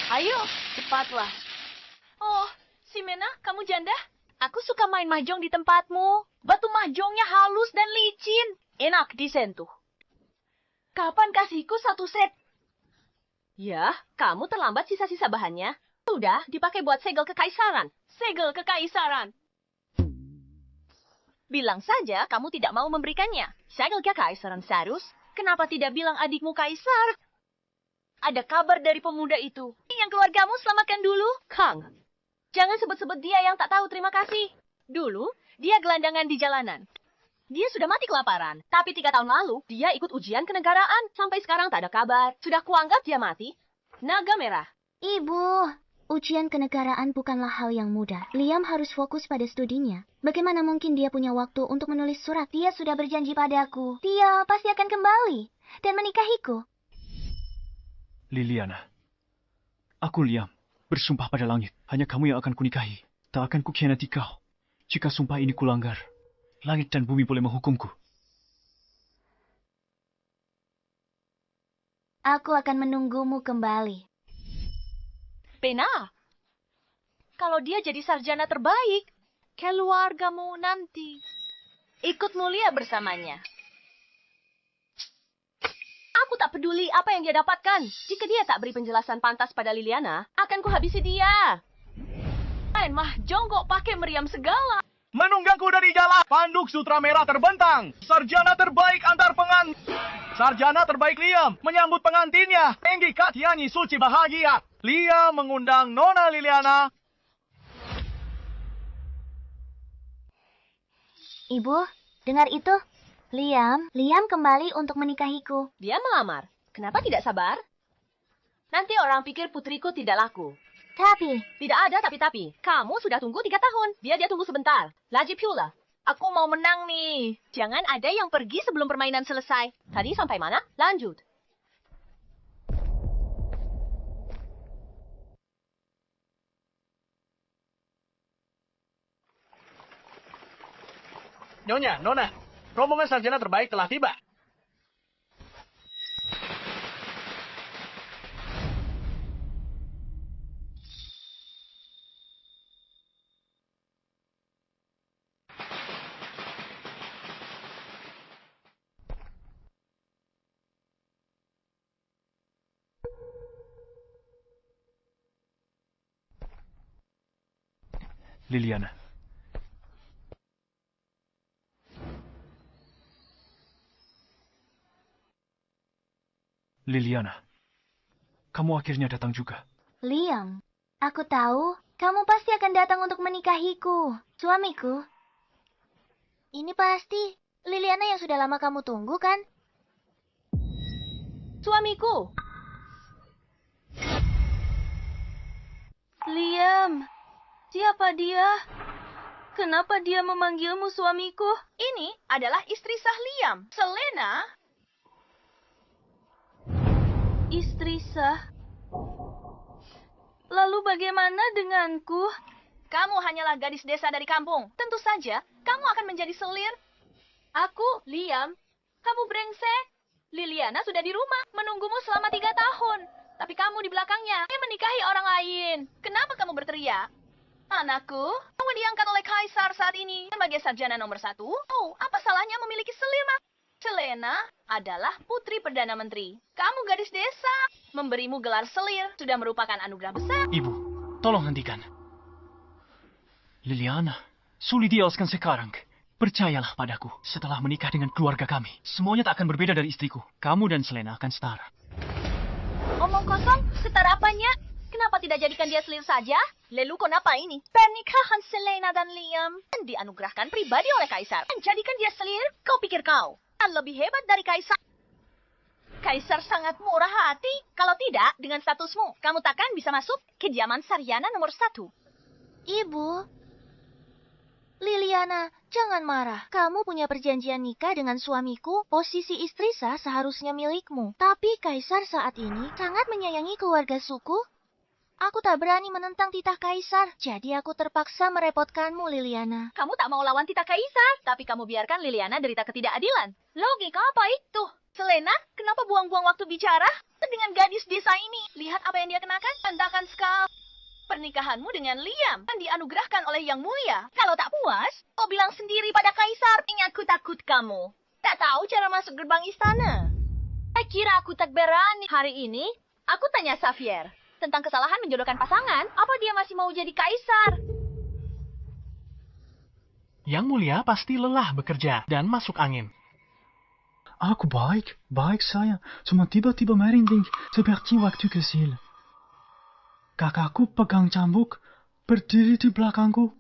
Ayo, cepatlah. Oh, Simena, kamu janda? Aku suka main mahjong di tempatmu. Batu mahjongnya halus dan licin. Enak disentuh. Kapan kasihku satu set? Ya, kamu terlambat sisa-sisa bahannya. Sudah dipakai buat segel kekaisaran. Segel kekaisaran. Bilang saja kamu tidak mau memberikannya. Segel kekaisaran Sarus, kenapa tidak bilang adikmu kaisar? Ada kabar dari pemuda itu. Yang keluargamu selamatkan dulu. Kang, jangan sebut-sebut dia yang tak tahu terima kasih. Dulu, dia gelandangan di jalanan. Dia sudah mati kelaparan. Tapi 3 tahun lalu, dia ikut ujian kenegaraan. Sampai sekarang tak ada kabar. Sudah kuanggap dia mati. Naga merah. Ibu, ujian kenegaraan bukanlah hal yang mudah. Liam harus fokus pada studinya. Bagaimana mungkin dia punya waktu untuk menulis surat? Dia sudah berjanji padaku. Dia pasti akan kembali dan menikahiku. Liliana, aku Liam, bersumpah pada langit, hanya kamu yang akan kunikahi. Tak akan kukhianati kau. Jika sumpah ini kulanggar, langit dan bumi boleh menghukumku. Aku akan menunggumu kembali. Pena, kalau dia jadi sarjana terbaik, keluargamu nanti ikut mulia bersamanya. Aku tak peduli apa yang dia dapatkan. Jika dia tak beri penjelasan pantas pada Liliana, akan kuhabisi dia. Main mahjong kok pakai meriam segala. Menunggangku dari jalan. Panduk sutra merah terbentang. Sarjana terbaik antar Sarjana terbaik Liam menyambut pengantinnya. Enggi Katiani suci bahagia. Liam mengundang Nona Liliana. Ibu, dengar itu? Liam kembali untuk menikahiku. Dia melamar. Kenapa tidak sabar? Nanti orang pikir putriku tidak laku. Tapi, Tidak ada tapi-tapi. Kamu sudah tunggu 3 tahun. Biar dia tunggu sebentar. Lagi pula. Aku mau menang nih. Jangan ada yang pergi sebelum permainan selesai. Tadi sampai mana? Lanjut. Nyonya, Nona, rombongan sarjana terbaik telah tiba. Liliana. Liliana, kamu akhirnya datang juga. Liam, aku tahu kamu pasti akan datang untuk menikahiku, suamiku. Ini pasti Liliana yang sudah lama kamu tunggu, kan? Suamiku. Liam, siapa dia? Kenapa dia memanggilmu suamiku? Ini adalah istri sah Liam, Selena. Istri sah. Lalu bagaimana denganku? Kamu hanyalah gadis desa dari kampung. Tentu saja, kamu akan menjadi selir. Aku, Liam. Kamu brengsek. Liliana sudah di rumah, menunggumu selama 3 tahun. Tapi kamu di belakangnya, dia menikahi orang lain. Kenapa kamu berteriak? Anakku, kamu diangkat oleh kaisar saat ini sebagai sarjana nomor 1. Oh, apa salahnya memiliki selir, Mak? Selena adalah putri Perdana Menteri. Kamu gadis desa. Memberimu gelar selir sudah merupakan anugerah besar. Ibu, tolong hentikan. Liliana, sulit dijelaskan sekarang. Percayalah padaku, setelah menikah dengan keluarga kami, semuanya tak akan berbeda dari istriku. Kamu dan Selena akan setara. Omong kosong, setara apanya? Kenapa tidak jadikan dia selir saja? Lalu kenapa ini? Pernikahan Selena dan Liam dianugerahkan pribadi oleh kaisar. Dan jadikan dia selir? Kau pikir kau lebih hebat dari kaisar? Kaisar sangat murah hati. Kalau tidak, dengan statusmu, kamu takkan bisa masuk ke zaman sarjana nomor 1. Ibu, Liliana, jangan marah. Kamu punya perjanjian nikah dengan suamiku. Posisi istri sah seharusnya milikmu. Tapi kaisar saat ini sangat menyayangi keluarga suku. Aku tak berani menentang titah kaisar. Jadi aku terpaksa merepotkanmu, Liliana. Kamu tak mau lawan titah kaisar, tapi kamu biarkan Liliana derita ketidakadilan. Logika apa itu? Selena, kenapa buang-buang waktu bicara dengan gadis desa ini? Lihat apa yang dia kenakan, tandakan sekali. Pernikahanmu dengan Liam kan dianugerahkan oleh Yang Mulia. Kalau tak puas, kau bilang sendiri pada Kaisar. Ingat, aku takut kamu tak tahu cara masuk gerbang istana. Saya kira aku tak berani. Hari ini, aku tanya Xavier tentang kesalahan menjodohkan pasangan. Apa dia masih mau jadi Kaisar? Yang Mulia pasti lelah bekerja dan masuk angin. Aku baik sayang. Cuma tiba-tiba merinding seperti waktu kecil. Kakakku pegang cambuk, berdiri di belakangku.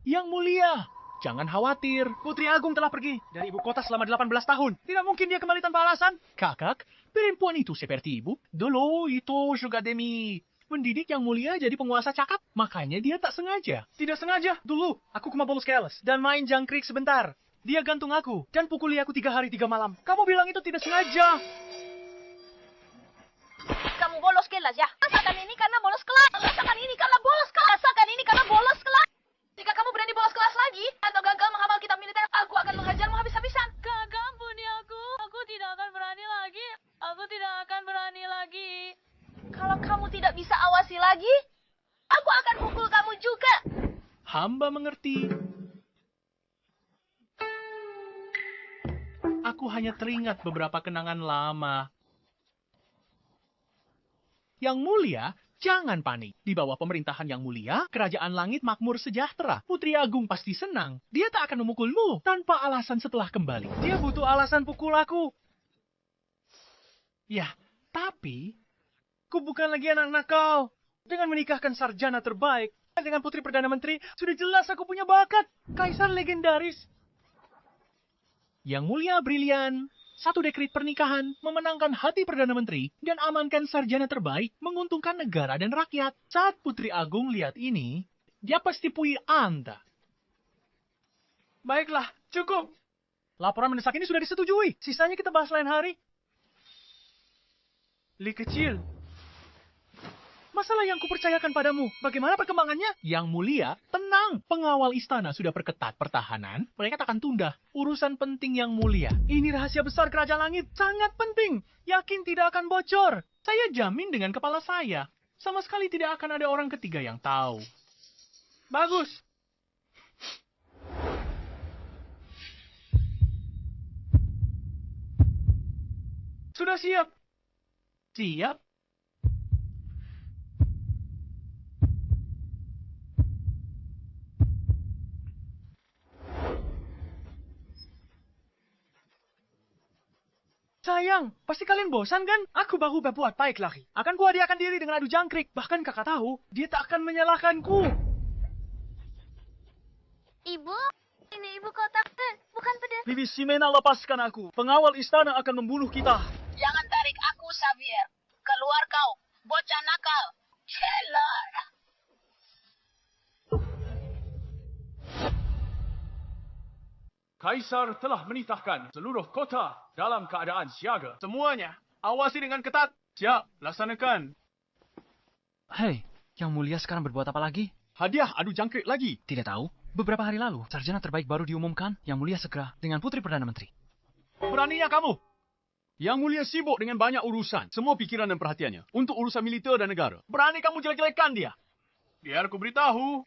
Yang Mulia, jangan khawatir. Putri Agung telah pergi dari ibu kota selama 18 tahun. Tidak mungkin dia kembali tanpa alasan. Kakak, perempuan itu seperti ibu. Dulu itu juga demi mendidik Yang Mulia jadi penguasa cakap. Makanya dia tak sengaja. Tidak sengaja. Dulu, aku ke Mabulus Keles dan main jangkrik sebentar. Dia gantung aku dan pukuli aku 3 hari 3 malam. Kamu bilang itu tidak sengaja. Kamu bolos kelas ya? Rasakan ini karena bolos kelas. Rasakan ini karena bolos kelas. Rasakan ini karena bolos kelas. Jika kamu berani bolos kelas lagi atau gagal menghafal kitab militer, aku akan menghajarmu habis-habisan. Kakak, ampuni aku. Aku tidak akan berani lagi. Aku tidak akan berani lagi. Kalau kamu tidak bisa awasi lagi, aku akan pukul kamu juga. Hamba mengerti. Aku hanya teringat beberapa kenangan lama. Yang Mulia, jangan panik. Di bawah pemerintahan Yang Mulia, kerajaan langit makmur sejahtera. Putri Agung pasti senang. Dia tak akan memukulmu tanpa alasan setelah kembali. Dia butuh alasan pukul aku. Ya, tapi aku bukan lagi anak-anak kau. Dengan menikahkan sarjana terbaik dengan putri Perdana Menteri, sudah jelas aku punya bakat. Kaisar legendaris. Yang Mulia brilian, satu dekret pernikahan, memenangkan hati Perdana Menteri, dan amankan sarjana terbaik, menguntungkan negara dan rakyat. Saat Putri Agung lihat ini, dia pasti puji Anda. Baiklah, cukup. Laporan mendesak ini sudah disetujui. Sisanya kita bahas lain hari. Li kecil. Masalah yang kupercayakan padamu, bagaimana perkembangannya? Yang Mulia, tenang. Pengawal istana sudah perketat pertahanan. Mereka tak akan tunda. Urusan penting Yang Mulia. Ini rahasia besar kerajaan langit. Sangat penting. Yakin tidak akan bocor. Saya jamin dengan kepala saya. Sama sekali tidak akan ada orang ketiga yang tahu. Bagus. Sudah siap. Siap. Sayang, pasti kalian bosan kan? Aku baru berbuat baik lagi. Akan kuhadiahkan diri dengan adu jangkrik. Bahkan kakak tahu, dia tak akan menyalahkanku. Ibu, ini ibu kota. Bukan pedas. Bibi Ximena, lepaskan aku. Pengawal istana akan membunuh kita. Jangan tarik aku, Xavier. Keluar kau, bocah nakal. Celar. Kaisar telah menitahkan seluruh kota dalam keadaan siaga. Semuanya, awasi dengan ketat. Siap, laksanakan. Hei, Yang Mulia sekarang berbuat apa lagi? Hadiah adu jangkrik lagi. Tidak tahu. Beberapa hari lalu, sarjana terbaik baru diumumkan. Yang Mulia segera dengan putri Perdana Menteri. Beraninya kamu. Yang Mulia sibuk dengan banyak urusan. Semua pikiran dan perhatiannya untuk urusan militer dan negara. Berani kamu jelek-jelekkan dia. Biar aku beritahu.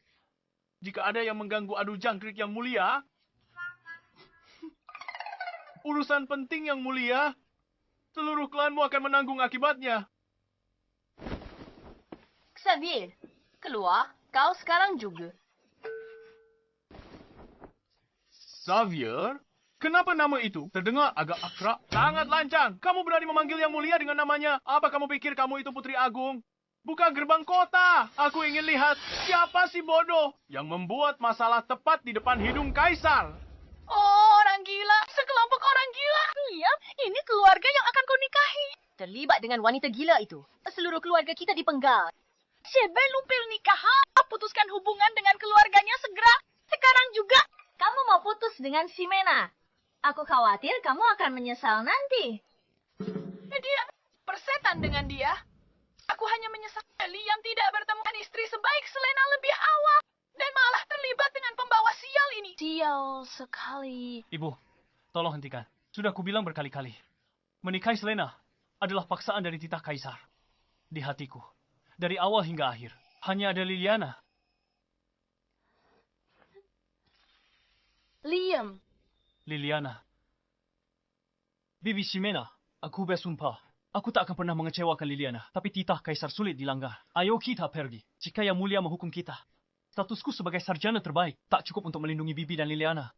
Jika ada yang mengganggu adu jangkrik Yang Mulia, urusan penting Yang Mulia, seluruh klanmu akan menanggung akibatnya. Xavier, keluar. Kau sekarang juga. Xavier? Kenapa nama itu terdengar agak akrab? Sangat lancang. Kamu berani memanggil Yang Mulia dengan namanya. Apa kamu pikir kamu itu Putri Agung? Buka gerbang kota. Aku ingin lihat siapa si bodoh yang membuat masalah tepat di depan hidung Kaisar. Oh, orang gila. Sekelompok orang gila. Liam, ini keluarga yang akan kau nikahi. Terlibat dengan wanita gila itu. Seluruh keluarga kita dipenggal. Sebelum pernikahan, putuskan hubungan dengan keluarganya segera. Sekarang juga. Kamu mau putus dengan Ximena. Aku khawatir kamu akan menyesal nanti. Dia persetan dengan dia. Aku hanya menyesal Liam tidak bertemu dengan istri sebaik Selena lebih awal. Dan malah terlibat dengan pembawa sial ini. Sial sekali. Ibu, tolong hentikan. Sudah kubilang berkali-kali. Menikahi Selena adalah paksaan dari titah kaisar. Di hatiku, dari awal hingga akhir, hanya ada Liliana. Liam. Liliana. Bibi Ximena, aku bersumpah. Aku tak akan pernah mengecewakan Liliana. Tapi titah kaisar sulit dilanggar. Ayo kita pergi. Jika Yang Mulia menghukum kita. Statusku sebagai sarjana terbaik tak cukup untuk melindungi Bibi dan Liliana.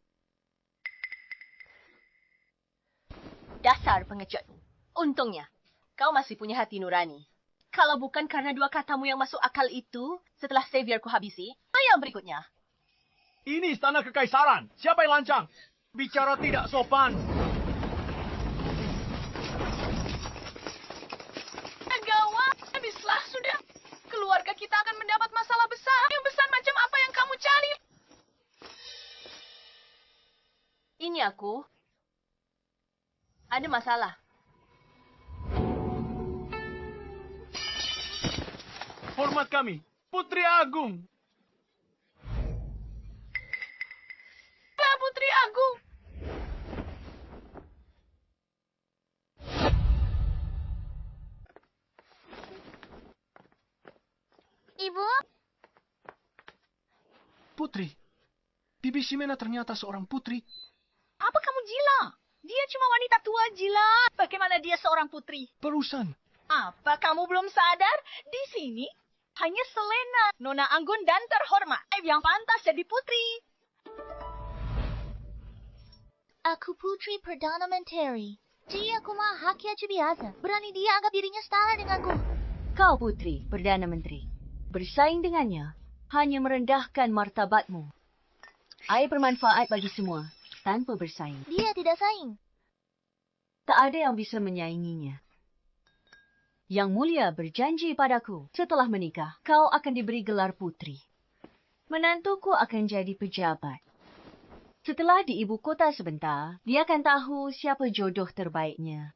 Dasar pengecut. Untungnya, kau masih punya hati nurani. Kalau bukan karena dua katamu yang masuk akal itu, setelah Xavier ku habisi, ayo berikutnya. Ini istana kekaisaran. Siapa yang lancang? Bicara tidak sopan. Gawat, habislah sudah. Keluarga kita akan mendapat masalah besar. Yang besar macam apa yang kamu cari? Ini aku. Ada masalah. Hormat kami, Putri Agung. Pak Putri Agung. Ibu, Putri, Bibi Ximena ternyata seorang putri. Apa kamu gila? Dia cuma wanita tua gila. Bagaimana dia seorang putri? Perusan. Apa kamu belum sadar? Di sini hanya Selena, nona anggun dan terhormat yang pantas jadi putri. aku Putri Perdana Menteri. Jadi aku mah hak ya biasa. Berani dia anggap dirinya setara denganku. Kau putri, Perdana Menteri. Bersaing dengannya hanya merendahkan martabatmu. Air bermanfaat bagi semua, tanpa bersaing. Dia tidak saing. Tak ada yang bisa menyainginya. Yang Mulia berjanji padaku, setelah menikah, kau akan diberi gelar putri. Menantuku akan jadi pejabat. Setelah di ibu kota sebentar, dia akan tahu siapa jodoh terbaiknya.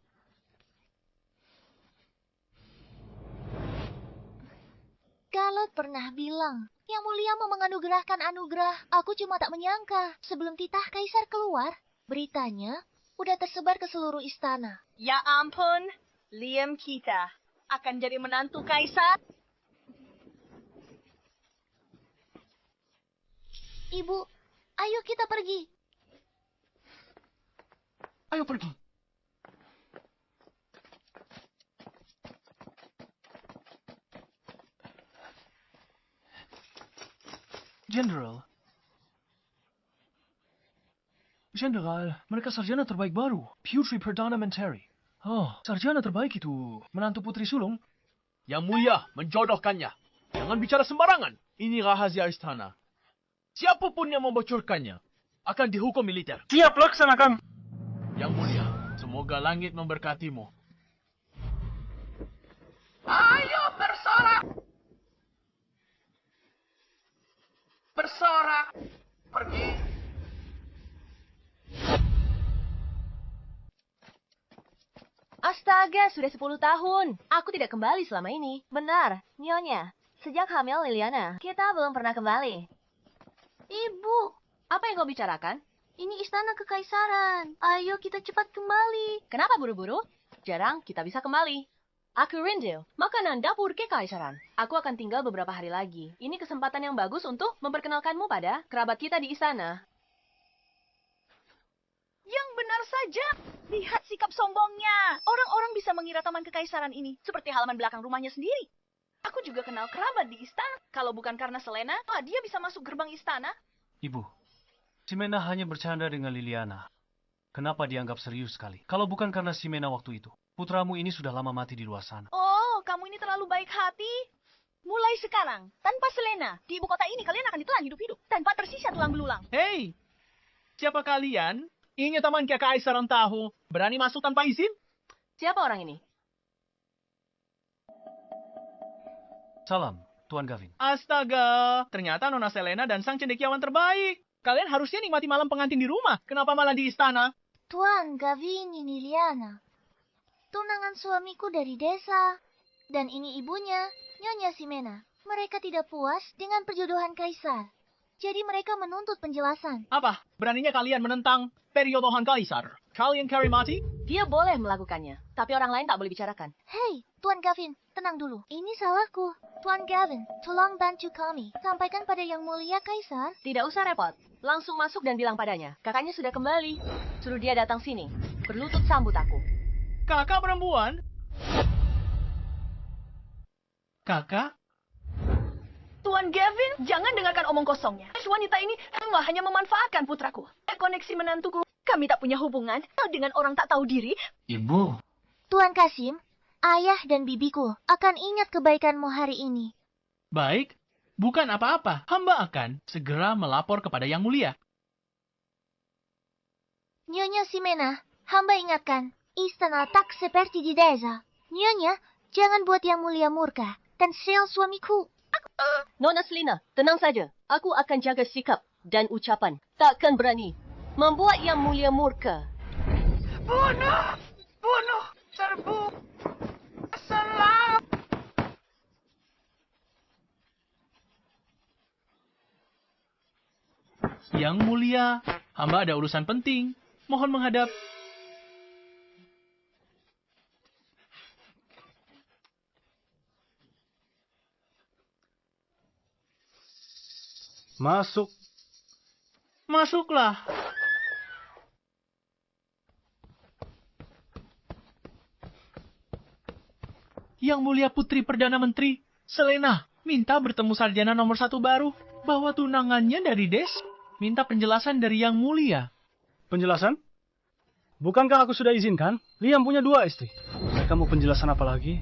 Galot pernah bilang, Yang Mulia mau menganugerahkan anugerah. Aku cuma tak menyangka. Sebelum titah kaisar keluar, beritanya udah tersebar ke seluruh istana. Ya ampun, Liam kita akan jadi menantu kaisar. Ibu, ayo kita pergi. Ayo pergi. General, mereka sarjana terbaik baru. Putri Perdana Menteri. Oh, sarjana terbaik itu menantu putri sulung. Yang Mulia menjodohkannya. Jangan bicara sembarangan. Ini rahasia istana. Siapapun yang membocorkannya akan dihukum militer. Siap, laksanakan. Yang Mulia, semoga langit memberkatimu. Ayo bersorak! Bersorak! Pergi! Astaga, sudah 10 tahun. Aku tidak kembali selama ini. Benar, Nyonya. Sejak hamil Liliana, kita belum pernah kembali. Ibu, Apa yang kau bicarakan? ini istana kekaisaran. Ayo kita cepat kembali. Kenapa buru-buru? Jarang kita bisa kembali. Aku rindu makanan dapur kekaisaran. Aku akan tinggal beberapa hari lagi. Ini kesempatan yang bagus untuk memperkenalkanmu pada kerabat kita di istana. Yang benar saja. Lihat sikap sombongnya. Orang-orang bisa mengira taman kekaisaran ini seperti halaman belakang rumahnya sendiri. Aku juga kenal kerabat di istana. Kalau bukan karena Selena, dia bisa masuk gerbang istana. Ibu, Ximena hanya bercanda dengan Liliana. Kenapa dianggap serius sekali? Kalau bukan karena Ximena waktu itu, putramu ini sudah lama mati di luar sana. Oh, kamu ini terlalu baik hati. Mulai sekarang, tanpa Selena, di ibu kota ini kalian akan ditelan hidup-hidup. Tanpa tersisa tulang belulang. Hei, siapa kalian? Ingin taman kekaisaran tahu? Berani masuk tanpa izin? Siapa orang ini? Salam, Tuan Gavin. Astaga, ternyata Nona Selena dan sang cendekiawan terbaik. Kalian harusnya nikmati malam pengantin di rumah. Kenapa malah di istana? Tuan Gavin ini Liana. Tunangan suamiku dari desa. Dan ini ibunya, Nyonya Ximena. Mereka tidak puas dengan perjodohan kaisar. Jadi mereka menuntut penjelasan. Apa? Beraninya kalian menentang periodohan kaisar? Kalian cari mati? Dia boleh melakukannya, tapi orang lain tak boleh bicarakan. Hei, Tuan Gavin, tenang dulu. Ini salahku. Tuan Gavin, tolong bantu kami. Sampaikan pada Yang Mulia Kaisar. Tidak usah repot. Langsung masuk dan bilang padanya. Kakaknya sudah kembali. Suruh dia datang sini. Berlutut sambut aku. Kakak perempuan? Kakak? Tuan Gavin, jangan dengarkan omong kosongnya. Wanita ini hanya memanfaatkan putraku. Koneksi menantuku. Kami tak punya hubungan dengan orang tak tahu diri. Ibu. Tuan Kasim, ayah dan bibiku akan ingat kebaikanmu hari ini. Baik, bukan apa-apa. Hamba akan segera melapor kepada Yang Mulia. Nyonya Simena, hamba ingatkan, istana tak seperti di desa. Nyonya, jangan buat Yang Mulia murka dan sel suamiku. Nona Selina, tenang saja. Aku akan jaga sikap dan ucapan. Takkan berani membuat Yang Mulia murka. Bunuh! Bunuh! Serbu! Selam! Yang Mulia, hamba ada urusan penting. Mohon menghadap. Masuk. Masuklah. Yang Mulia Putri Perdana Menteri, Selena, minta bertemu sarjana nomor 1 baru. Bahwa tunangannya dari Des. Minta penjelasan dari Yang Mulia. Penjelasan? Bukankah aku sudah izinkan? Liam punya 2 istri. Mereka mau penjelasan apa lagi?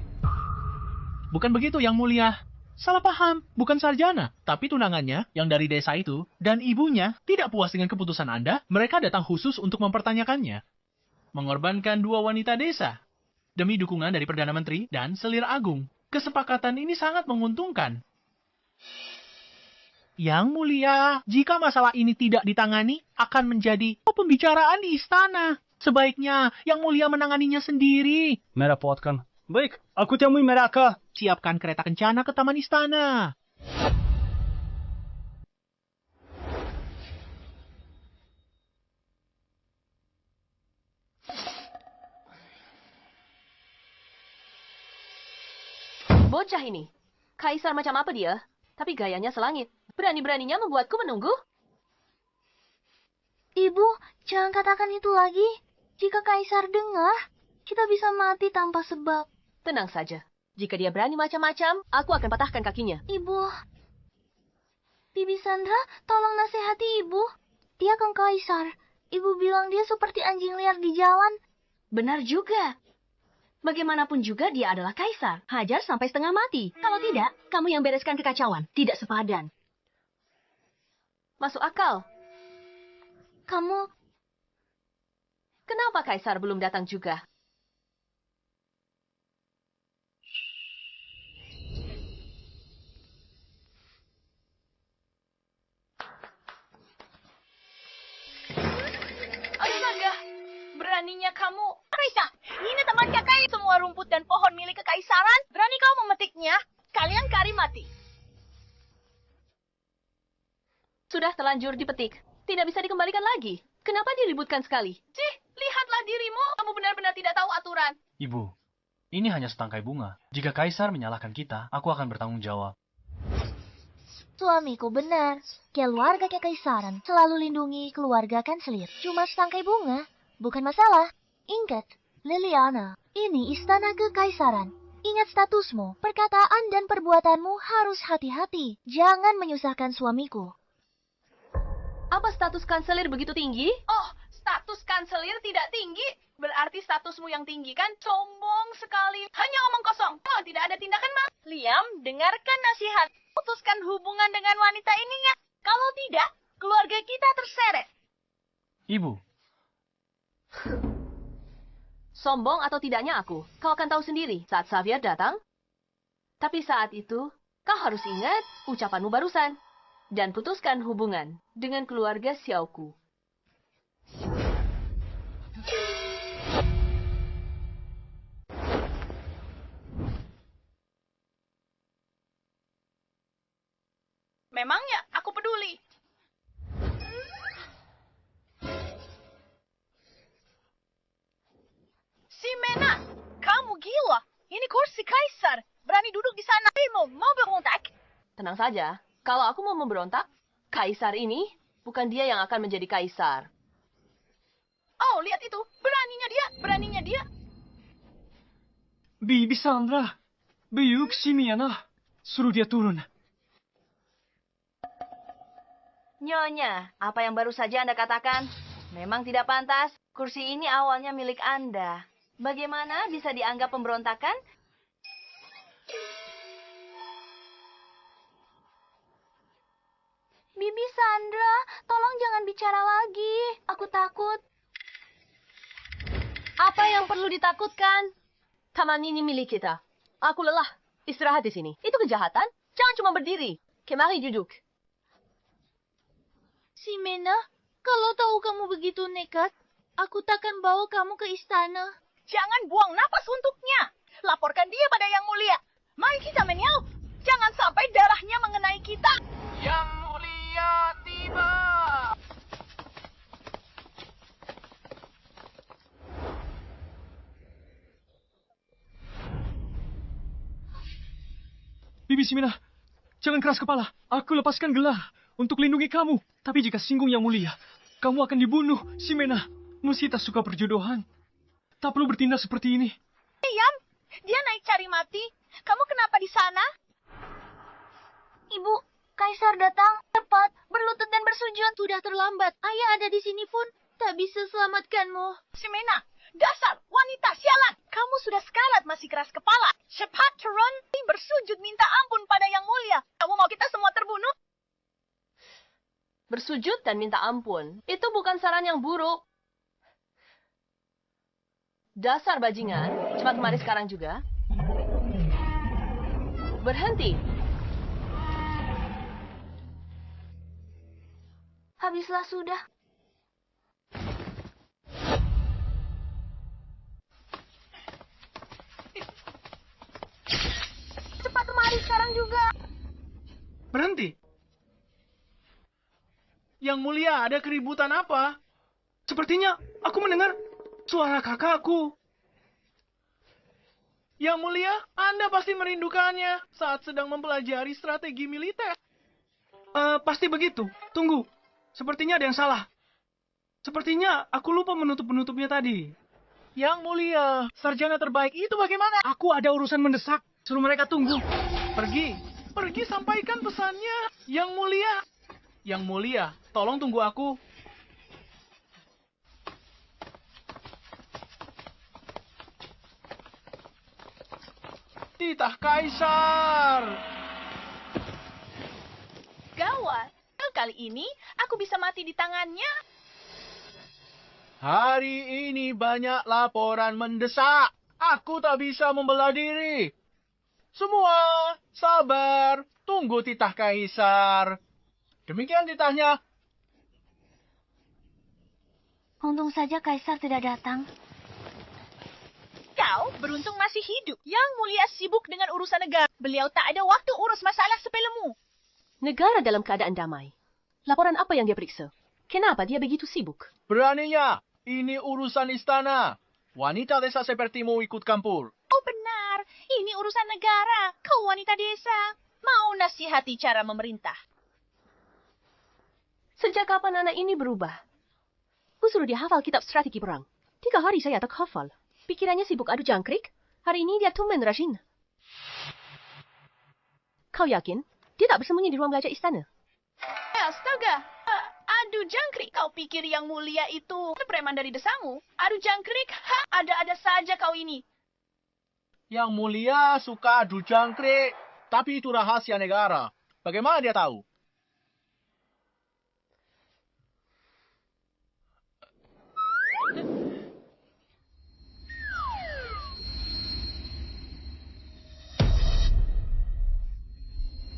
Bukan begitu, Yang Mulia. Salah paham, bukan sarjana. Tapi tunangannya, yang dari desa itu, dan ibunya tidak puas dengan keputusan Anda, mereka datang khusus untuk mempertanyakannya. Mengorbankan 2 wanita desa. Demi dukungan dari Perdana Menteri dan Selir Agung. Kesepakatan ini sangat menguntungkan. Yang Mulia, jika masalah ini tidak ditangani, akan menjadi pembicaraan di istana. Sebaiknya Yang Mulia menanganinya sendiri. Merepotkan. Baik, aku temui mereka. Siapkan kereta kencana ke taman istana. Bocah ini. Kaisar macam apa dia? Tapi gayanya selangit. Berani-beraninya membuatku menunggu. Ibu, jangan katakan itu lagi. Jika Kaisar dengar, kita bisa mati tanpa sebab. Tenang saja. Jika dia berani macam-macam, aku akan patahkan kakinya. Ibu, Bibi Sandra, tolong nasihati ibu. Dia kan Kaisar. Ibu bilang dia seperti anjing liar di jalan. Benar juga. Bagaimanapun juga dia adalah kaisar. Hajar sampai setengah mati. Kalau tidak, kamu yang bereskan kekacauan. Tidak sepadan. Masuk akal. Kamu, Kenapa Kaisar belum datang juga? Astaga, beraninya kamu. Risa, ini teman kakak semua rumput dan pohon milik kekaisaran. Berani kau memetiknya? Kalian kari mati. Sudah telanjur dipetik. Tidak bisa dikembalikan lagi. Kenapa diributkan sekali? Cih, lihatlah dirimu. Kamu benar-benar tidak tahu aturan. Ibu, ini hanya setangkai bunga. Jika Kaisar menyalahkan kita, aku akan bertanggung jawab. suamiku benar. Keluarga kekaisaran selalu lindungi keluarga kanselir. Cuma setangkai bunga, bukan masalah. Ingat, Liliana, ini istana kekaisaran. Ingat statusmu, perkataan dan perbuatanmu harus hati-hati. Jangan menyusahkan suamiku. Apa status kanselir begitu tinggi? Oh, status kanselir tidak tinggi. Berarti statusmu yang tinggi kan? Sombong sekali. Hanya omong kosong. Oh, tidak ada tindakan, Mas. Liam, dengarkan nasihat. Putuskan hubungan dengan wanita ini ya. Kalau tidak, keluarga kita terseret. Ibu, Sombong atau tidaknya aku, kau akan tahu sendiri saat Xavier datang. Tapi saat itu, kau harus ingat ucapanmu barusan. Dan putuskan hubungan dengan keluarga Xiaoku. Memangnya aku peduli. gila. Ini kursi kaisar. Berani duduk di sana. Mau berontak? Tenang saja. Kalau aku mau memberontak, kaisar ini bukan dia yang akan menjadi kaisar. Oh, lihat itu. Beraninya dia. Beraninya dia. Bibi Sandra, Biuk Simiana, suruh dia turun. Nyonya, apa yang baru saja Anda katakan? Memang tidak pantas. Kursi ini awalnya milik Anda. Bagaimana bisa dianggap pemberontakan? Bibi Sandra, tolong jangan bicara lagi. Aku takut. Apa yang perlu ditakutkan? Taman ini milik kita. Aku lelah. Istirahat di sini. Itu kejahatan? Jangan cuma berdiri. Kemari duduk. Ximena, kalau tahu kamu begitu nekat, aku takkan bawa kamu ke istana. Jangan buang napas untuknya. Laporkan dia pada Yang Mulia. Mari kita menyau. Jangan sampai darahnya mengenai kita. Yang Mulia tiba. Bibi Simina, jangan keras kepala. Aku lepaskan gelar untuk lindungi kamu. Tapi jika singgung Yang Mulia, kamu akan dibunuh, Simena. Meski tak suka perjodohan, tak perlu bertindak seperti ini. Liam, dia naik cari mati. Kamu kenapa di sana? Ibu, Kaisar datang cepat, berlutut dan bersujud. Sudah terlambat. Ayah ada di sini pun tak bisa selamatkanmu. Ximena, dasar wanita sialan. Kamu sudah sekarat masih keras kepala. Cepat turun, bersujud minta ampun pada Yang Mulia. Kamu mau kita semua terbunuh? Bersujud dan minta ampun. Itu bukan saran yang buruk. Dasar bajingan, cepat kemari sekarang juga. Berhenti. Habislah sudah. Cepat kemari sekarang juga. Berhenti. Yang Mulia, ada keributan apa? Sepertinya aku mendengar suara kakakku. Yang Mulia, Anda pasti merindukannya saat sedang mempelajari strategi militer. Pasti begitu. Tunggu. Sepertinya ada yang salah. Sepertinya aku lupa menutup-penutupnya tadi. Yang Mulia, sarjana terbaik itu bagaimana? Aku ada urusan mendesak. Suruh mereka tunggu. Pergi sampaikan pesannya. Yang Mulia, tolong tunggu aku. Titah Kaisar. Gawat. Kali ini aku bisa mati di tangannya. Hari ini banyak laporan mendesak. Aku tak bisa membela diri. Semua sabar, tunggu titah Kaisar. Demikian titahnya. Untung saja Kaisar tidak datang. Kau beruntung masih hidup. Yang Mulia sibuk dengan urusan negara. Beliau tak ada waktu urus masalah sepelemu. Negara dalam keadaan damai. Laporan apa yang dia periksa? Kenapa dia begitu sibuk? Beraninya, ini urusan istana. Wanita desa sepertimu ikut campur. Oh benar, ini urusan negara. Kau wanita desa. Mau nasihati cara memerintah. Sejak kapan anak ini berubah? Aku suruh dia hafal kitab strategi perang. 3 hari saya tak hafal. Pikirannya sibuk adu jangkrik. Hari ini dia tumben rajin. Kau yakin? Dia tak bersembunyi di ruang belajar istana? Astaga, adu jangkrik. Kau pikir Yang Mulia itu preman dari desamu? Adu jangkrik? Ada-ada saja kau ini. Yang Mulia suka adu jangkrik. Tapi itu rahasia negara. Bagaimana dia tahu?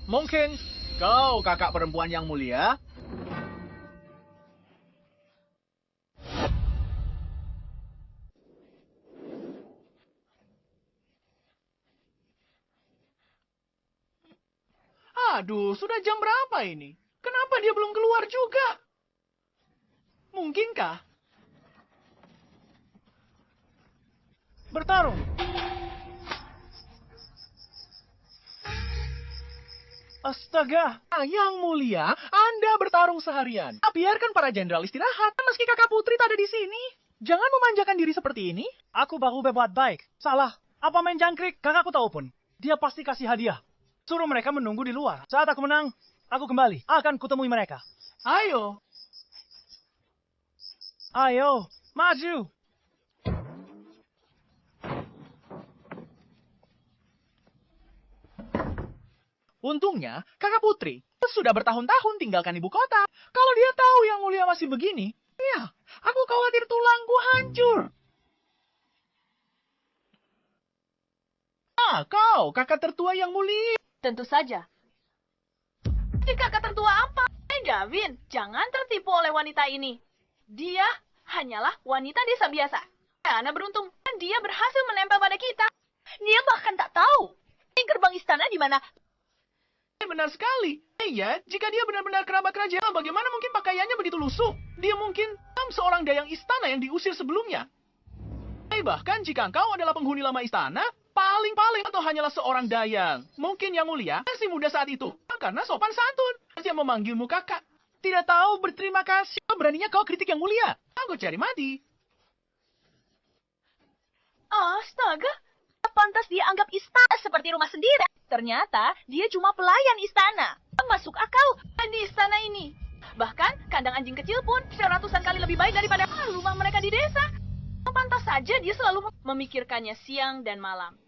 Mungkin kau kakak perempuan Yang Mulia? Aduh, sudah jam berapa ini? Kenapa dia belum keluar juga? Mungkinkah? Bertarung. Astaga, Yang Mulia, Anda bertarung seharian. Biarkan para jenderal istirahat, meski kakak putri tak ada di sini. Jangan memanjakan diri seperti ini. Aku baru berbuat baik. Salah. Apa main jangkrik? Kakakku tahu pun. Dia pasti kasih hadiah. Suruh mereka menunggu di luar. Saat aku menang, aku kembali. Akan kutemui mereka. Ayo. Ayo, maju. Untungnya, kakak putri sudah bertahun-tahun tinggalkan ibu kota. Kalau dia tahu Yang Mulia masih begini, ya, aku khawatir tulangku hancur. Kau, kakak tertua Yang Mulia. Tentu saja. Kakak tertua apa? Gavin, jangan tertipu oleh wanita ini. Dia hanyalah wanita desa biasa. Karena beruntung, dia berhasil menempel pada kita. Dia bahkan tak tahu gerbang istana di mana. Benar sekali. Iya, jika dia benar-benar kerabat kerajaan, bagaimana mungkin pakaiannya begitu lusuh? Dia mungkin seorang dayang istana yang diusir sebelumnya. Bahkan jika engkau adalah penghuni lama istana, paling-paling atau hanyalah seorang dayang. Mungkin Yang Mulia masih muda saat itu. Karena sopan santun. Dia memanggilmu kakak. Tidak tahu berterima kasih. Beraninya kau kritik Yang Mulia. Aku cari mati. Astaga, pantas dia anggap istana seperti rumah sendiri. Ternyata dia cuma pelayan istana. Masuk akal di istana ini. Bahkan kandang anjing kecil pun seratusan kali lebih baik daripada rumah mereka di desa. Pantas saja dia selalu memikirkannya siang dan malam.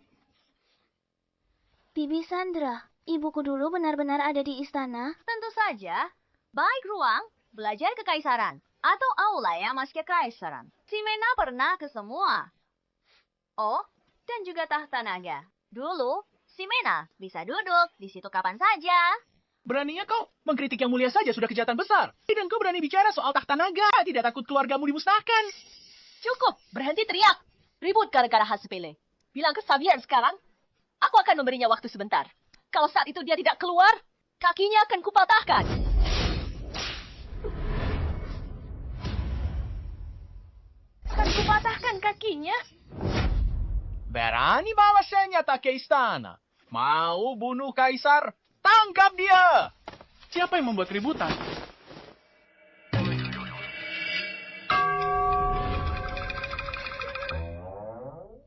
Bibi Sandra, ibuku dulu benar-benar ada di istana. Tentu saja. Baik ruang, belajar kekaisaran. Atau aula yang masih kekaisaran. Ximena pernah ke semua. Oh, dan juga tahta naga. Dulu, Ximena bisa duduk di situ kapan saja. Beraninya kau mengkritik Yang Mulia saja sudah kejahatan besar. Dan kau berani bicara soal tahta naga. Tidak takut keluargamu dimusnahkan. Cukup, berhenti teriak. Ribut gara-gara hal sepele. Bilang ke Xavier sekarang, aku akan memberinya waktu sebentar. Kalau saat itu dia tidak keluar, kakinya akan kupatahkan. Akan kupatahkan kakinya? Berani bawa senjata ke istana. Mau bunuh kaisar? Tangkap dia! Siapa yang membuat keributan?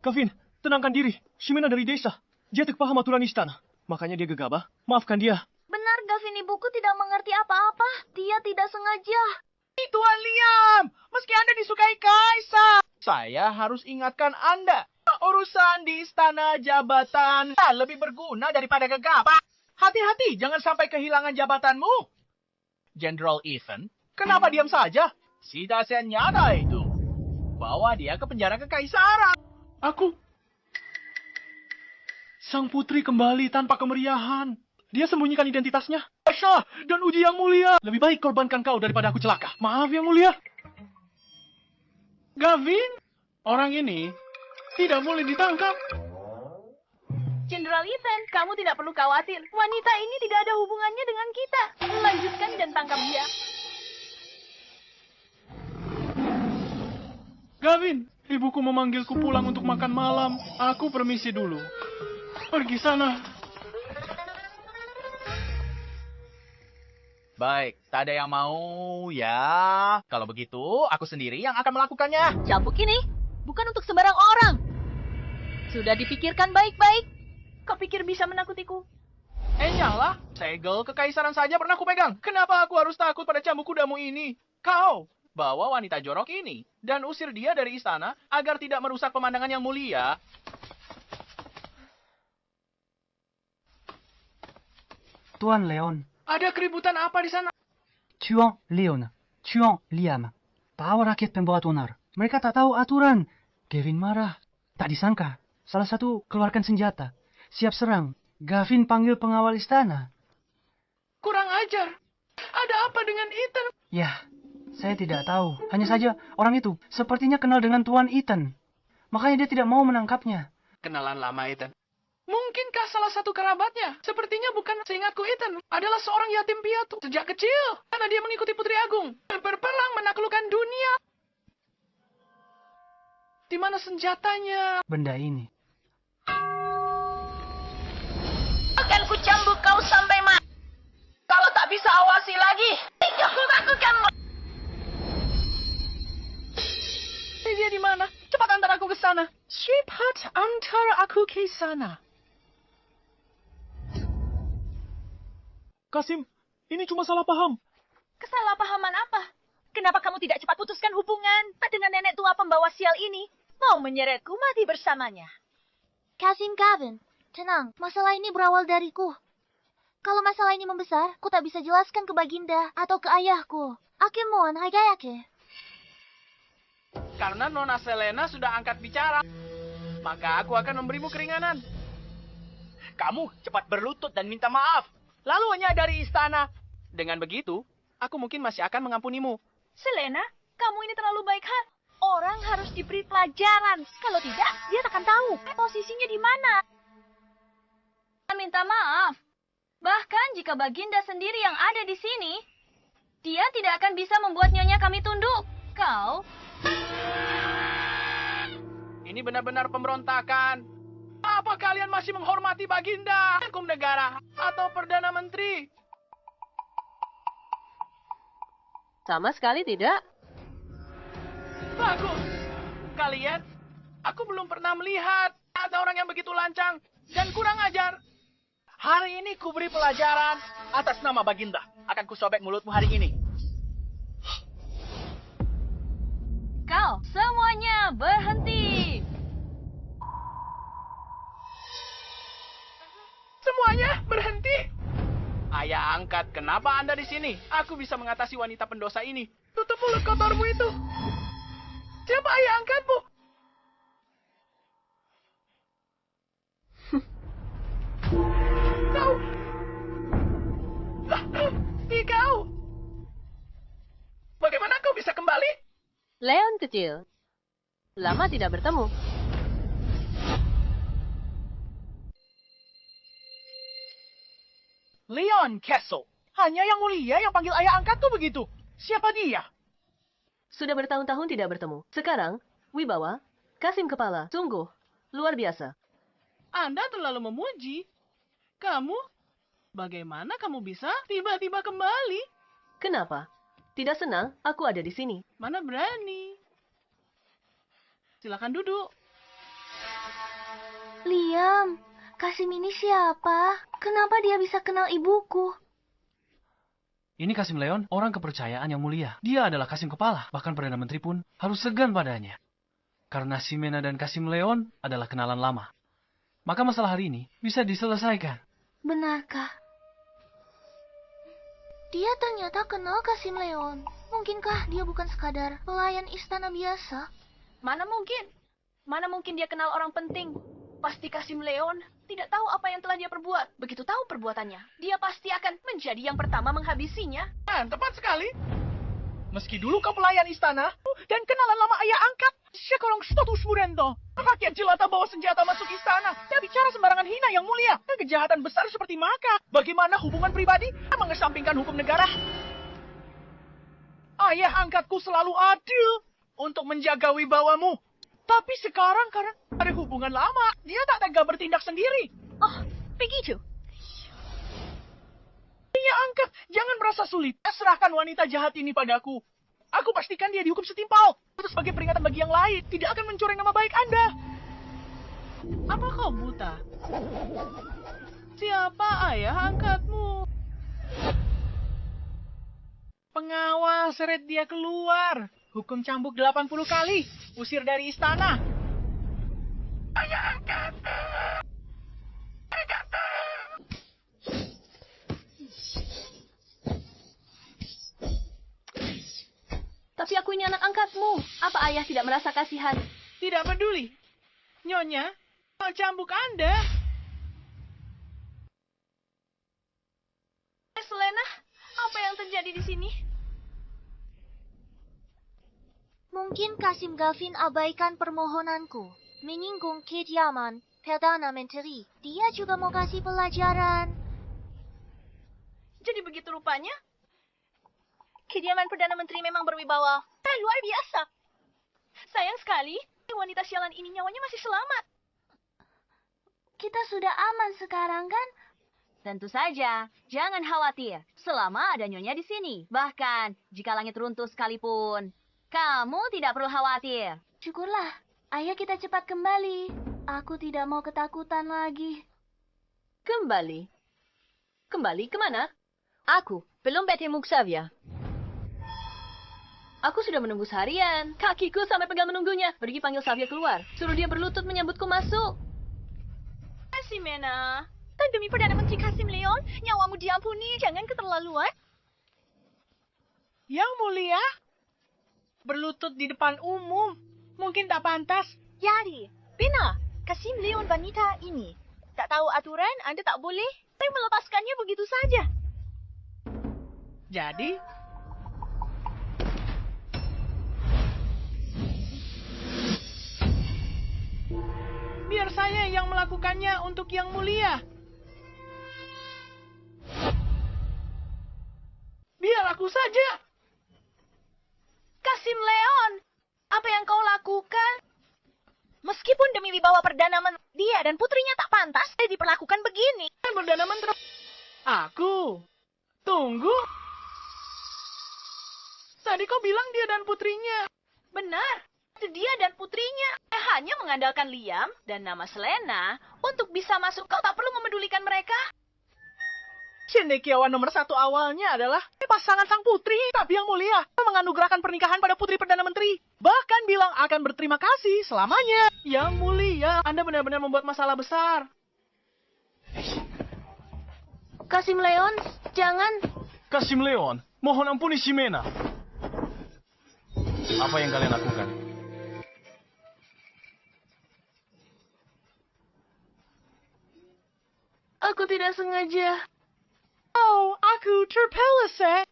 Gavin, tenangkan diri. Ximena dari desa. Dia tak paham aturan istana. Makanya dia gegabah. Maafkan dia. Benar, Gavin, ibuku tidak mengerti apa-apa. Dia tidak sengaja. Tuan Liam, meski Anda disukai kaisar, saya harus ingatkan Anda. Urusan di istana jabatan lebih berguna daripada gegabah. Hati-hati, jangan sampai kehilangan jabatanmu. Jenderal Ethan, kenapa diam saja? Sida senjata itu. Bawa dia ke penjara kekaisaran. Aku. Sang putri kembali tanpa kemeriahan. Dia sembunyikan identitasnya. Syah dan uji Yang Mulia. Lebih baik korbankan kau daripada aku celaka. Maaf Yang Mulia. Gavin, orang ini tidak boleh ditangkap. Jenderal Ethan, kamu tidak perlu khawatir. Wanita ini tidak ada hubungannya dengan kita. Lanjutkan dan tangkap dia. Gavin, ibuku memanggilku pulang untuk makan malam. Aku permisi dulu. Pergi sana. Baik, tak ada yang mau ya. Kalau begitu, aku sendiri yang akan melakukannya. Cambuk ini bukan untuk sembarang orang. Sudah dipikirkan baik-baik. Kau pikir bisa menakutiku? Nyala, segel kekaisaran saja pernah kupegang. Kenapa aku harus takut pada cambuk kudamu ini? Kau bawa wanita jorok ini dan usir dia dari istana agar tidak merusak pemandangan Yang Mulia. Tuan Leon. Ada keributan apa di sana? Tuan Leon. Tuan Liam. Para rakyat pembuat onar. Mereka tak tahu aturan. Gavin marah. Tak disangka. Salah satu keluarkan senjata. Siap serang. Gavin panggil pengawal istana. Kurang ajar. Ada apa dengan Ethan? Ya, saya tidak tahu. Hanya saja orang itu sepertinya kenal dengan Tuan Ethan. Makanya dia tidak mau menangkapnya. Kenalan lama Ethan. Mungkinkah salah satu kerabatnya? Sepertinya bukan, seingatku Ethan adalah seorang yatim piatu sejak kecil. Karena dia mengikuti Putri Agung. Berperang menaklukkan dunia. Di mana senjatanya? Benda ini. Akan ku cambuk kau sampai mati. bisa awasi lagi. Aku takutkan. Dia di mana? Cepat antar aku ke sana. Cepat antar aku ke sana. Kasim, ini cuma salah paham. Kesalahpahaman apa? Kenapa kamu tidak cepat putuskan hubungan dengan nenek tua pembawa sial ini? Mau menyeretku mati bersamanya. Kasim Gavin, tenang, masalah ini berawal dariku. Kalau masalah ini membesar, ku tak bisa jelaskan ke Baginda atau ke ayahku. Aku mohon, Hagayake. Karena Nona Selena sudah angkat bicara, maka aku akan memberimu keringanan. Kamu cepat berlutut dan minta maaf. Lalu hanya dari istana. Dengan begitu, aku mungkin masih akan mengampunimu. Selena, kamu ini terlalu baik hati. Orang harus diberi pelajaran. Kalau tidak, dia akan tahu posisinya di mana. Minta maaf. Bahkan jika Baginda sendiri yang ada di sini, dia tidak akan bisa membuat nyonya kami tunduk. Kau... Ini benar-benar pemberontakan. Apa kalian masih menghormati Baginda, hukum negara, atau Perdana Menteri? Sama sekali tidak. Bagus. Kalian, aku belum pernah melihat ada orang yang begitu lancang dan kurang ajar. Hari ini ku beri pelajaran atas nama Baginda. Akan kusobek mulutmu hari ini. Kau semuanya berhenti. Semuanya berhenti. Ayah angkat, kenapa Anda di sini? Aku bisa mengatasi wanita pendosa ini. Tutup mulut kotormu itu. Siapa ayah angkatmu? Kau. Kau. Bagaimana kau bisa kembali? Leon kecil. Lama tidak bertemu. Leon Castle. Hanya yang mulia yang panggil ayah angkatku begitu. Siapa dia? Sudah bertahun-tahun tidak bertemu. Sekarang, wibawa, Kasim kepala. Sungguh, luar biasa. Anda terlalu memuji. Kamu? Bagaimana kamu bisa tiba-tiba kembali? Kenapa? Tidak senang aku ada di sini. Mana berani. Silakan duduk. Liam, Kasim ini siapa? Kenapa dia bisa kenal ibuku? Ini Kasim Leon, orang kepercayaan yang mulia. Dia adalah Kasim Kepala. Bahkan Perdana Menteri pun harus segan padanya. Karena Ximena dan Kasim Leon adalah kenalan lama. Maka masalah hari ini bisa diselesaikan. Benarkah? Dia ternyata kenal Kasim Leon. Mungkinkah dia bukan sekadar pelayan istana biasa? Mana mungkin? Mana mungkin dia kenal orang penting? Pasti Kasim Leon tidak tahu apa yang telah dia perbuat. Begitu tahu perbuatannya, dia pasti akan menjadi yang pertama menghabisinya. Tepat sekali. Meski dulu kau pelayan istana dan kenalan lama ayah angkat, sekarang status Murento. Rakyat jelata bawa senjata masuk istana. Dia bicara sembarangan hina yang mulia. Dan kejahatan besar seperti maka. Bagaimana hubungan pribadi mengesampingkan hukum negara? Ayah angkatku selalu adil untuk menjaga wibawamu. Tapi sekarang karena ada hubungan lama, dia tak tega bertindak sendiri. Oh, begitu. Ayah angkat, jangan merasa sulit. Serahkan wanita jahat ini padaku. Aku pastikan dia dihukum setimpal. Itu sebagai peringatan bagi yang lain. Tidak akan mencoreng nama baik Anda. Apa kau buta? Siapa ayah angkatmu? Pengawal seret dia keluar. Hukum cambuk 80 kali. Usir dari istana. Ayah angkat. Tapi aku ini anak angkatmu. Apa ayah tidak merasa kasihan? Tidak peduli. Nyonya, mau cambuk Anda. Selena, apa yang terjadi di sini? Mungkin Kasim Gavin abaikan permohonanku. Menyinggung kediaman Perdana Menteri. Dia juga mau kasih pelajaran. Jadi begitu rupanya? Kediaman Perdana Menteri memang berwibawa. Luar biasa. Sayang sekali, wanita sialan ini nyawanya masih selamat. Kita sudah aman sekarang kan? Tentu saja, jangan khawatir selama ada Nyonya di sini. Bahkan, jika langit runtuh sekalipun, kamu tidak perlu khawatir. Syukurlah. Ayo kita cepat kembali. Aku tidak mau ketakutan lagi. Kembali. Kembali kemana? Aku belum bertemu Xavier. Aku sudah menunggu seharian. Kakiku sampai pegal menunggunya. Pergi panggil Xavier keluar. Suruh dia berlutut menyambutku masuk. Ximena, dan demi Perdana Menteri Kasim Leon, nyawamu diampuni. Jangan keterlaluan. Yang mulia, berlutut di depan umum. Mungkin tak pantas. Yari, Bina, Kasim Leon wanita ini. Tak tahu aturan, Anda tak boleh. Saya melepaskannya begitu saja. Jadi, biar saya yang melakukannya untuk yang mulia. Biar aku saja. Kasim Leon, apa yang kau lakukan? Meskipun demi wibawa Perdana Menteri, dia dan putrinya tak pantas diperlakukan begini. Perdana Menteri. Aku. Tunggu. Tadi kau bilang dia dan putrinya. Benar, itu dia dan putrinya. Hanya mengandalkan Liam dan nama Selena untuk bisa masuk. Kau tak perlu memedulikan mereka. Cendekiawan nomor 1 awalnya adalah pasangan sang putri. Tapi yang mulia, menganugerahkan pernikahan pada putri Perdana Menteri. Bahkan bilang akan berterima kasih selamanya. Yang mulia, Anda benar-benar membuat masalah besar. Kasim Leon, jangan. Kasim Leon, mohon ampuni Ximena. Apa yang kalian lakukan? Aku tidak sengaja. Oh, aku terpeleset.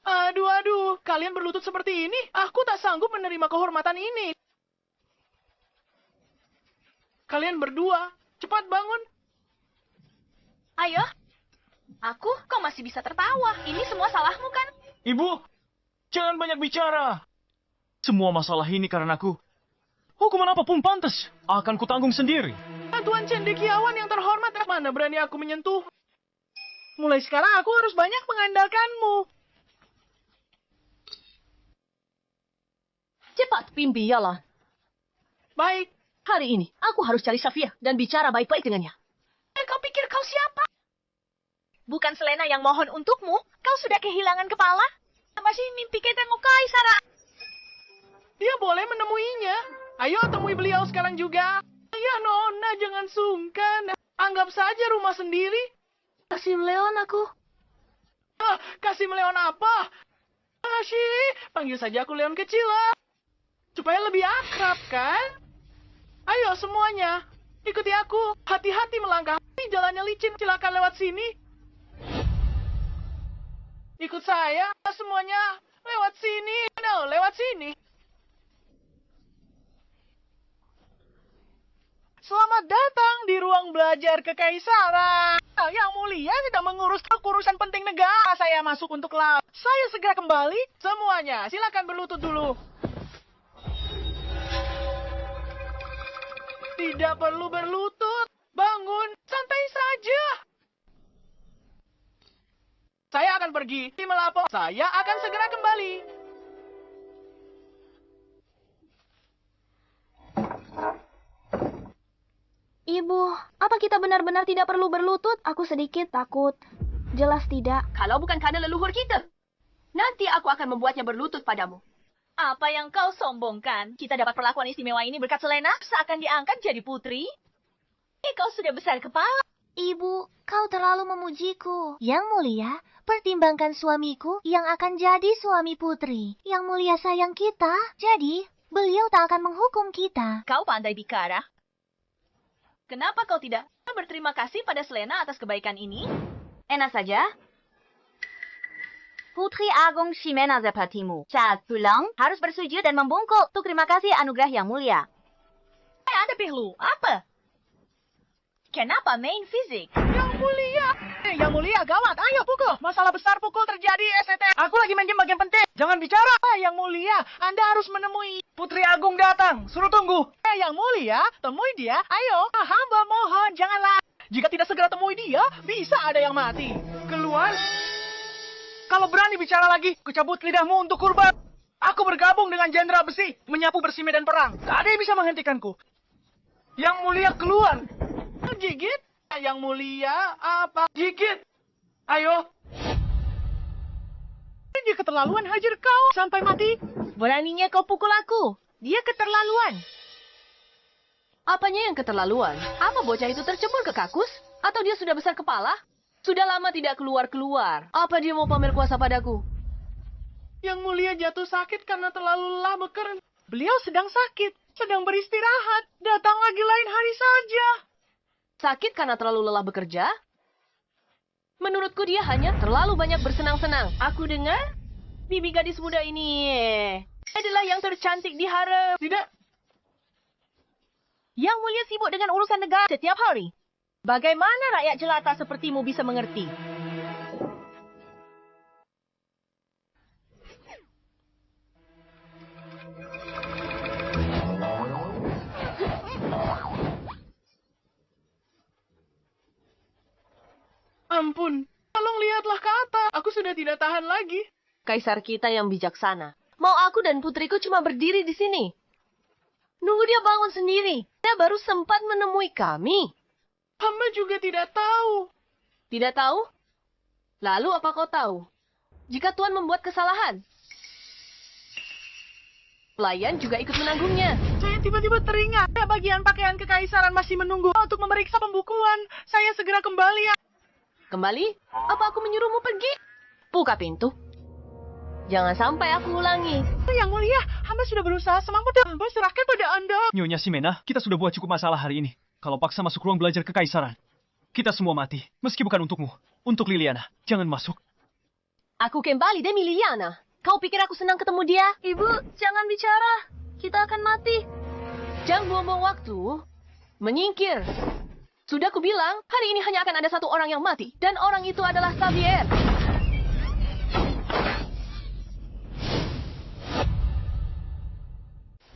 Aduh, kalian berlutut seperti ini. Aku tak sanggup menerima kehormatan ini. Kalian berdua, cepat bangun. Ayo. Kau masih bisa tertawa. Ini semua salahmu kan? Ibu, jangan banyak bicara. Semua masalah ini karena aku. Hukuman apapun pantas, akan kutanggung sendiri. Tuan Cendekiawan yang terhormat, mana berani aku menyentuh. Mulai sekarang aku harus banyak mengandalkanmu. Cepat, Pimpialah. Baik. Hari ini, aku harus cari Xavier dan bicara baik-baik dengannya. Kau pikir kau siapa? Bukan Selena yang mohon untukmu. Kau sudah kehilangan kepala. Masih mimpi ketemu Kaisar. Dia boleh menemuinya. Ayo temui beliau sekarang juga. Ya Nona, jangan sungkan. Anggap saja rumah sendiri. Kasim Leon aku. Kasim Leon apa? Panggil saja aku Leon kecil lah. Supaya lebih akrab kan? Ayo semuanya, ikuti aku. Hati-hati melangkah. Jalannya licin, silakan lewat sini. Ikut saya, semuanya. Lewat sini. No, lewat sini. Selamat datang di ruang belajar kekaisaran. Yang mulia sedang mengurus urusan penting negara. Saya masuk untuk lab. Saya segera kembali. Semuanya, silakan berlutut dulu. Tidak perlu berlutut. Bangun, santai saja. Saya akan pergi melapor. Saya akan segera kembali. Ibu, apa kita benar-benar tidak perlu berlutut? Aku sedikit takut. Jelas tidak. Kalau bukan karena leluhur kita, nanti aku akan membuatnya berlutut padamu. Apa yang kau sombongkan? Kita dapat perlakuan istimewa ini berkat Selena, seakan diangkat jadi putri. Kau sudah besar kepala. Ibu, kau terlalu memujiku. Yang mulia, pertimbangkan suamiku yang akan jadi suami putri. Yang mulia sayang kita, jadi beliau tak akan menghukum kita. Kau pandai bicara. Kenapa kau tidak berterima kasih pada Selena atas kebaikan ini? Enak saja. Putri Agung Ximena sepertimu saat pulang harus bersujud dan membungkuk untuk terima kasih anugerah yang mulia. Ada perlu apa? Kenapa main fisik? Yang mulia. Yang mulia, gawat. Ayo pukul. Masalah besar pukul terjadi, ST. Aku lagi main game bagian penting. Jangan bicara. Yang mulia, Anda harus menemui Putri Agung datang. Suruh tunggu. Yang mulia, temui dia. Ayo. Hamba mohon, janganlah. Jika tidak segera temui dia, bisa ada yang mati. Keluar. Kalau berani bicara lagi, kucabut lidahmu untuk kurban. Aku bergabung dengan Jenderal Besi, menyapu bersih medan perang. Tak ada yang bisa menghentikanku. Yang mulia keluar. Gigit? Yang mulia apa? Gigit. Ayo. Dia keterlaluan, hajar kau sampai mati. Beraninya kau pukul aku. Dia keterlaluan. Apanya yang keterlaluan? Apa bocah itu tercebur ke kakus? Atau dia sudah besar kepala? Sudah lama tidak keluar-keluar. Apa dia mau pamer kuasa padaku? Yang mulia jatuh sakit karena terlalu lelah bekerja. Beliau sedang sakit, sedang beristirahat. Datang lagi lain hari saja. Sakit karena terlalu lelah bekerja? Menurutku dia hanya terlalu banyak bersenang-senang. Aku dengar bibi gadis muda ini adalah yang tercantik di harem. Tidak. Yang mulia sibuk dengan urusan negara setiap hari. Bagaimana rakyat jelata sepertimu bisa mengerti? Ampun, tolong lihatlah ke atas. Aku sudah tidak tahan lagi. Kaisar kita yang bijaksana. Mau aku dan putriku cuma berdiri di sini. Nunggu dia bangun sendiri. Dia baru sempat menemui kami. Hamba juga tidak tahu. Tidak tahu? Lalu apa kau tahu? Jika Tuan membuat kesalahan, pelayan juga ikut menanggungnya. Saya tiba-tiba teringat. Bagian pakaian kekaisaran masih menunggu untuk memeriksa pembukuan. Saya segera kembali. Kembali? Apa aku menyuruhmu pergi? Buka pintu. Jangan sampai aku ulangi. Yang mulia, hamba sudah berusaha semampu dan hamba serahkan pada Anda. Nyonya Simena, kita sudah buat cukup masalah hari ini. Kalau paksa masuk ruang belajar kekaisaran, kita semua mati. Meski bukan untukmu, untuk Liliana. Jangan masuk. Aku kembali demi Liliana. Kau pikir aku senang ketemu dia? Ibu, jangan bicara. Kita akan mati. Jangan buang-buang waktu. Menyingkir. Sudah kubilang, hari ini hanya akan ada satu orang yang mati. Dan orang itu adalah Xavier.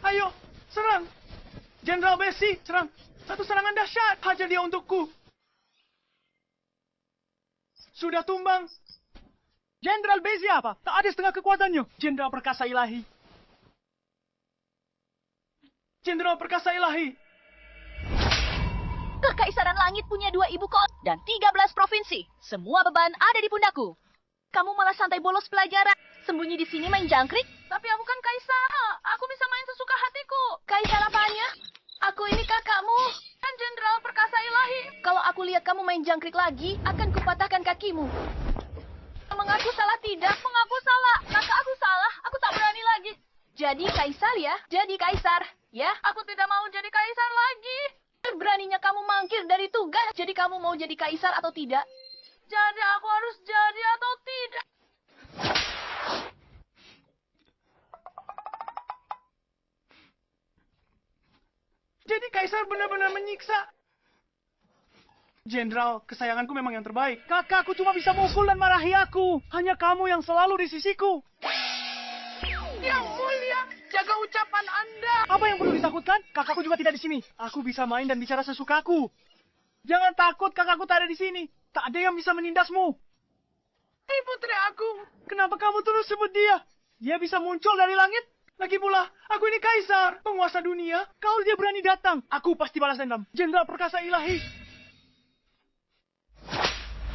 Ayo, serang. Jenderal Besi, serang. Satu serangan dahsyat. Hajar dia untukku. Sudah tumbang. Jenderal Besi apa? Tak ada setengah kekuatannya. Jenderal Perkasa Ilahi. Jenderal Perkasa Ilahi. Kekaisaran Langit punya 2 ibu kota dan 13 provinsi. Semua beban ada di pundakku. Kamu malah santai bolos pelajaran. Sembunyi di sini main jangkrik. Tapi aku kan kaisar. Aku bisa main sesuka hatiku. Kaisar apanya? Aku ini kakakmu. Kan Jenderal Perkasa Ilahi. Kalau aku lihat kamu main jangkrik lagi, akan kupatahkan kakimu. Mengaku salah tidak? Mengaku salah. Maka aku salah. Aku tak berani lagi. Jadi kaisar ya? Jadi kaisar. Ya? Aku tidak mau jadi kaisar lagi. Beraninya kamu mangkir dari tugas. Jadi kamu mau jadi kaisar atau tidak? Jadi aku harus jadi atau tidak? Jadi kaisar benar-benar menyiksa. Jenderal, kesayanganku memang yang terbaik. Kakakku cuma bisa mukul dan marahi aku. Hanya kamu yang selalu di sisiku. Yang mulia, jaga ucapan Anda. Apa yang perlu ditakutkan? Kakakku juga tidak di sini. Aku bisa main dan bicara sesukaku. Jangan takut, kakakku tak ada di sini. Tak ada yang bisa menindasmu. Hei putri aku, kenapa kamu terus sebut dia? Dia bisa muncul dari langit? Lagi pula, aku ini kaisar, penguasa dunia. Kalau dia berani datang, aku pasti balas dendam. Jenderal Perkasa Ilahi.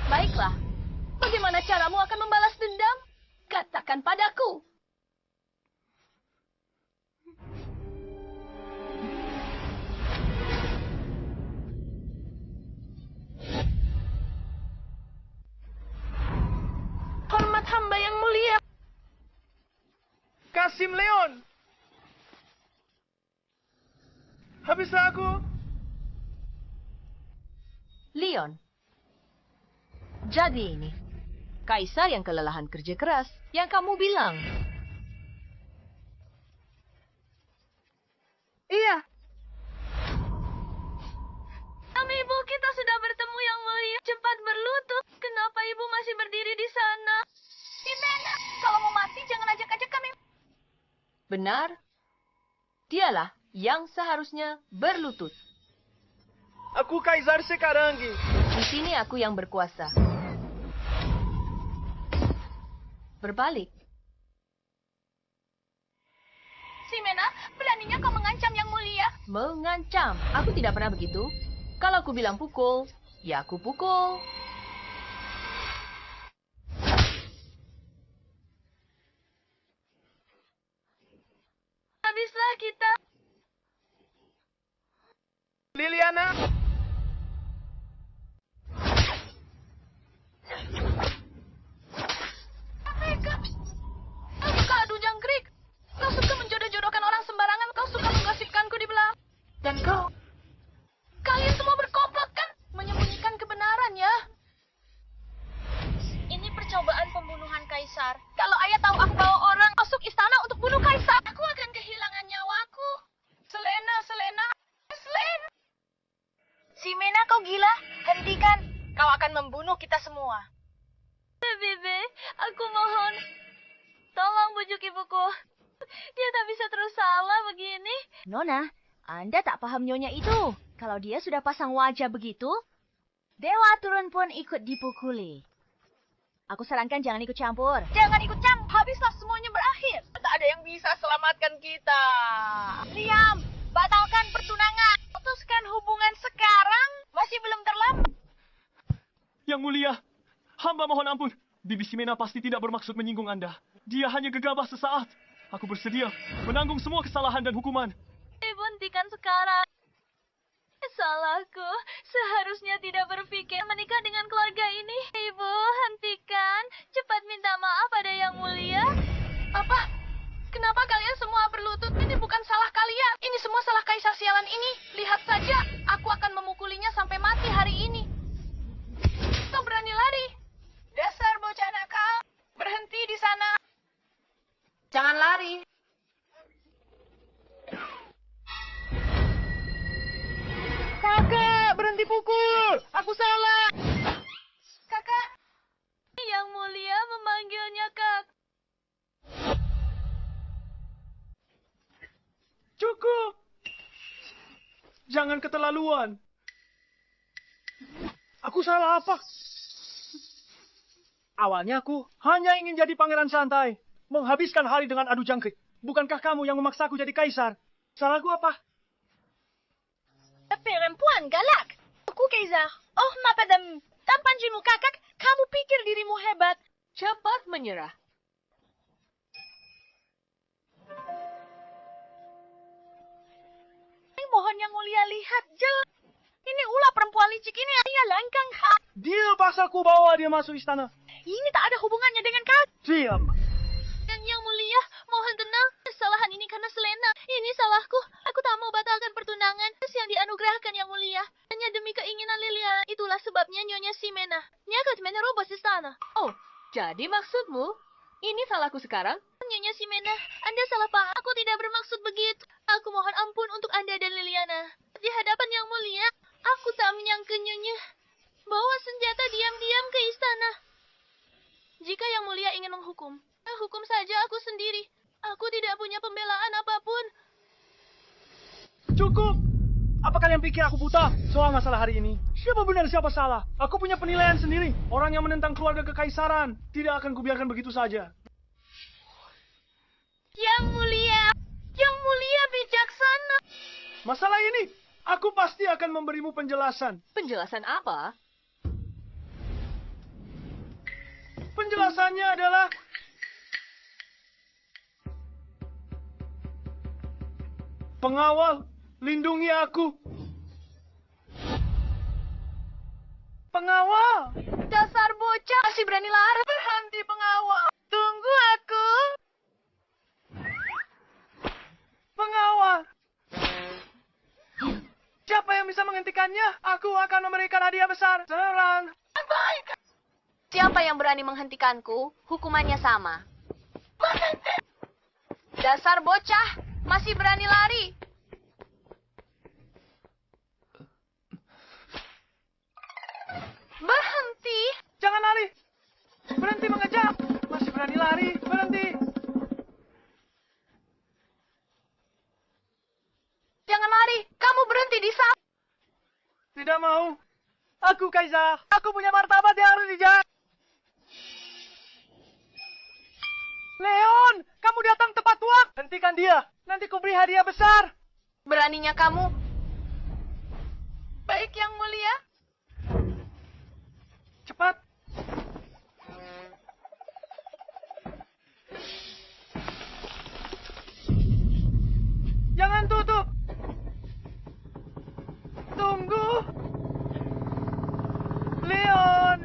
Baiklah. Bagaimana caramu akan membalas dendam? Katakan padaku. Hormat hamba yang mulia. Kasim Leon. Habislah aku. Leon. Jadi ini, kaisar yang kelelahan kerja keras, yang kamu bilang. Iya. Ibu, kita sudah bertemu yang mulia. Cepat berlutut. Kenapa ibu masih berdiri di sana? Simena, kalau mau mati jangan ajak-ajak kami. Benar. Dialah yang seharusnya berlutut. Aku Kaisar Sekarangi. Di sini aku yang berkuasa. Berbalik. Ximena, beraninya kau mengancam Yang Mulia. Mengancam? Aku tidak pernah begitu. Kalau aku bilang pukul, ya aku pukul. Habislah kita. Liliana. Kau suka adu jangkrik. Kau suka menjodoh-jodohkan orang sembarangan. Kau suka menggosipkanku di belakang. Dan kau... Kalian semua berkomplot kan? Menyembunyikan kebenaran ya. Ini percobaan pembunuhan Kaisar. Kalau ayah tahu aku bawa orang masuk istana untuk bunuh Kaisar, aku akan kehilangan nyawaku. Selena. Ximena, kau gila? Hentikan. Kau akan membunuh kita semua. Bebe, aku mohon. Tolong bujuk ibuku. Dia tak bisa terus salah begini. Nona, Anda tak paham nyonya itu. Kalau dia sudah pasang wajah begitu, Dewa Turun pun ikut dipukuli. Aku sarankan jangan ikut campur. Jangan ikut campur. Habislah semuanya berakhir. Tak ada yang bisa selamatkan kita. Liam, batalkan pertunangan. Putuskan hubungan sekarang. Masih belum terlambat. Yang Mulia, hamba mohon ampun. Bibi Ximena pasti tidak bermaksud menyinggung Anda. Dia hanya gegabah sesaat. Aku bersedia menanggung semua kesalahan dan hukuman. Ibu, hentikan sekarang. Salahku. Seharusnya tidak berpikir menikah dengan keluarga ini. Ibu, hentikan. Cepat minta maaf pada Yang Mulia. Apa? Kenapa kalian semua berlutut? Ini bukan salah kalian. Ini semua salah Kaisar sialan ini. Lihat saja. Aku akan memukulinya sampai mati hari ini. Kau berani lari? Dasar bocah nakal. Berhenti di sana. Jangan lari. Kakak, berhenti pukul. Aku salah. Kakak. Yang Mulia memanggilnya Kak. Cukup. Jangan keterlaluan. Aku salah apa? Awalnya aku hanya ingin jadi pangeran santai. Menghabiskan hari dengan adu jangkrik. Bukankah kamu yang memaksaku jadi kaisar? Salahku apa? Perempuan galak. Aku Kaisar. Oh, madame. Tampan jimu kakak. Kamu pikir dirimu hebat. Cepat menyerah. Mohon Yang Mulia lihat. Jelas. Ini ulah perempuan licik ini. Dia langkang hak. Dia paksaku bawa dia masuk istana. Ini tak ada hubungannya dengan kau. Diam. Dan Yang Mulia, mohon tenang. Kesalahan ini karena Selena. Ini salahku. Aku tak mau batalkan pertunangan yang dianugerahkan Yang Mulia. Hanya demi keinginan Liliana. Itulah sebabnya Nyonya Ximena. Nyakat menerobos istana. Oh, jadi maksudmu? Ini salahku sekarang? Nyonya Ximena, Anda salah paham. Aku tidak bermaksud begitu. Aku mohon ampun untuk Anda dan Liliana. Di hadapan Yang Mulia, aku tak menyangka Nyonya. Bawa senjata diam-diam ke istana. Jika Yang Mulia ingin menghukum, hukum saja aku sendiri. Aku tidak punya pembelaan apapun. Cukup. Apa kalian pikir aku buta soal masalah hari ini? Siapa benar, siapa salah? Aku punya penilaian sendiri. Orang yang menentang keluarga kekaisaran tidak akan kubiarkan begitu saja. Yang Mulia bijaksana. Masalah ini, aku pasti akan memberimu penjelasan. Penjelasan apa? Penjelasannya adalah... Pengawal, lindungi aku. Pengawal! Dasar bocah, masih berani lari. Berhenti pengawal. Tunggu aku. Pengawal! Siapa yang bisa menghentikannya? Aku akan memberikan hadiah besar. Serang! Baik. Siapa yang berani menghentikanku, hukumannya sama. Dasar bocah, masih berani lari. Berhenti. Jangan lari! Berhenti mengejar! Masih berani lari! Berhenti! Jangan lari. Kamu berhenti di sana. Tidak mau. Aku Kaisar. Aku punya martabat yang harus dijaga. Leon, kamu datang tepat waktu. Hentikan dia. Nanti ku beri hadiah besar. Beraninya kamu. Baik, Yang Mulia. Cepat. Jangan tutup. Tunggu. Leon.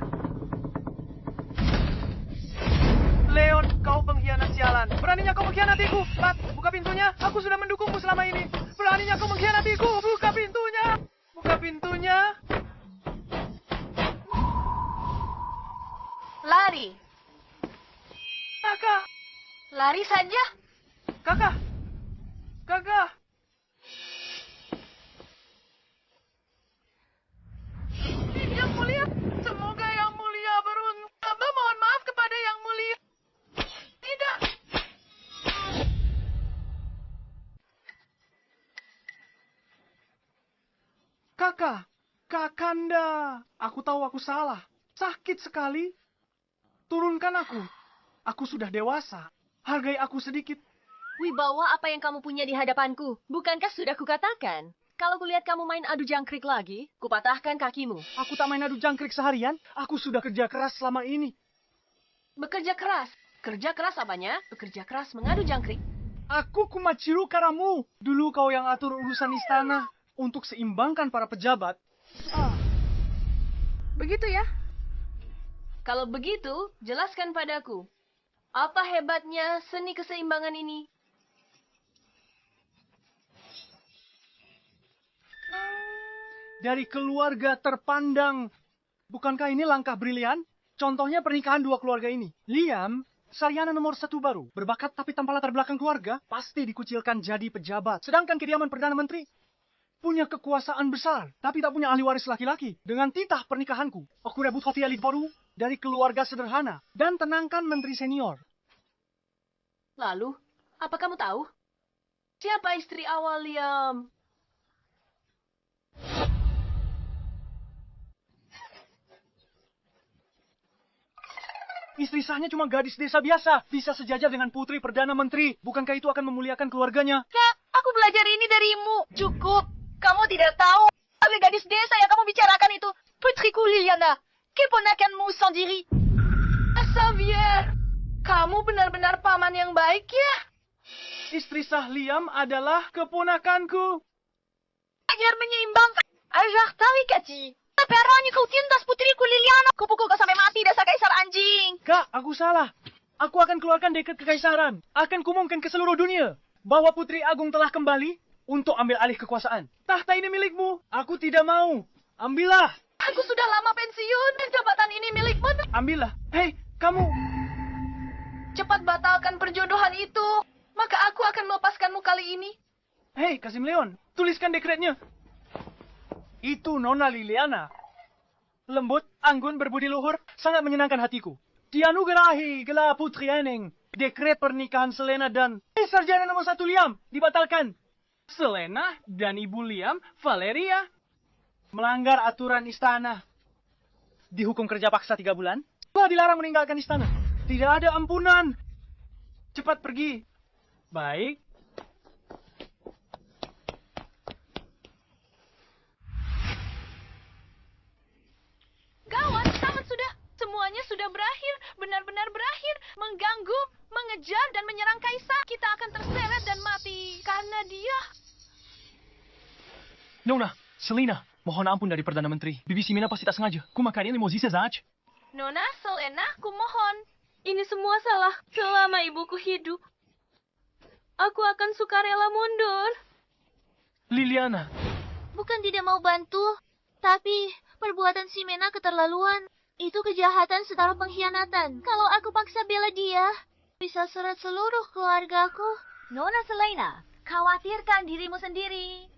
Leon, kau pengkhianat sialan. Beraninya kau mengkhianatiku. Pat, buka pintunya. Aku sudah mendukungmu selama ini. Beraninya kau mengkhianatiku. Buka pintunya. Buka pintunya. Lari. Kakak. Lari saja. Kakak. Kakak. Yang Mulia. Semoga Yang Mulia beruntung. Hamba mohon maaf kepada Yang Mulia. Tidak. Kakak. Kakanda. Aku tahu aku salah. Sakit sekali. Turunkan aku. Aku sudah dewasa. Hargai aku sedikit. Wibawa apa yang kamu punya di hadapanku? Bukankah sudah kukatakan? Kalau kulihat kamu main adu jangkrik lagi, kupatahkan kakimu. Aku tak main adu jangkrik seharian. Aku sudah kerja keras selama ini. Bekerja keras. Kerja keras apanya? Bekerja keras mengadu jangkrik. Aku Kumachiru Karamu. Dulu kau yang atur urusan istana. Untuk seimbangkan para pejabat. Begitu ya? Kalau begitu, jelaskan padaku. Apa hebatnya seni keseimbangan ini? Dari keluarga terpandang. Bukankah ini langkah brilian? Contohnya pernikahan dua keluarga ini. Liam, sarjana nomor 1 baru. Berbakat tapi tanpa latar belakang keluarga. Pasti dikucilkan jadi pejabat. Sedangkan kediaman Perdana Menteri punya kekuasaan besar. Tapi tak punya ahli waris laki-laki. Dengan titah pernikahanku. Aku rebut Hofi elit baru dari keluarga sederhana. Dan tenangkan menteri senior. Lalu, apa kamu tahu? Siapa istri awal Liam? Istri sahnya cuma gadis desa biasa. Bisa sejajar dengan putri Perdana Menteri. Bukankah itu akan memuliakan keluarganya? Kak, aku belajar ini darimu. Cukup. Kamu tidak tahu. Tapi gadis desa yang kamu bicarakan itu. Putriku Liliana. Keponakanmu sendiri. Xavier. Kamu benar-benar paman yang baik ya? Istri sah Liam adalah keponakanku. Agar menyeimbangkan. Ajar tahu, Kati. Peranya kau tindas putriku Liliana. Kupukul kau sampai mati dasar kaisar anjing. Kak, aku salah. Aku akan keluarkan dekret kekaisaran. Akan kumumkan ke seluruh dunia bahwa Putri Agung telah kembali untuk ambil alih kekuasaan. Tahta ini milikmu. Aku tidak mau. Ambillah. Aku sudah lama pensiun dan jabatan ini milikmu. Ambillah. Hei, kamu. Cepat batalkan perjodohan itu. Maka aku akan melepaskanmu kali ini. Hei, Kasim Leon. Tuliskan dekretnya. Itu Nona Liliana. Lembut, anggun, berbudi luhur, sangat menyenangkan hatiku. Dianugerahi gelar Putri Eneng. Dekret pernikahan Selena dan sarjana nomor 1 Liam dibatalkan. Selena dan Ibu Liam, Valeria, melanggar aturan istana. Dihukum kerja paksa 3 bulan. Telah dilarang meninggalkan istana. Tidak ada ampunan. Cepat pergi. Baik. Gawat, tamat sudah. Semuanya sudah berakhir. Benar-benar berakhir. Mengganggu, mengejar, dan menyerang kaisar. Kita akan terseret dan mati karena dia. Nona, Selena, mohon ampun dari Perdana Menteri. Bibi Simena pasti tak sengaja. Kumakan ini mozisa saja. Nona, Selena, kumohon. Ini semua salah selama ibuku hidup. Aku akan sukarela mundur. Liliana. Bukan tidak mau bantu, tapi perbuatan si Mena keterlaluan. Itu kejahatan setara pengkhianatan. Kalau aku paksa bela dia, bisa seret seluruh keluargaku. Nona Selena, khawatirkan dirimu sendiri.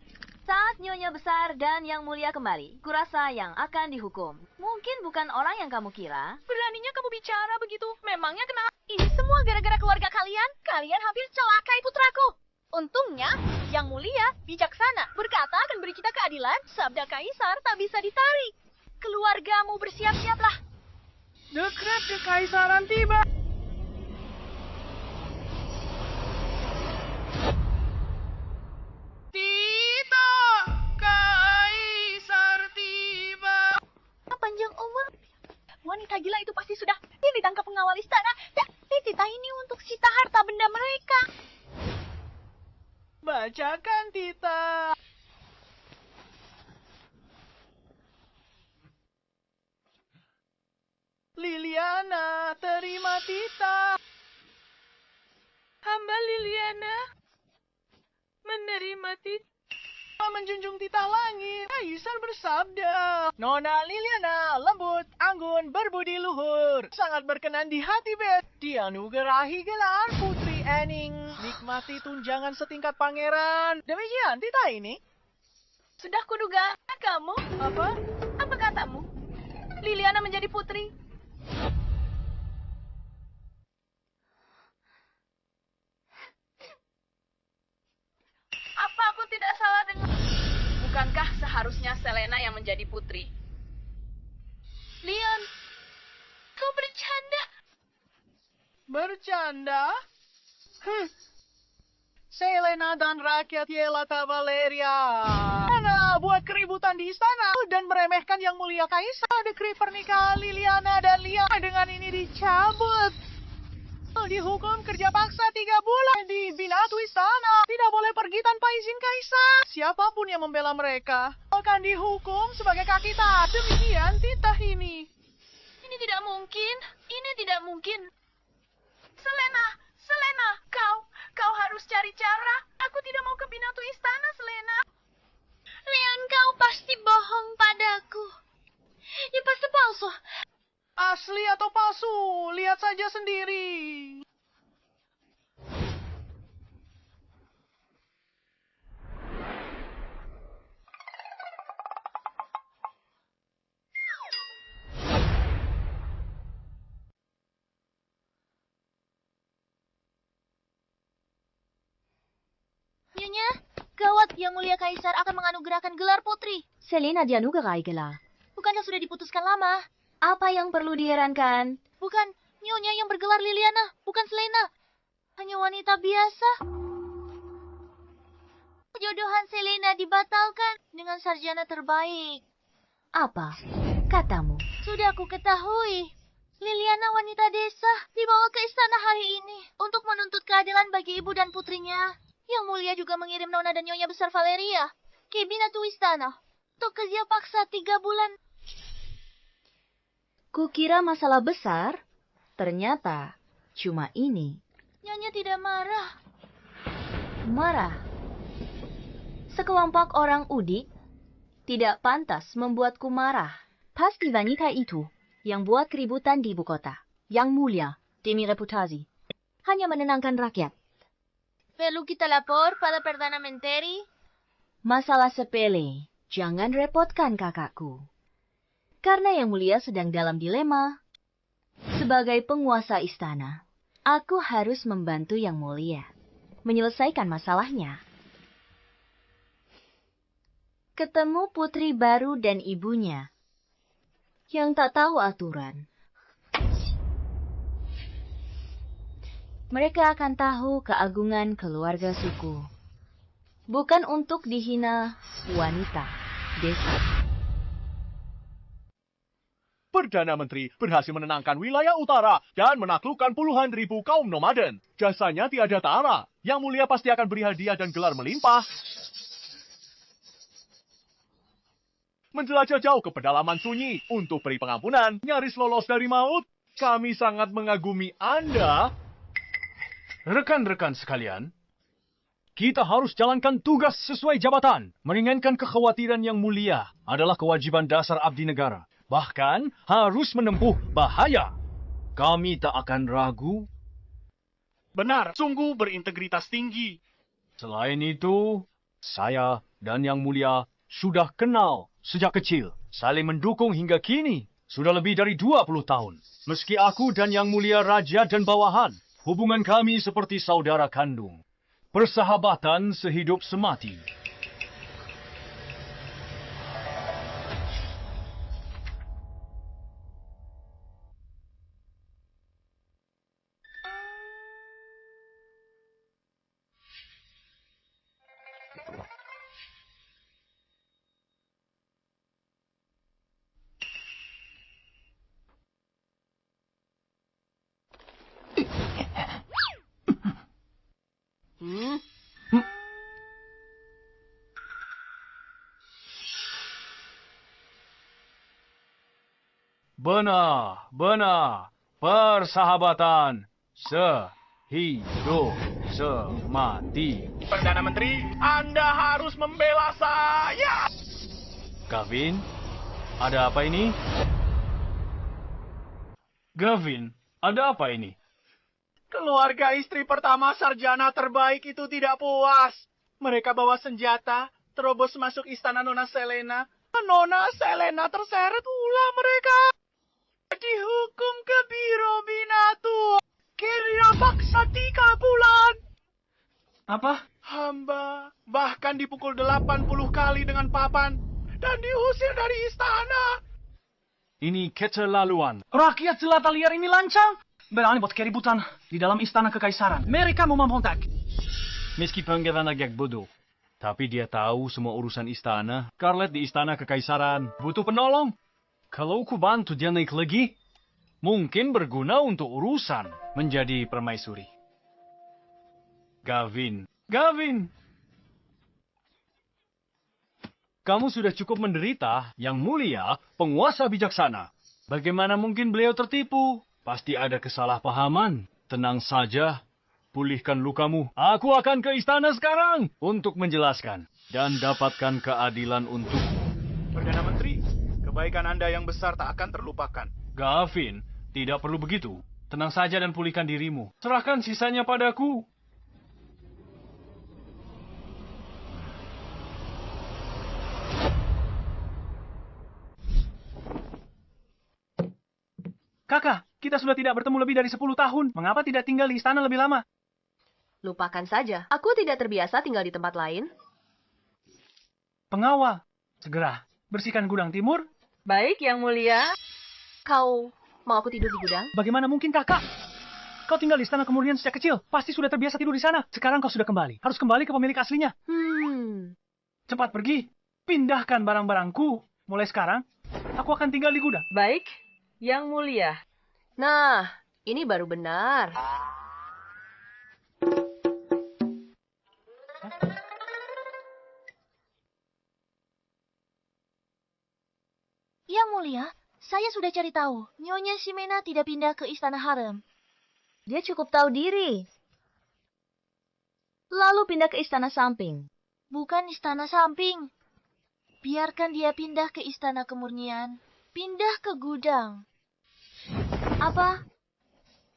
Saat Nyonya Besar dan Yang Mulia kembali, kurasa yang akan dihukum. Mungkin bukan orang yang kamu kira. Beraninya kamu bicara begitu. Memangnya kenapa? Ini semua gara-gara keluarga kalian. Kalian hampir celakai putraku. Untungnya, Yang mulia, bijaksana, berkata akan beri kita keadilan, sabda kaisar tak bisa ditarik. Keluargamu bersiap-siaplah. Dekret kekaisaran tiba. Tita, kaisar tiba. Panjang umur. Wanita gila itu pasti sudah ditangkap pengawal istana. Titah ini untuk sita harta benda mereka. Bacakan, Tita. Liliana, terima Tita. Hamba Liliana menerima Tita. Menjunjung titah langit, kaisar bersabda. Nona Liliana, lembut, anggun, berbudi luhur. Sangat berkenan di hati Bet. Dianugerahi gelar Putri Ening. Nikmati tunjangan setingkat pangeran. Demikian titah ini. Sudah kuduga. Kamu? Apa? Apa katamu? Liliana menjadi putri. Apa aku tidak salah dengar? Bukankah seharusnya Selena yang menjadi putri? Leon, kau bercanda. Bercanda? Selena dan rakyat Yelata Valeria. Karena buat keributan di istana dan meremehkan yang mulia kaisar. Dekret pernikahan Liliana dan Liam dengan ini dicabut. Dihukum kerja paksa 3 bulan di binatu istana. Tidak boleh pergi tanpa izin kaisar. Siapapun yang membela mereka akan dihukum sebagai kaki taat. Demikian titah ini. Ini tidak mungkin. Ini tidak mungkin. Selena, kau harus cari cara. Aku tidak mau ke binatu istana, Selena. Leon, kau pasti bohong padaku. Ya pasti palsu. Asli atau palsu? Lihat saja sendiri. Nyonya, gawat, yang mulia kaisar akan menganugerahkan gelar putri. Selena dianugerahi gelar. Bukannya sudah diputuskan lama? Apa yang perlu diherankan? Bukan, Nyonya yang bergelar Liliana, bukan Selena. Hanya wanita biasa. Perjodohan Selena dibatalkan dengan sarjana terbaik. Apa katamu? Sudah aku ketahui. Liliana wanita desa dibawa ke istana hari ini untuk menuntut keadilan bagi ibu dan putrinya. Yang mulia juga mengirim Nona dan Nyonya besar Valeria ke binatu istana untuk kerja paksa 3 bulan. Kukira masalah besar, ternyata cuma ini. Nyonya tidak marah. Marah. Sekelompok orang udik tidak pantas membuatku marah. Pasti wanita itu yang buat keributan di ibu kota. Yang mulia, demi reputasi. Hanya menenangkan rakyat. Perlu kita lapor pada Perdana Menteri? Masalah sepele, jangan repotkan kakakku. Karena yang mulia sedang dalam dilema. Sebagai penguasa istana, aku harus membantu yang mulia menyelesaikan masalahnya. Ketemu putri baru dan ibunya yang tak tahu aturan. Mereka akan tahu keagungan keluarga suku. Bukan untuk dihina wanita desa. Perdana Menteri berhasil menenangkan wilayah utara dan menaklukkan puluhan ribu kaum nomaden. Jasanya tiada tara. Yang mulia pasti akan beri hadiah dan gelar melimpah. Menjelajah jauh ke pedalaman sunyi untuk beri pengampunan. Nyaris lolos dari maut. Kami sangat mengagumi Anda. Rekan-rekan sekalian, kita harus jalankan tugas sesuai jabatan. Meringankan kekhawatiran yang mulia adalah kewajiban dasar abdi negara. Bahkan harus menempuh bahaya. Kami tak akan ragu. Benar, sungguh berintegritas tinggi. Selain itu, saya dan Yang Mulia sudah kenal sejak kecil. Saling mendukung hingga kini. Sudah lebih dari 20 tahun. Meski aku dan Yang Mulia raja dan bawahan, hubungan kami seperti saudara kandung. Persahabatan sehidup semati. Benar. Persahabatan sehidup semati. Perdana Menteri, Anda harus membela saya. Gavin, ada apa ini? Gavin, ada apa ini? Keluarga istri pertama sarjana terbaik itu tidak puas. Mereka bawa senjata, terobos masuk istana Nona Selena. Nona Selena terseret ulah mereka. Dihukum ke Biro Binatu. Kira paksa 3 bulan. Apa? Hamba bahkan dipukul 80 kali dengan papan dan diusir dari istana. Ini keterlaluan. Rakyat jelata liar ini lancang. Berani buat keributan di dalam istana kekaisaran. Mereka mau memberontak. Meskipun Gavin agak bodoh, tapi dia tahu semua urusan istana. Scarlett di istana kekaisaran butuh penolong. Kalau ku bantu dia naik lagi, mungkin berguna untuk urusan menjadi permaisuri. Gavin. Kamu sudah cukup menderita, Yang Mulia, penguasa bijaksana. Bagaimana mungkin beliau tertipu? Pasti ada kesalahpahaman. Tenang saja, pulihkan lukamu. Aku akan ke istana sekarang untuk menjelaskan dan dapatkan keadilan untuk Perdana Menteri, kebaikan Anda yang besar tak akan terlupakan. Gavin. Tidak perlu begitu. Tenang saja dan pulihkan dirimu. Serahkan sisanya padaku. Kakak, kita sudah tidak bertemu lebih dari 10 tahun. Mengapa tidak tinggal di istana lebih lama? Lupakan saja. Aku tidak terbiasa tinggal di tempat lain. Pengawal, segera bersihkan gudang timur. Baik, Yang Mulia. Kau mau aku tidur di gudang? Bagaimana mungkin, Kakak? Kau tinggal di istana kemurnian sejak kecil. Pasti sudah terbiasa tidur di sana. Sekarang kau sudah kembali. Harus kembali ke pemilik aslinya. Cepat pergi. Pindahkan barang-barangku. Mulai sekarang, aku akan tinggal di gudang. Baik, Yang Mulia. Nah, ini baru benar. Yang Mulia, saya sudah cari tahu. Nyonya Ximena tidak pindah ke istana harem. Dia cukup tahu diri. Lalu pindah ke istana samping. Bukan istana samping. Biarkan dia pindah ke istana kemurnian. Pindah ke gudang. Apa?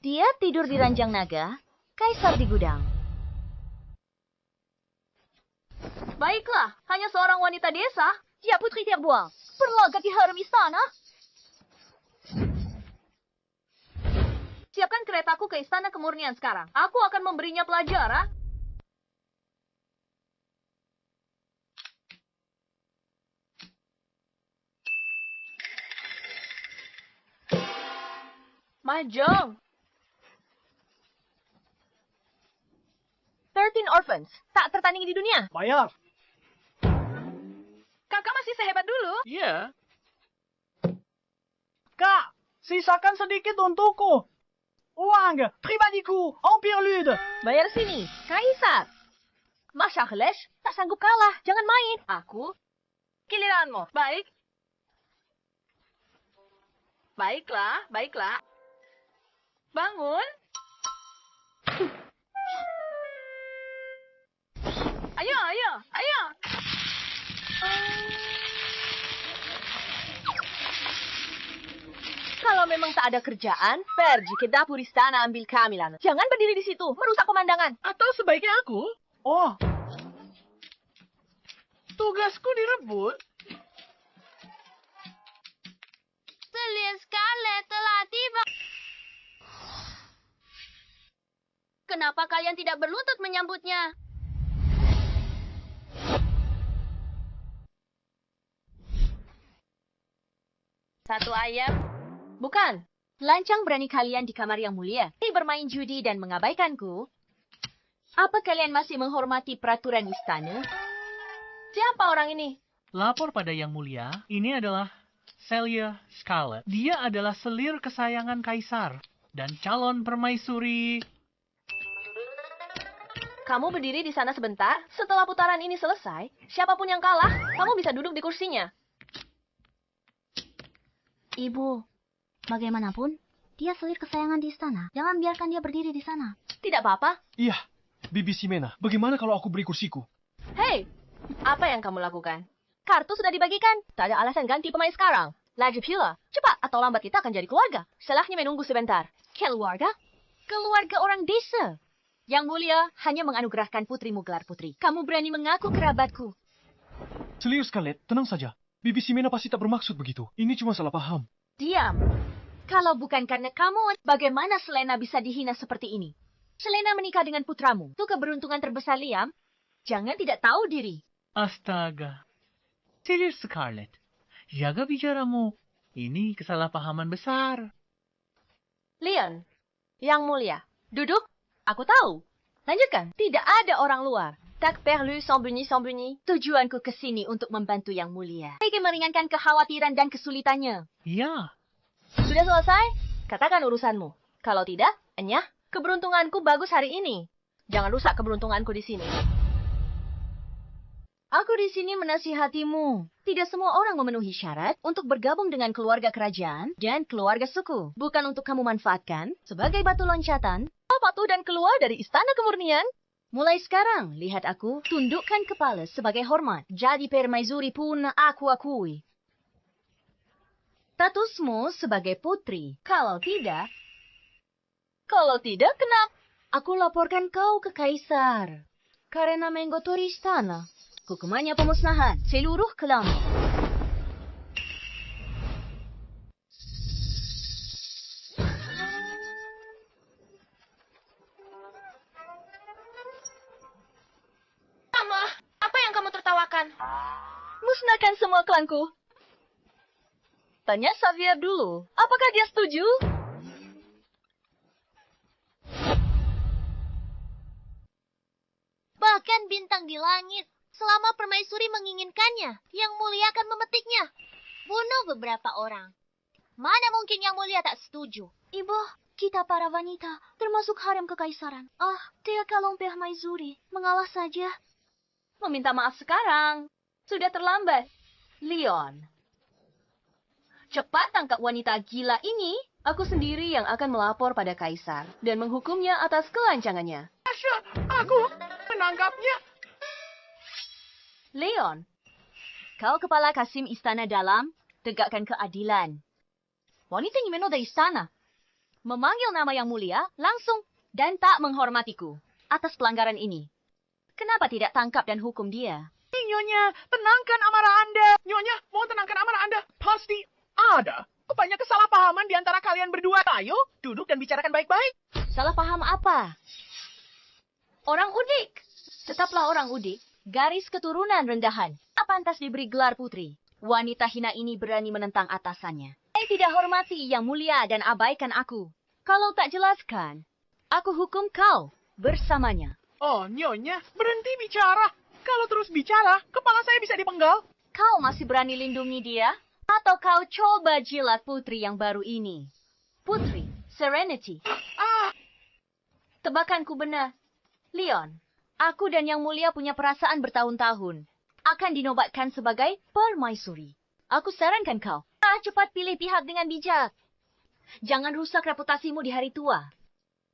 Dia tidur di ranjang naga, kaisar di gudang. Baiklah, hanya seorang wanita desa. Ya, putri terbuang. Berlagak di harem istana. Siapkan keretaku ke istana kemurnian sekarang. Aku akan memberinya pelajaran. Mahjong. 13 orphans, tak tertandingi di dunia. Bayar. Kakak masih sehebat dulu. Iya. Kak, sisakan sedikit untukku. Uang, pribadiku, Empire Lude. Bayar sini, kaisar. Mas Charles tak sanggup kalah, jangan main. Aku? Giliranmu. Baik. Baiklah. Bangun. Ayo. Kalau memang tak ada kerjaan, pergi ke dapur istana ambil camilan. Jangan berdiri di situ, merusak pemandangan. Atau sebaiknya aku? Oh, Tugasku direbut. Selir Scarlett telah tiba. Kenapa kalian tidak berlutut menyambutnya? Satu ayam? Bukan. Lancang berani kalian di kamar yang mulia. Ini bermain judi dan mengabaikanku. Apa kalian masih menghormati peraturan istana? Siapa orang ini? Lapor pada Yang Mulia, ini adalah Celia Scarlet. Dia adalah selir kesayangan Kaisar dan calon permaisuri. Kamu berdiri di sana sebentar. Setelah putaran ini selesai, siapapun yang kalah, kamu bisa duduk di kursinya. Ibu, bagaimanapun, dia selir kesayangan di istana. Jangan biarkan dia berdiri di sana. Tidak apa-apa. Iya, Bibi Simena, bagaimana kalau aku beri kursiku? Hei, apa yang kamu lakukan? Kartu sudah dibagikan. Tak ada alasan ganti pemain sekarang. Lagi pula, cepat atau lambat kita akan jadi keluarga. Salahnya menunggu sebentar. Keluarga? Keluarga orang desa. Yang Mulia hanya menganugerahkan putrimu gelar putri. Kamu berani mengaku kerabatku. Celia Scarlet, tenang saja. Bibi Simena pasti tak bermaksud begitu. Ini cuma salah paham. Diam. Kalau bukan karena kamu, bagaimana Selena bisa dihina seperti ini? Selena menikah dengan putramu. Itu keberuntungan terbesar, Liam. Jangan tidak tahu diri. Astaga. Celia Scarlet, jaga bicaramu. Ini kesalahpahaman besar. Leon, Yang Mulia, duduk. Aku tahu. Lanjutkan. Tidak ada orang luar. Tak perlu sembunyi-sembunyi. Tujuanku ke sini untuk membantu Yang Mulia. Ingin meringankan kekhawatiran dan kesulitannya. Ya, Sudah selesai? Katakan urusanmu. Kalau tidak, enyah, keberuntunganku bagus hari ini. Jangan rusak keberuntunganku di sini. Aku di sini menasihatimu. Tidak semua orang memenuhi syarat untuk bergabung dengan keluarga kerajaan dan keluarga suku. Bukan untuk kamu manfaatkan sebagai batu loncatan. Patuh dan keluar dari istana kemurnian. Mulai sekarang, lihat aku, tundukkan kepala sebagai hormat. Jadi permaisuri pun aku akui. Statusmu sebagai putri. Kalau tidak, kenapa? aku laporkan kau ke kaisar. Karena menggotori istana. Hukumannya pemusnahan seluruh klan. Mama, apa yang kamu tertawakan? Musnahkan semua klanku. Tanya Xavier dulu. Apakah dia setuju? Bahkan bintang di langit, selama permaisuri menginginkannya, Yang Mulia akan memetiknya. Bunuh beberapa orang. Mana mungkin Yang Mulia tak setuju? Ibu, kita para wanita, termasuk harem kekaisaran. Dia kalung permaisuri, mengalah saja. Meminta maaf sekarang. Sudah terlambat. Leon, cepat tangkap wanita gila ini. Aku sendiri yang akan melapor pada kaisar dan menghukumnya atas kelancangannya. Asya, aku menangkapnya. Leon, kau kepala Kasim Istana Dalam, tegakkan keadilan. Wanita Nimeno dari istana memanggil nama Yang Mulia langsung dan tak menghormatiku atas pelanggaran ini. Kenapa tidak tangkap dan hukum dia? Nyonya, tenangkan amarah Anda. Nyonya, mau tenangkan amarah Anda. Pasti ada. Banyak kesalahpahaman di antara kalian berdua. Ayo, duduk dan bicarakan baik-baik. Salah paham apa? Orang udik. Tetaplah orang udik. Garis keturunan rendahan. Tak pantas diberi gelar putri. Wanita hina ini berani menentang atasannya. Saya tidak hormati Yang Mulia dan abaikan aku. Kalau tak jelaskan, aku hukum kau bersamanya. Oh, Nyonya, berhenti bicara. Kalau terus bicara, kepala saya bisa dipenggal. Kau masih berani lindungi dia? Atau kau coba jilat putri yang baru ini? Putri, Serenity. Tebakanku benar. Leon, aku dan Yang Mulia punya perasaan bertahun-tahun. Akan dinobatkan sebagai permaisuri. Aku sarankan kau, cepat pilih pihak dengan bijak. Jangan rusak reputasimu di hari tua.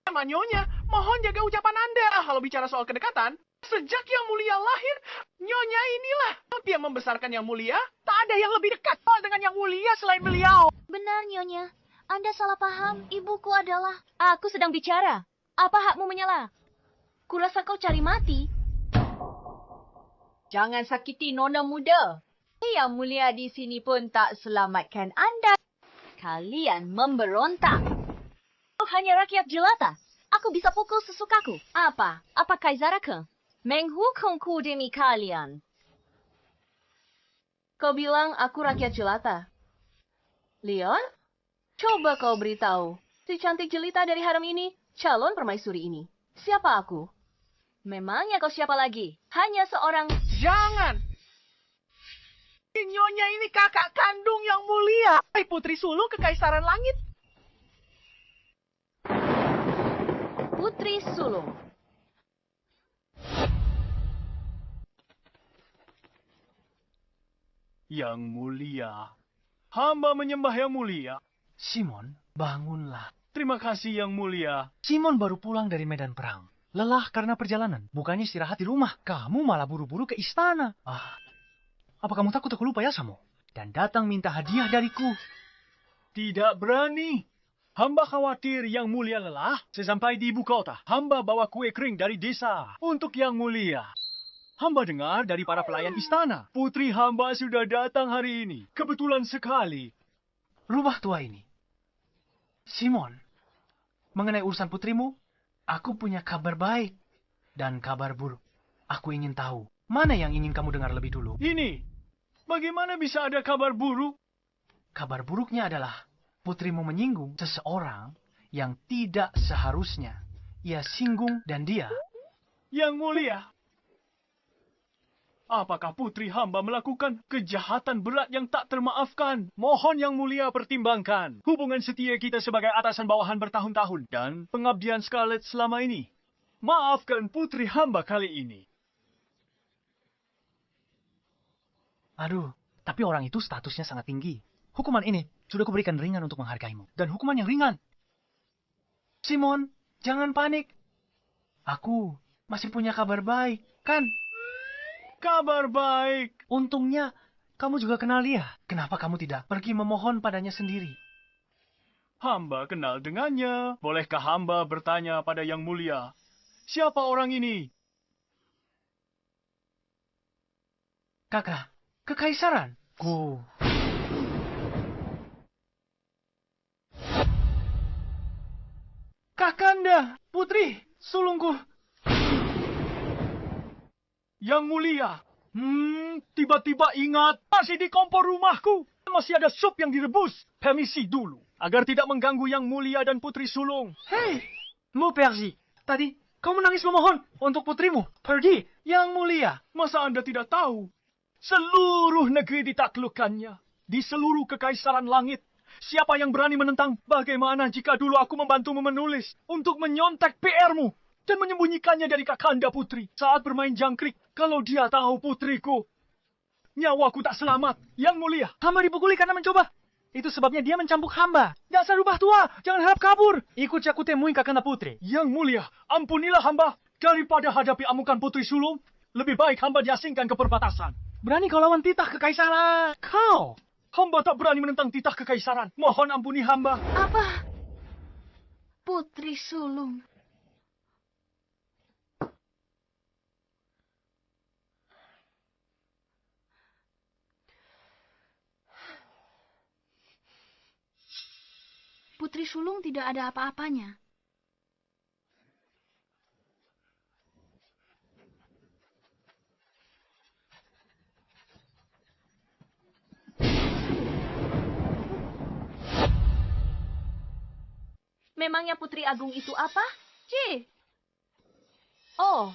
Sama Nyonya, mohon jaga ucapan Anda. Kalau bicara soal kedekatan, sejak Yang Mulia lahir, Nyonya inilah dia membesarkan Yang Mulia. Tak ada yang lebih dekat dengan Yang Mulia selain beliau. Benar, Nyonya. Anda salah paham. Ibuku adalah... Aku sedang bicara. Apa hakmu menyela? Kurasa kau cari mati. Jangan sakiti nona muda. Yang Mulia di sini pun tak selamatkan Anda. Kalian memberontak. Hanya rakyat jelata. Aku bisa pukul sesukaku. Apa? Apa kaisarku? Menghukumku demi kalian. Kau bilang aku rakyat jelata. Leon, coba kau beritahu, si cantik jelita dari harem ini, calon permaisuri ini. Siapa aku? Memangnya kau siapa lagi? Hanya seorang... Jangan! Nyonya ini kakak kandung yang mulia. Putri sulung Kekaisaran Langit. Putri sulung. Yang mulia. Hamba menyembah yang mulia. Simon, bangunlah. Terima kasih yang mulia. Simon baru pulang dari medan perang. Lelah karena perjalanan. Bukannya istirahat di rumah. Kamu malah buru-buru ke istana. Apa kamu takut aku lupa yasamu? Dan datang minta hadiah dariku. Tidak berani. Hamba khawatir yang mulia lelah. Sesampai di ibu kota, hamba bawa kue kering dari desa untuk yang mulia. Hamba dengar dari para pelayan istana. Putri hamba sudah datang hari ini. Kebetulan sekali. Rubah tua ini. Simon, mengenai urusan putrimu, aku punya kabar baik dan kabar buruk. Aku ingin tahu, mana yang ingin kamu dengar lebih dulu? Ini, bagaimana bisa ada kabar buruk? Kabar buruknya adalah putrimu menyinggung seseorang yang tidak seharusnya ia singgung dan dia. Yang mulia, apakah putri hamba melakukan kejahatan berat yang tak termaafkan? Mohon yang mulia pertimbangkan hubungan setia kita sebagai atasan bawahan bertahun-tahun dan pengabdian Scarlett selama ini. Maafkan putri hamba kali ini. Aduh, tapi orang itu statusnya sangat tinggi. Hukuman ini sudah kuberikan ringan untuk menghargaimu. Dan hukuman yang ringan. Simon, jangan panik. Aku masih punya kabar baik, kan? Kabar baik. Untungnya, kamu juga kenal dia. Kenapa kamu tidak pergi memohon padanya sendiri? Hamba kenal dengannya. Bolehkah hamba bertanya pada yang mulia? Siapa orang ini? Kakak, Kekaisaran. Kakanda, putri, sulungku. Yang mulia, tiba-tiba ingat, masih di kompor rumahku. Masih ada sup yang direbus. Permisi dulu, agar tidak mengganggu yang mulia dan putri sulung. Hei, Mu Pergi, tadi kau menangis memohon untuk putrimu. Pergi, yang mulia. Masa Anda tidak tahu? Seluruh negeri ditaklukkannya. Di seluruh kekaisaran langit. Siapa yang berani menentang? Bagaimana jika dulu aku membantumu menulis untuk menyontek PR-mu? Dan menyembunyikannya dari Kakanda putri saat bermain jangkrik. Kalau dia tahu putriku, nyawaku tak selamat. Yang mulia, Hamba dipukuli karena mencoba. Itu sebabnya dia mencambuk hamba. Dasar rubah tua, jangan harap kabur. Ikut aku temui Kakanda putri. yang mulia, ampunilah hamba. Daripada hadapi amukan putri sulung, lebih baik hamba diasingkan ke perbatasan. Berani kau lawan titah kekaisaran. Kau. Hamba tak berani menentang titah kekaisaran. Mohon ampuni hamba. Apa? Putri sulung. Putri sulung tidak ada apa-apanya. Memangnya Putri Agung itu apa? Ci. Oh,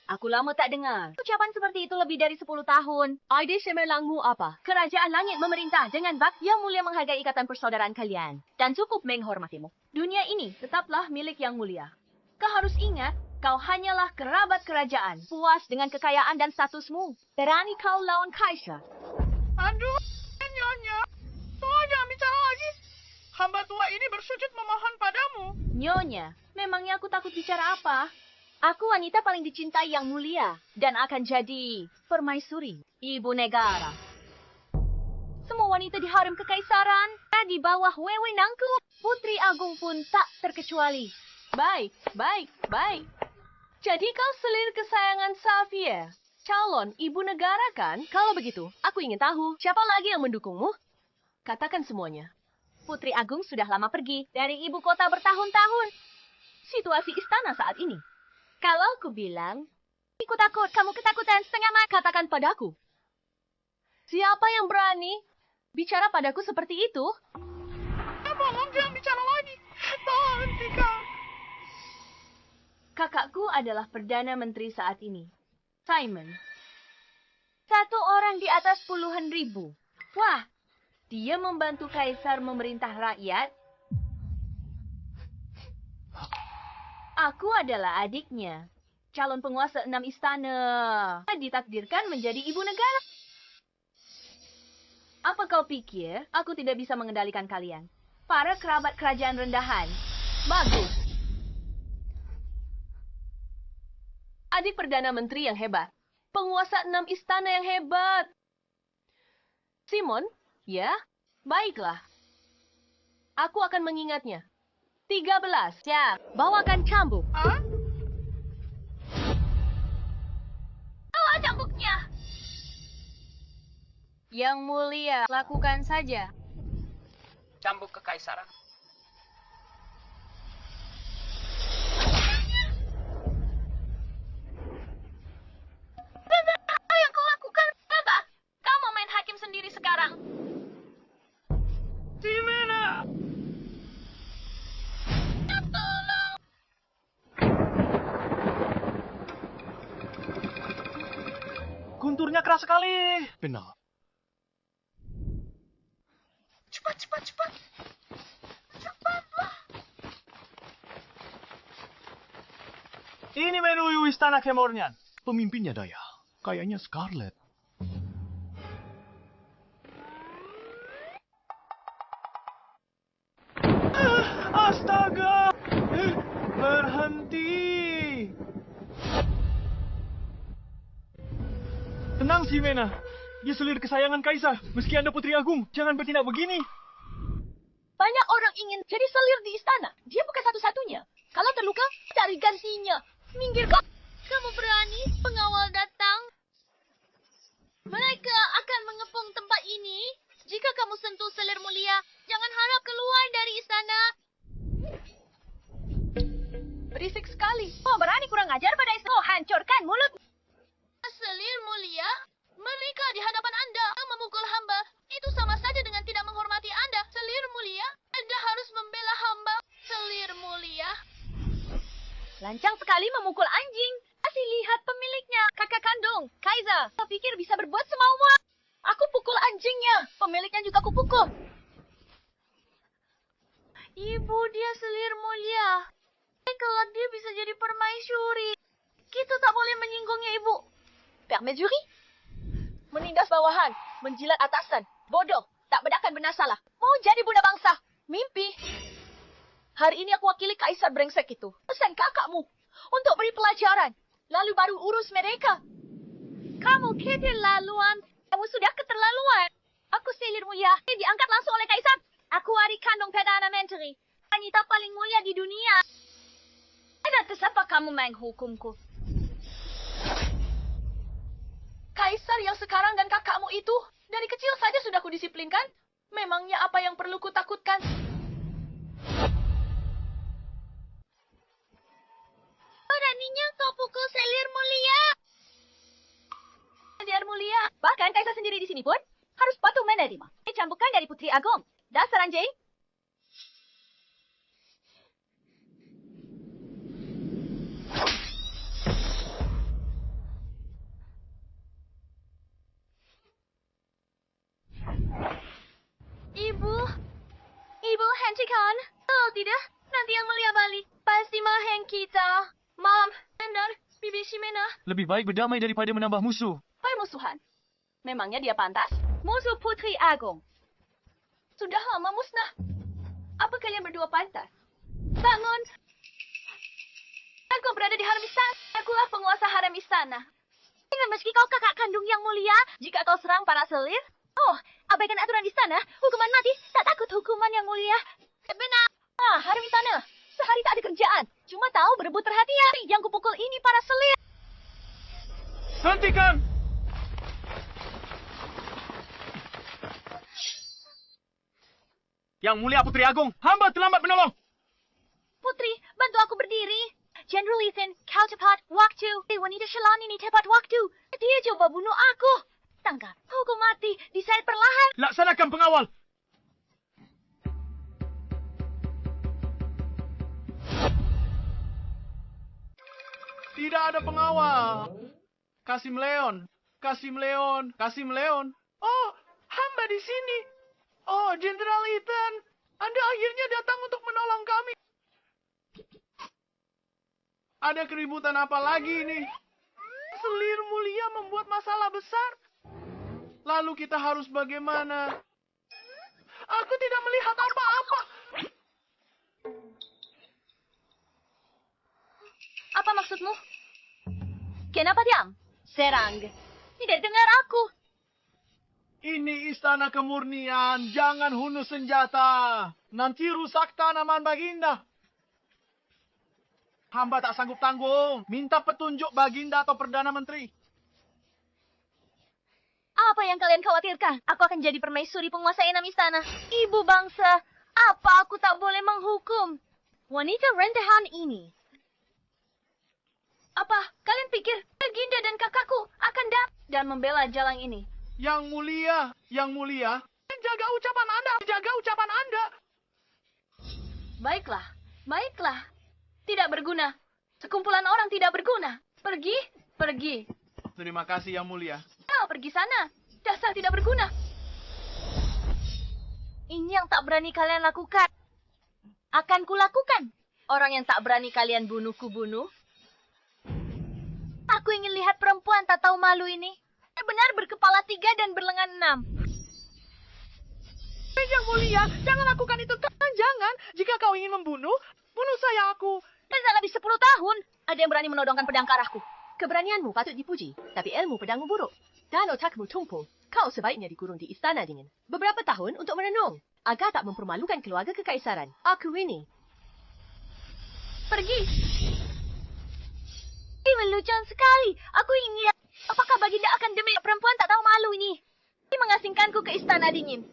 aku lama tak dengar. Ucapan seperti itu lebih dari 10 tahun. Ide semelangmu apa? Kerajaan langit memerintah dengan bak yang mulia menghargai ikatan persaudaraan kalian. Dan cukup menghormatimu. Dunia ini tetaplah milik yang mulia. Kau harus ingat, kau hanyalah kerabat kerajaan. Puas dengan kekayaan dan statusmu. Berani kau lawan kaisar. Aduh, Nyonya. Tuh, jangan bicara lagi. Hamba tua ini bersujud memohon padamu. Nyonya, memangnya aku takut bicara apa? Aku wanita paling dicintai yang mulia. Dan akan jadi permaisuri, ibu negara. Semua wanita di harem kekaisaran, di bawah wewenangku. Putri Agung pun tak terkecuali. Baik, baik, baik. Jadi kau selir kesayangan Xavier. Calon ibu negara kan? Kalau begitu, aku ingin tahu siapa lagi yang mendukungmu? Katakan semuanya. Putri Agung sudah lama pergi dari ibu kota bertahun-tahun. Situasi istana saat ini. Kalau aku bilang, aku takut, kamu ketakutan setengah mati. Katakan padaku. Siapa yang berani bicara padaku seperti itu? Tolong jangan bicara lagi. Tolong hentikan. Kakakku adalah Perdana Menteri saat ini, Simon. Satu orang di atas puluhan ribu. Wah, dia membantu kaisar memerintah rakyat. Aku adalah adiknya, calon penguasa 6 istana. Ditakdirkan menjadi ibu negara. Apa kau pikir aku tidak bisa mengendalikan kalian? Para kerabat kerajaan rendahan. Bagus. Adik Perdana Menteri yang hebat. Penguasa 6 istana yang hebat. Simon, ya, baiklah. Aku akan mengingatnya. 13. Siap, bawakan cambuk. Bawa cambuknya. Yang mulia, lakukan saja. Cambuk kekaisaran. Apa yang kau lakukan? Apa? Kau mau main hakim sendiri sekarang. Ximena! Gunturnya keras sekali. Benar. Cepat. Cepatlah. Ini menuju istana Kemornian. Pemimpinnya Daya. Kayaknya Scarlet. Astaga! Berhenti! Tenang, Ximena. Dia selir kesayangan Kaisar. Meski Anda Putri Agung, jangan bertindak begini. Banyak orang ingin jadi selir di istana. Dia bukan satu-satunya. Kalau terluka, cari gantinya. Minggir kau. Kamu berani? Pengawal datang. Mereka akan mengepung tempat ini. Jika kamu sentuh selir mulia, jangan harap keluar dari istana. Berisik sekali. Oh, berani kurang ajar pada istana. Oh, hancurkan mulut. Selir mulia, mereka di hadapan Anda memukul hamba. Itu sama saja dengan tidak menghormati Anda. Selir mulia, Anda harus membela hamba. Selir mulia. Lancang sekali memukul anjing. Kasih lihat pemiliknya. Kakak kandung, Kaiser. Kau pikir bisa berbuat semaumu? Aku pukul anjingnya. Pemiliknya juga aku pukul. Ibu, dia selir mulia. Kelak dia bisa jadi permaisuri. Kita tak boleh menyinggungnya, Ibu. Permaisuri? Menindas bawahan, menjilat atasan. Bodoh, tak bedakan benar salah. Mau jadi bunda bangsa. Mimpi. Hari ini aku wakili kaisar brengsek itu. Pesan kakakmu untuk beri pelajaran. Lalu baru urus mereka. Kamu keterlaluan. Kamu sudah keterlaluan. Aku selir mulia. Diangkat langsung oleh kaisar. Aku adik kandung Perdana Menteri. Wanita paling mulia di dunia. Ada siapa kamu menghukumku? Kaisar yang sekarang dan kakakmu itu dari kecil saja sudah kudisiplinkan. Memangnya apa yang perlu kutakutkan? Beraninya kau pukul selir mulia. Selir mulia. Bahkan kaisar sendiri di sini pun harus patuh menerima. Cambukan dari Putri Agung. Dasar anjing. Ibu hentikan. Oh tidak, nanti yang mulia balik. Pasti maheng kita. Mam, benar, Bibi Ximena. Lebih baik berdamai daripada menambah musuh. Permusuhan. Memangnya dia pantas? Musuh Putri Agung. Sudah lama musnah. Apa kalian berdua pantas? Bangun. Aku berada di harem istana. Akulah penguasa harem istana. Dengan meski kau kakak kandung yang mulia, Jika kau serang para selir, oh, abaikan aturan istana, hukuman mati, tak takut hukuman yang mulia. benar. Harem istana. Sehari tak ada kerjaan. Cuma tahu berebut perhatian. Yang kupukul ini para selir. Hentikan! Yang mulia Putri Agung, hamba terlambat menolong. Putri, bantu aku berdiri. General Ethan, kau tepat waktu. Wanita Shalani ini tepat waktu. Dia coba bunuh aku. Tangkap. Hukum mati. Disayat perlahan. Laksanakan pengawal. Tidak ada pengawal. Kasim Leon. Kasim Leon. Kasim Leon. Oh, hamba di sini. Oh, Jenderal Ethan. Anda akhirnya datang untuk menolong kami. Ada keributan apa lagi ini? Selir mulia membuat masalah besar. Lalu kita harus bagaimana? Aku tidak melihat apa-apa. Apa maksudmu? Kenapa diam? Serang. Tidak dengar aku. Ini istana kemurnian. Jangan hunus senjata. Nanti rusak tanaman Baginda. Hamba tak sanggup tanggung. Minta petunjuk Baginda atau Perdana Menteri. Apa yang kalian khawatirkan? Aku akan jadi permaisuri penguasa enam istana. Ibu bangsa, apa aku tak boleh menghukum? Wanita rendahan ini. Apa? Kalian pikir Baginda dan kakakku akan datang dan membela jalan ini? Yang mulia. Jaga ucapan Anda. Jaga ucapan Anda. Baiklah, baiklah. Tidak berguna. Sekumpulan orang tidak berguna. Pergi, pergi. Terima kasih Yang Mulia. Kau pergi sana. Dasar tidak berguna. Ini yang tak berani kalian lakukan. Akan kulakukan. Orang yang tak berani kalian bunuh, kubunuh. Aku ingin lihat perempuan tak tahu malu ini. Benar berkepala 3 dan berlengan 6. Yang Mulia, jangan lakukan itu. Jangan. Jika kau ingin membunuh, bunuh saya aku. Dan tak lebih 10 tahun. Ada yang berani menodongkan pedang ke arahku. Keberanianmu patut dipuji, tapi ilmu pedangmu buruk. Dan otakmu tumpul. Kau sebaiknya dikurung di istana dingin. Beberapa tahun untuk merenung. Agar tak mempermalukan keluarga kekaisaran. Aku ini. Pergi. Ini melucuan sekali. Aku ingin lihat apakah Baginda akan demi perempuan tak tahu malu ini. Ini mengasingkanku ke istana dingin.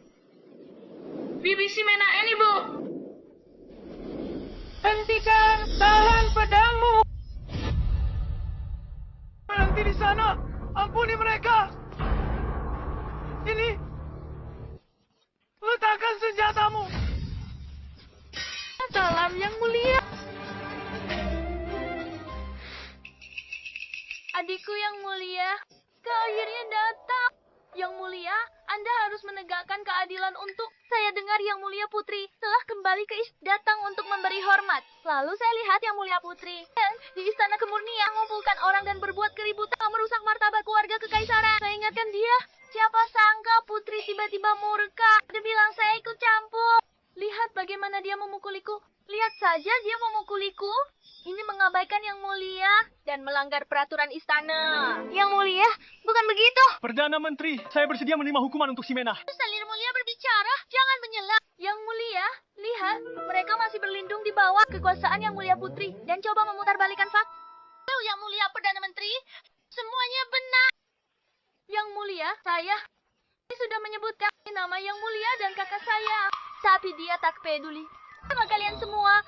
Bibi Ximena ini, Bu. Hentikan. Tahan pedangmu. Berhenti di sana. Ampuni mereka. Ini. Letakkan senjatamu. Salam Yang Mulia. Adikku yang mulia, kau akhirnya datang. Yang mulia, Anda harus menegakkan keadilan untuk... Saya dengar Yang Mulia Putri telah kembali ke datang untuk memberi hormat. Lalu saya lihat Yang Mulia Putri dan di istana kemurnian mengumpulkan orang dan berbuat keributan merusak martabat keluarga kekaisaran. Saya ingatkan dia. Siapa sangka Putri tiba-tiba murka dan bilang saya ikut campur. Lihat bagaimana dia memukuliku. Lihat saja dia memukuliku. Ini mengabaikan Yang Mulia dan melanggar peraturan istana. Yang Mulia, bukan begitu. Perdana Menteri, saya bersedia menerima hukuman untuk Ximena. Selir Mulia berbicara, jangan menyela. Yang mulia, lihat. Mereka masih berlindung di bawah kekuasaan Yang Mulia Putri dan coba memutarbalikan fakta. Yang Mulia Perdana Menteri, semuanya benar. Yang mulia, saya sudah menyebutkan nama Yang Mulia dan kakak saya. Tapi dia tak peduli. Sama kalian semua.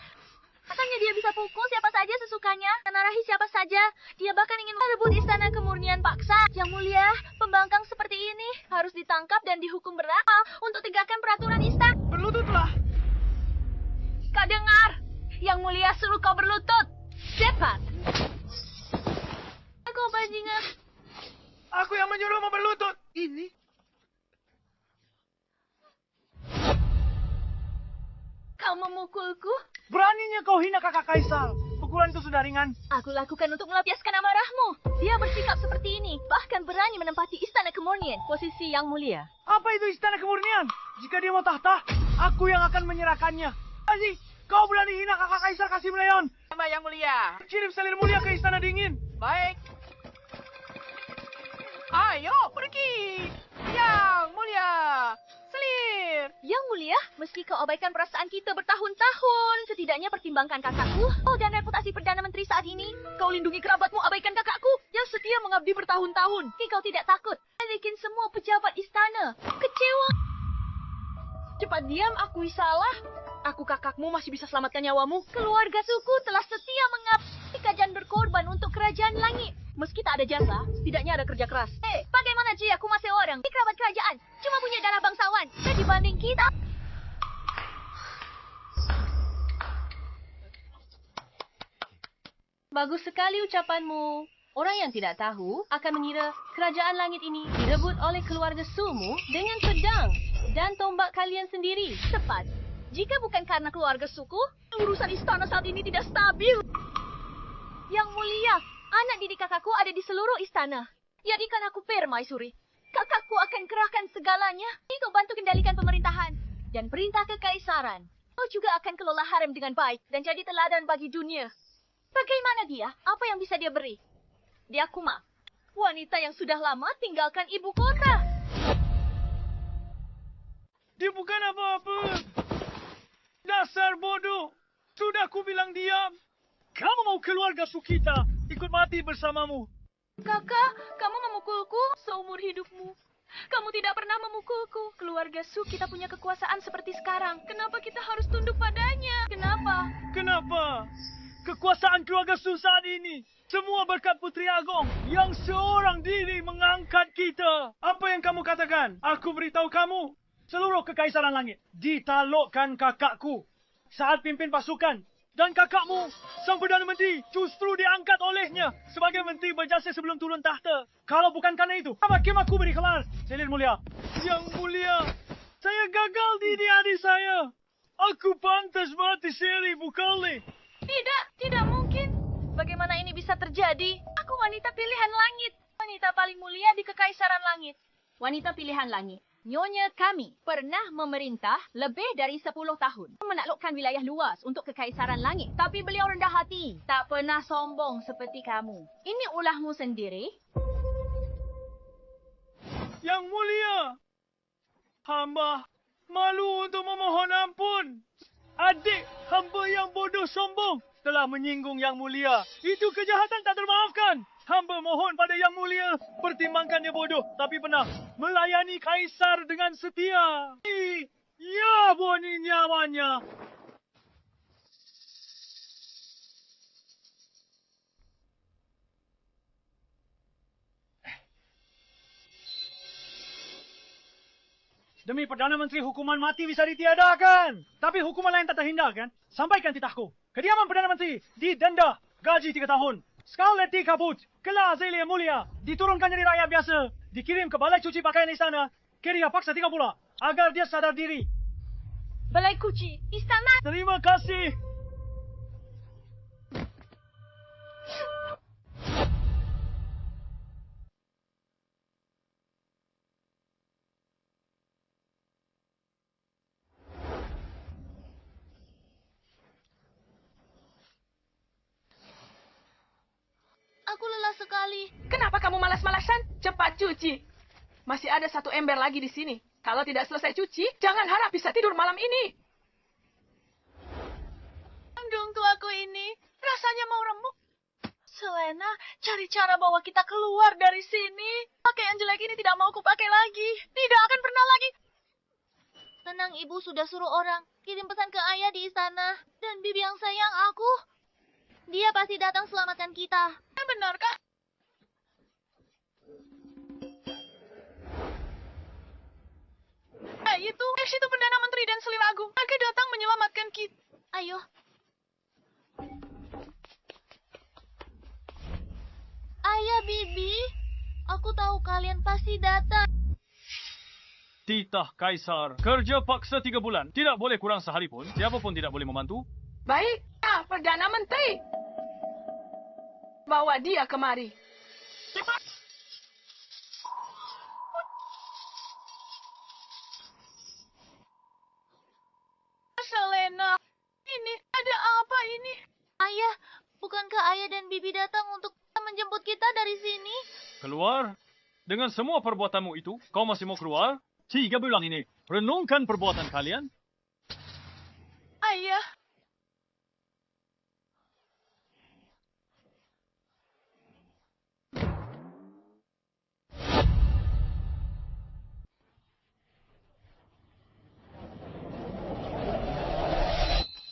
Katanya dia bisa pukul siapa saja sesukanya, menarahi siapa saja. Dia bahkan ingin merebut istana kemurnian paksa. Yang Mulia, pembangkang seperti ini harus ditangkap dan dihukum berat untuk tegakkan peraturan istana. Berlututlah. Kau dengar? Yang Mulia suruh kau berlutut. Cepat. Kau bajingan. Aku yang menyuruhmu berlutut. Ini. Kau memukulku? Beraninya kau hina kakak kaisar. Pukulan itu sudah ringan. Aku lakukan untuk melampiaskan amarahmu. Dia bersikap seperti ini, bahkan berani menempati istana kemurnian. Posisi Yang Mulia. Apa itu istana kemurnian? Jika dia mau tahta, aku yang akan menyerahkannya. Aziz, kau berani hina kakak kaisar Kasim Leon. Sama Yang Mulia. Kirim selir mulia ke istana dingin. Baik. Ayo, pergi. Yang Mulia. Selir. Yang Mulia, meski kau abaikan perasaan kita bertahun-tahun, setidaknya pertimbangkan kakakku. Oh, dan reputasi Perdana Menteri saat ini. Kau lindungi kerabatmu, abaikan kakakku yang setia mengabdi bertahun-tahun. Kau tidak takut. Bikin semua pejabat istana kecewa. Cepat diam, akui salah. Aku kakakmu masih bisa selamatkan nyawamu. Keluarga suku telah setia mengabdi dan berkorban untuk kerajaan langit. Meski tak ada jasa, setidaknya ada kerja keras. Bagaimana Gaji aku masih orang. Di kerabat kerajaan. Cuma punya darah bangsawan. Dan dibanding kita... Bagus sekali ucapanmu. Orang yang tidak tahu akan mengira kerajaan langit ini direbut oleh keluarga Sumu dengan pedang dan tombak kalian sendiri. Tepat. Jika bukan karena keluarga suku, urusan istana saat ini tidak stabil. Yang mulia, anak didik kakakku ada di seluruh istana. Jadikan aku permaisuri. Kakakku akan kerahkan segalanya. Kau bantu kendalikan pemerintahan dan perintah kekaisaran. Kau juga akan kelola harem dengan baik dan jadi teladan bagi dunia. Bagaimana dia? Apa yang bisa dia beri? Dia Kuma, wanita yang sudah lama tinggalkan ibu kota. Dia bukan apa-apa. Dasar bodoh. Sudah aku bilang diam. Kamu mau keluarga Sukita ikut mati bersamamu. Kakak, kamu memukulku seumur hidupmu. Kamu tidak pernah memukulku. Keluarga Su kita punya kekuasaan seperti sekarang. Kenapa kita harus tunduk padanya? Kenapa? Kenapa? Kekuasaan keluarga Su saat ini semua berkat Putri Agong yang seorang diri mengangkat kita. Apa yang kamu katakan? Aku beritahu kamu. Seluruh kekaisaran langit ditaklukkan kakakku saat pimpin pasukan. Dan kakakmu, sang Perdana Menteri, justru diangkat olehnya sebagai menteri berjasa sebelum turun tahta. Kalau bukan karena itu, apa kemaku beri kelar? Selir mulia. Yang mulia, saya gagal didik adik saya. Aku pantas mati seri bukali. Tidak mungkin. Bagaimana ini bisa terjadi? Aku wanita pilihan langit. Wanita paling mulia di kekaisaran langit. Wanita pilihan langit. Nyonya kami pernah memerintah lebih dari 10 tahun. Menaklukkan wilayah luas untuk kekaisaran langit. Tapi beliau rendah hati. Tak pernah sombong seperti kamu. Ini ulahmu sendiri. Yang mulia, hamba malu untuk memohon ampun. Adik hamba yang bodoh sombong telah menyinggung Yang Mulia. Itu kejahatan tak termaafkan. Hamba mohon pada Yang Mulia, pertimbangkan dia bodoh, tapi pernah melayani kaisar dengan setia. Ya, boni nyawanya. Demi Perdana Menteri, hukuman mati bisa ditiadakan. Tapi hukuman lain tak terhindarkan. Sampaikan titahku. Kediaman Perdana Menteri didenda gaji 3 tahun. Scarlet Tea kabut. Kelar Zelia Mulia diturunkan jadi rakyat biasa. Dikirim ke balai cuci pakaian istana. Keria paksa 3 pula agar dia sadar diri. Balai Kuci, istana. Terima kasih. Aku lelah sekali. Kenapa kamu malas-malasan? Cepat cuci. Masih ada 1 ember lagi di sini. Kalau tidak selesai cuci, jangan harap bisa tidur malam ini. Kandung tuaku ini rasanya mau remuk. Selena, cari cara bawa kita keluar dari sini. Pakaian jelek ini tidak mau kupakai lagi. Tidak akan pernah lagi. Tenang, Ibu sudah suruh orang kirim pesan ke ayah di istana. Dan bibi yang sayang aku. Dia pasti datang selamatkan kita. Benarkah? Itu Perdana Menteri dan Selir Agung. Mereka datang menyelamatkan kita. Ayo. Ayah, Bibi. Aku tahu kalian pasti datang. Titah Kaisar. Kerja paksa 3 bulan. Tidak boleh kurang sehari pun. Siapa pun tidak boleh membantu. Baik, Perdana Menteri. Bawa dia kemari. Selena, ini ada apa ini? Ayah, bukankah ayah dan bibi datang untuk menjemput kita dari sini? Keluar. Dengan semua perbuatanmu itu, kau masih mau keluar? 3 bulan ini. Renungkan perbuatan kalian. Ayah.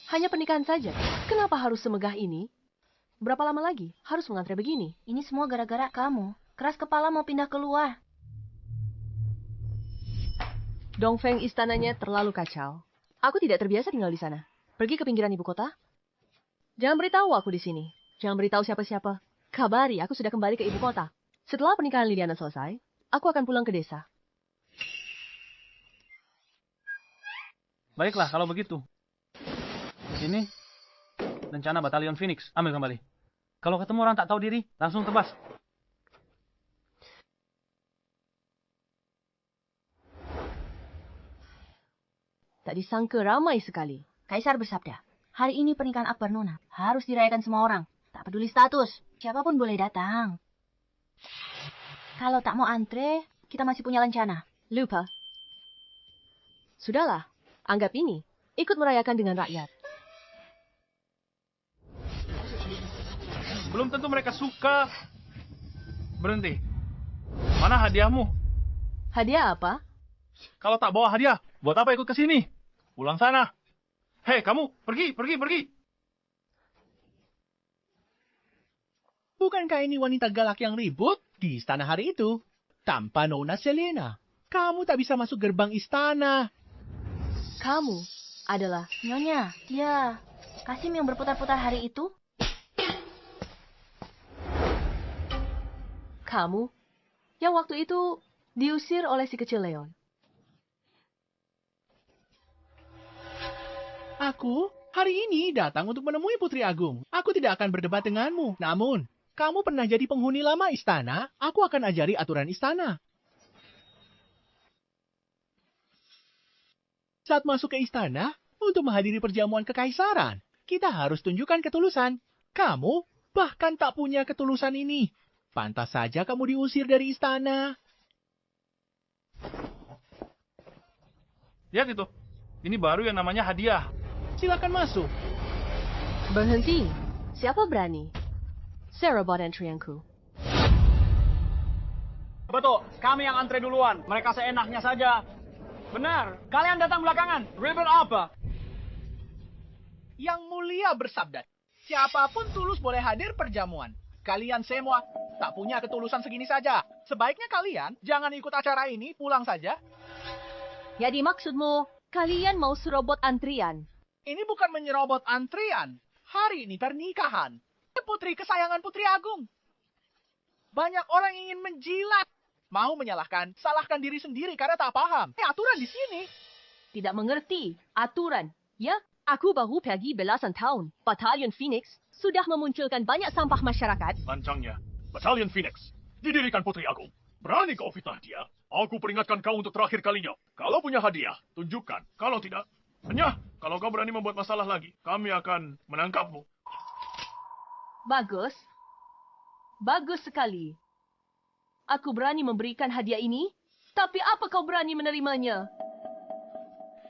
Hanya pernikahan saja. Kenapa harus semegah ini? Berapa lama lagi harus mengantre begini? Ini semua gara-gara kamu. Keras kepala mau pindah keluar. Dongfeng istananya terlalu kacau. Aku tidak terbiasa tinggal di sana. Pergi ke pinggiran ibu kota. Jangan beritahu aku di sini. Jangan beritahu siapa-siapa. Kabari, aku sudah kembali ke ibu kota. Setelah pernikahan Liliana selesai, aku akan pulang ke desa. Baiklah, kalau begitu. Ini rencana Batalion Phoenix. Ambil kembali. Kalau ketemu orang tak tahu diri, langsung tebas. Tak disangka ramai sekali. Kaisar bersabda, hari ini pernikahan Akbar Nona harus dirayakan semua orang. Tak peduli status, siapapun boleh datang. Kalau tak mau antre, kita masih punya rencana. Lupa. Sudahlah, anggap ini. Ikut merayakan dengan rakyat. Belum tentu mereka suka. Berhenti. Mana hadiahmu? Hadiah apa? Kalau tak bawa hadiah, buat apa ikut ke sini? Pulang sana. Hei, kamu, pergi. Bukankah ini wanita galak yang ribut di istana hari itu? Tanpa Nona Selena, kamu tak bisa masuk gerbang istana. Kamu adalah... Nyonya, dia Kasim yang berputar-putar hari itu? Kamu yang waktu itu diusir oleh si kecil Leon. Aku hari ini datang untuk menemui Putri Agung. Aku tidak akan berdebat denganmu. Namun, kamu pernah jadi penghuni lama istana, aku akan ajari aturan istana. Saat masuk ke istana, untuk menghadiri perjamuan kekaisaran, kita harus tunjukkan ketulusan. Kamu bahkan tak punya ketulusan ini. Pantas saja kamu diusir dari istana. Lihat itu. Ini baru yang namanya hadiah. Silakan masuk. Berhenti. Siapa berani? Serobot antrianku. Betul, kami yang antre duluan. Mereka seenaknya saja. Benar, kalian datang belakangan. River apa? Yang mulia bersabda, siapapun tulus boleh hadir perjamuan. Kalian semua tak punya ketulusan segini saja. Sebaiknya kalian jangan ikut acara ini, pulang saja. Jadi maksudmu, kalian mau serobot antrian? Ini bukan menyerobot antrian. Hari ini pernikahan. Putri kesayangan Putri Agung. Banyak orang ingin menjilat. Mau menyalahkan, salahkan diri sendiri karena tak paham. Aturan di sini. Tidak mengerti aturan. Ya, aku baru pergi belasan tahun. Batalion Phoenix sudah memunculkan banyak sampah masyarakat. Lancangnya, Batalion Phoenix. Didirikan Putri Agung. Berani kau fitnah dia? Aku peringatkan kau untuk terakhir kalinya. Kalau punya hadiah, tunjukkan. Kalau tidak, hanya kalau kau berani membuat masalah lagi, kami akan menangkapmu. Bagus. Bagus sekali. Aku berani memberikan hadiah ini, tapi apa kau berani menerimanya?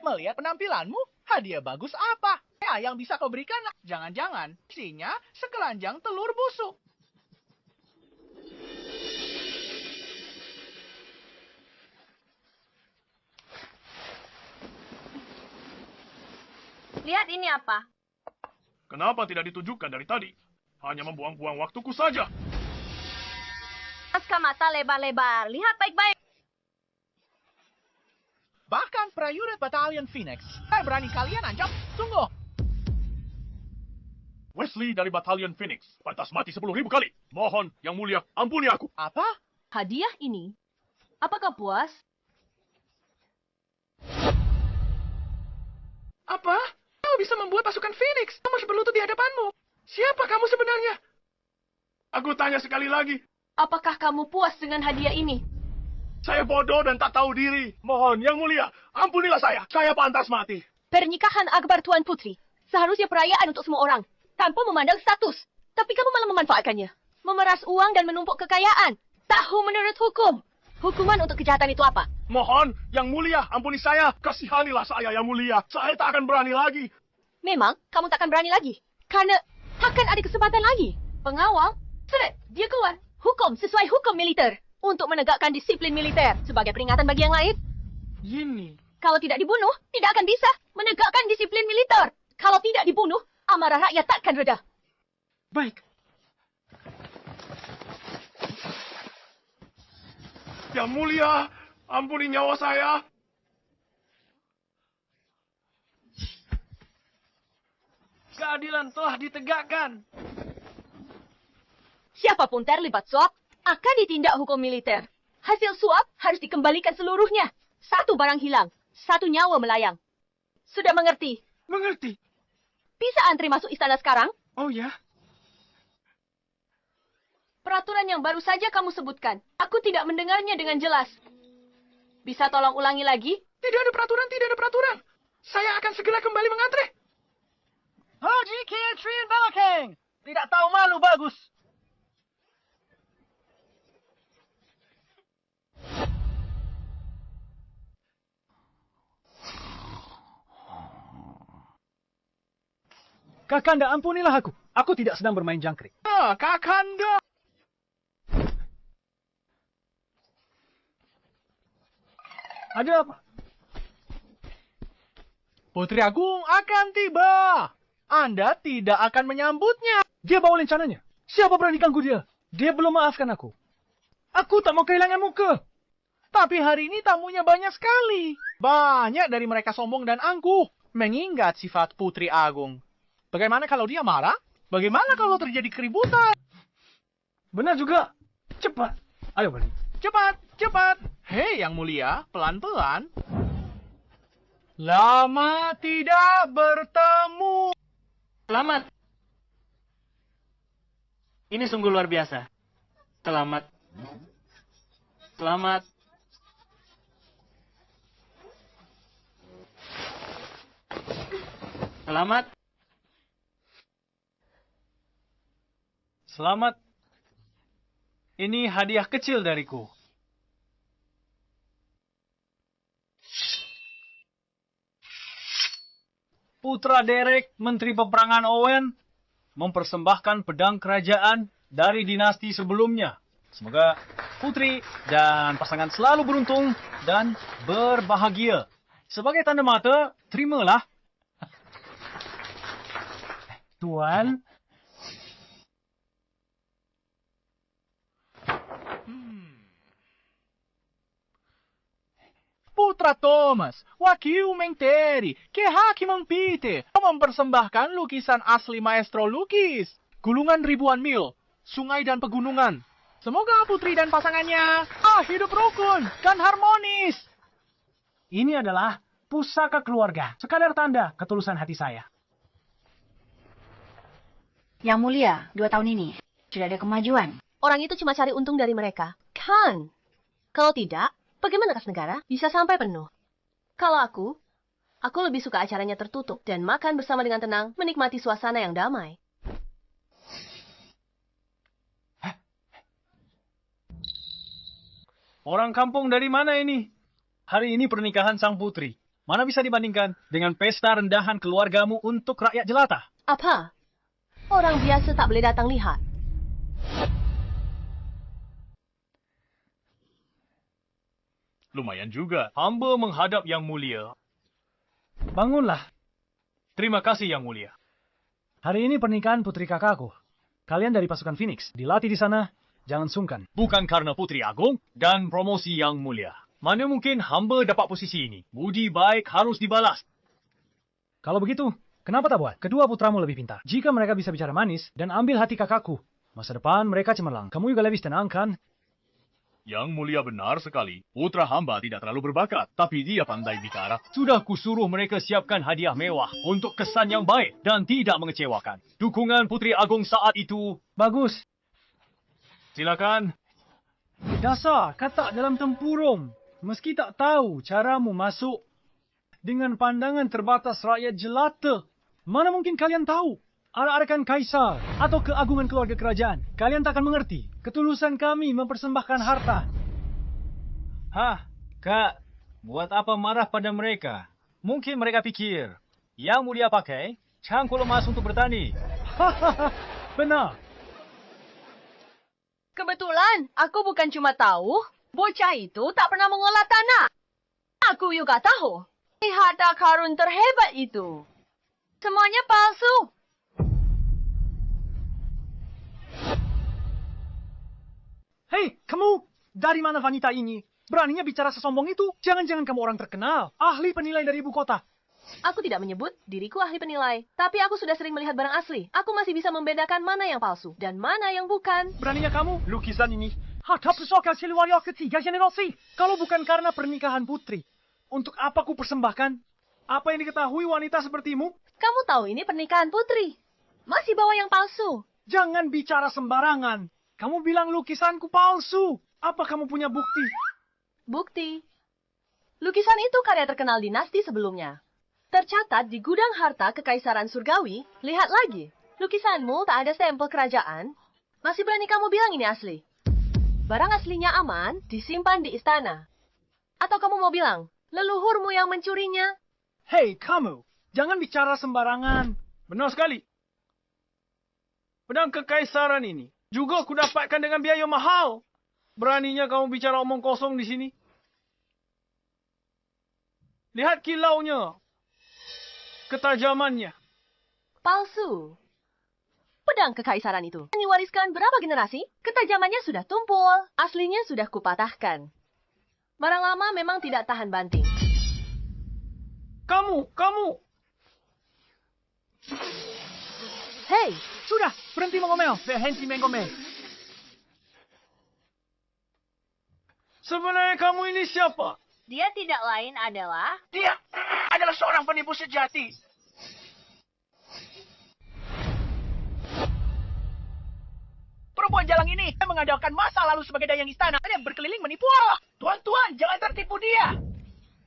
Melihat penampilanmu, hadiah bagus apa? Yang bisa kau berikan, jangan-jangan isinya sekeranjang telur busuk. Lihat ini apa? Kenapa tidak ditujukan dari tadi? Hanya membuang-buang waktuku saja. Naskah mata lebar-lebar. Lihat baik-baik. Bahkan prajurit Batalion Phoenix. Saya berani kalian ancam. Tunggu. Wesley dari Batalion Phoenix. Pantas mati 10.000 kali. Mohon, Yang Mulia, ampuni aku. Apa? Hadiah ini? Apakah puas? Apa? Kau bisa membuat pasukan Phoenix. Kamu harus berlutut di hadapanmu. Siapa kamu sebenarnya? Aku tanya sekali lagi. Apakah kamu puas dengan hadiah ini? Saya bodoh dan tak tahu diri. Mohon, Yang Mulia, ampunilah saya. Saya pantas mati. Pernikahan Akbar Tuan Putri. Seharusnya perayaan untuk semua orang. Tanpa memandang status. Tapi kamu malah memanfaatkannya. Memeras uang dan menumpuk kekayaan. Tahu menurut hukum. Hukuman untuk kejahatan itu apa? Mohon, Yang Mulia, ampuni saya. Kasihanilah saya, Yang Mulia. Saya tak akan berani lagi. Memang kamu tak akan berani lagi. Karena takkan ada kesempatan lagi. Pengawal, seret, dia keluar. Hukum sesuai hukum militer. Untuk menegakkan disiplin militer. Sebagai peringatan bagi yang lain. Ini. Kalau tidak dibunuh, tidak akan bisa menegakkan disiplin militer. Kalau tidak dibunuh, amarah rakyat takkan reda. Baik. Yang Mulia, ampuni nyawa saya. keadilan telah ditegakkan. Siapapun terlibat suap akan ditindak hukum militer. Hasil suap harus dikembalikan seluruhnya. Satu barang hilang, satu nyawa melayang. Sudah mengerti? Mengerti? Bisa antri masuk istana sekarang? Oh ya? Peraturan yang baru saja kamu sebutkan. Aku tidak mendengarnya dengan jelas. Bisa tolong ulangi lagi? Tidak ada peraturan, tidak ada peraturan. Saya akan segera kembali mengantre. Haji Kian Trian Balakeng. Tidak tahu malu bagus. Kakanda, ampunilah aku. Aku tidak sedang bermain jangkrik. Kakanda. Ada apa? Putri Agung akan tiba. Anda tidak akan menyambutnya. Dia bawa lencananya. Siapa berani ganggu dia? Dia belum maafkan aku. Aku tak mau kehilangan muka. Tapi hari ini tamunya banyak sekali. Banyak dari mereka sombong dan angkuh. Mengingat sifat Putri Agung. Bagaimana kalau dia marah? Bagaimana kalau terjadi keributan? Benar juga. Cepat. Ayo balik. Cepat, cepat. Hei, Yang Mulia, pelan-pelan. Lama tidak bertemu. Selamat. Ini sungguh luar biasa. Selamat. Selamat. Selamat. Selamat. Ini hadiah kecil dariku. Putra Derek, Menteri Peperangan Owen, mempersembahkan pedang kerajaan dari dinasti sebelumnya. Semoga putri dan pasangan selalu beruntung dan berbahagia. Sebagai tanda mata, terimalah. Tuan, Putra Thomas, Wakil Mengteri, Kehakiman Peter mempersembahkan lukisan asli maestro lukis. Gulungan ribuan mil, sungai dan pegunungan. Semoga putri dan pasangannya hidup rukun dan harmonis. Ini adalah pusaka keluarga, sekadar tanda ketulusan hati saya. Yang Mulia, 2 tahun ini sudah ada kemajuan. Orang itu cuma cari untung dari mereka. Kan? Kalau tidak, bagaimana kas negara bisa sampai penuh? Kalau aku lebih suka acaranya tertutup dan makan bersama dengan tenang, menikmati suasana yang damai. orang kampung dari mana ini? Hari ini pernikahan sang putri. Mana bisa dibandingkan dengan pesta rendahan keluargamu untuk rakyat jelata? Apa? Orang biasa tak boleh datang lihat. Lumayan juga. Hamba menghadap Yang Mulia. Bangunlah. Terima kasih Yang Mulia. Hari ini pernikahan putri kakakku. Kalian dari pasukan Phoenix. Dilatih di sana, jangan sungkan. Bukan karena Putri Agung dan promosi Yang Mulia. Mana mungkin hamba dapat posisi ini? Budi baik harus dibalas. Kalau begitu, kenapa tak buat? Kedua putramu lebih pintar. Jika mereka bisa bicara manis dan ambil hati kakakku, masa depan mereka cemerlang. Kamu juga lebih tenang, kan? Yang Mulia benar sekali. Putra hamba tidak terlalu berbakat, tapi dia pandai bicara. Sudah kusuruh mereka siapkan hadiah mewah untuk kesan yang baik dan tidak mengecewakan. Dukungan Putri Agung saat itu Bagus. silakan. Dasar katak dalam tempurung. Meski tak tahu caramu masuk. Dengan pandangan terbatas rakyat jelata. Mana mungkin kalian tahu? Arak-arakan kaisar atau keagungan keluarga kerajaan. Kalian tak akan mengerti ketulusan kami mempersembahkan harta. Hah, Kak, buat apa marah pada mereka? Mungkin mereka pikir, Yang Mulia pakai cangkul emas untuk bertani. Benar. Kebetulan, aku bukan cuma tahu, bocah itu tak pernah mengolah tanah. Aku juga tahu, harta karun terhebat itu. Semuanya palsu. Hei, kamu! Dari mana wanita ini? Beraninya bicara sesombong itu? Jangan-jangan kamu orang terkenal. Ahli penilai dari ibu kota. Aku tidak menyebut diriku ahli penilai, tapi aku sudah sering melihat barang asli. Aku masih bisa membedakan mana yang palsu dan mana yang bukan. Beraninya kamu, lukisan ini hadap pusaka Siliwangi ketiga generasi. Kalau bukan karena pernikahan putri, untuk apa ku persembahkan? Apa yang diketahui wanita sepertimu? Kamu tahu ini pernikahan putri. Masih bawa yang palsu. Jangan bicara sembarangan. Kamu bilang lukisanku palsu. Apa kamu punya bukti? Bukti. Lukisan itu karya terkenal dinasti sebelumnya. Tercatat di gudang harta Kekaisaran Surgawi. Lihat lagi. Lukisanmu tak ada stempel kerajaan. Masih berani kamu bilang ini asli? Barang aslinya aman, disimpan di istana. Atau kamu mau bilang, leluhurmu yang mencurinya? Hei, kamu. Jangan bicara sembarangan. Benar sekali. Pedang Kekaisaran ini juga kudapatkan dengan biaya mahal. Beraninya kamu bicara omong kosong di sini. Lihat kilaunya. Ketajamannya. Palsu. Pedang Kekaisaran itu diwariskan berapa generasi? Ketajamannya sudah tumpul. Aslinya sudah kupatahkan. Barang lama memang tidak tahan banting. Kamu. Hei, Sudah, berhenti mengomel. Berhenti mengomel. Sebenarnya kamu ini siapa? Dia tidak lain adalah... Dia adalah seorang penipu sejati. Perempuan jalang ini mengadakan masa lalu sebagai dayang istana yang berkeliling menipu Allah. Tuan-tuan, jangan tertipu dia.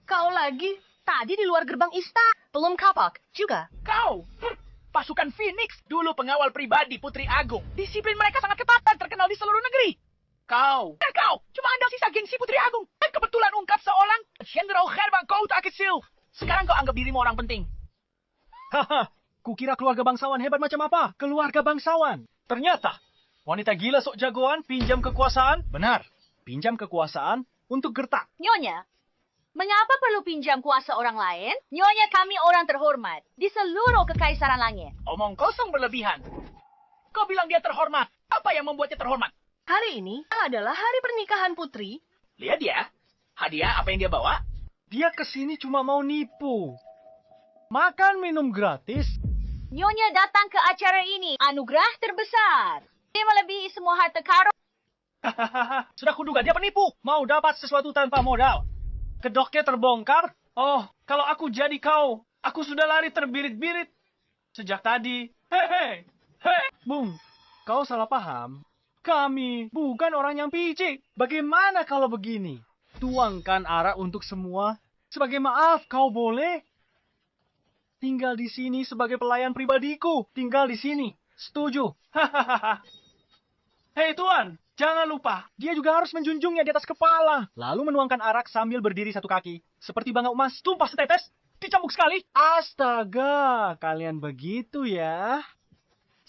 kau lagi? Tadi di luar gerbang istana. Belum kapak juga. Kau, pasukan Phoenix, dulu pengawal pribadi Putri Agung. Disiplin mereka sangat ketat dan terkenal di seluruh negeri. Kau, cuma andal sisa gengsi Putri Agung. Dan kebetulan ungkap seorang Jenderal Herman Kota Kecil. Sekarang kau anggap dirimu orang penting. Haha, kukira keluarga bangsawan hebat macam apa? Keluarga bangsawan. Ternyata, wanita gila sok jagoan pinjam kekuasaan. Benar, pinjam kekuasaan untuk gertak. Nyonya, mengapa perlu pinjam kuasa orang lain? Nyonya kami orang terhormat di seluruh Kekaisaran Langit. Omong kosong berlebihan. Kau bilang dia terhormat. Apa yang membuatnya terhormat? Hari ini adalah hari pernikahan putri. Lihat dia. Hadiah apa yang dia bawa? Dia kesini cuma mau nipu. Makan minum gratis. Nyonya datang ke acara ini, anugerah terbesar. Dia melebihi semua harta karun. Hahaha, sudah kuduga dia penipu. Mau dapat sesuatu tanpa modal. Kedoknya terbongkar. Oh, kalau aku jadi kau, aku sudah lari terbirit-birit. Sejak tadi. Hei. Bung, kau salah paham. Kami bukan orang yang picik. Bagaimana kalau begini? Tuangkan arak untuk semua. Sebagai maaf, kau boleh tinggal di sini sebagai pelayan pribadiku. Tinggal di sini. Setuju? Hahaha. Hei tuan, jangan lupa. Dia juga harus menjunjungnya di atas kepala. Lalu menuangkan arak sambil berdiri satu kaki. Seperti bangau emas. Tumpah setetes. Dicambuk sekali. Astaga, kalian begitu ya?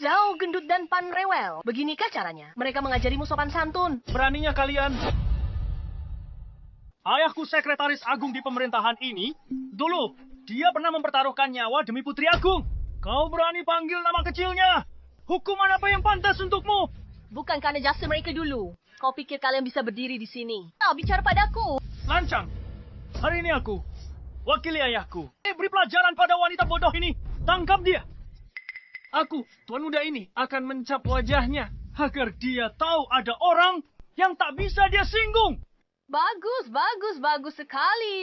Zhao gendut dan Pan rewel. Beginikah caranya? Mereka mengajarimu sopan santun. Beraninya kalian. Ayahku sekretaris agung di pemerintahan ini. Dulu, dia pernah mempertaruhkan nyawa demi Putri Agung. Kau berani panggil nama kecilnya? Hukuman apa yang pantas untukmu? Bukan karena jasa mereka dulu. Kau pikir kalian bisa berdiri di sini? Kau bicara padaku. Lancang. Hari ini aku, wakili ayahku. Beri pelajaran pada wanita bodoh ini. Tangkap dia. Aku, tuan muda ini, akan mencap wajahnya agar dia tahu ada orang yang tak bisa dia singgung. Bagus sekali.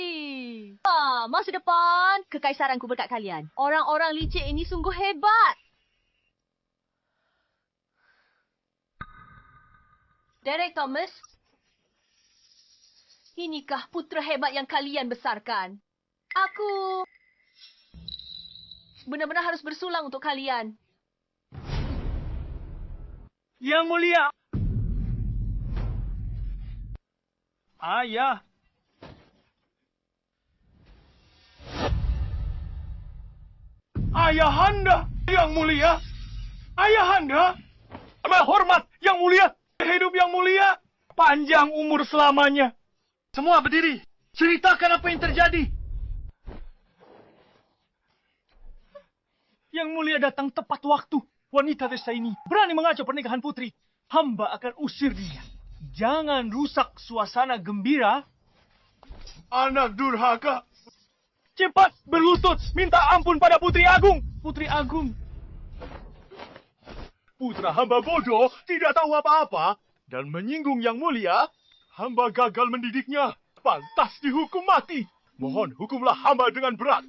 Masa depan, kekaisaranku berkat kalian. Orang-orang licik ini sungguh hebat. Derek Thomas, inikah putra hebat yang kalian besarkan? Aku benar-benar harus bersulang untuk kalian. Yang mulia. Ayah. Ayahanda yang mulia. Ayahanda. Hormat yang mulia. Hidup yang mulia. Panjang umur selamanya. Semua berdiri. Ceritakan apa yang terjadi. Yang mulia datang tepat waktu. Wanita desa ini berani mengacau pernikahan putri. Hamba akan usir dia. Jangan rusak suasana gembira. Anak durhaka. Cepat, berlutut, minta ampun pada Putri Agung. Putri Agung. Putra hamba bodoh, tidak tahu apa-apa, dan menyinggung yang mulia. Hamba gagal mendidiknya, pantas dihukum mati. Mohon hukumlah hamba dengan berat.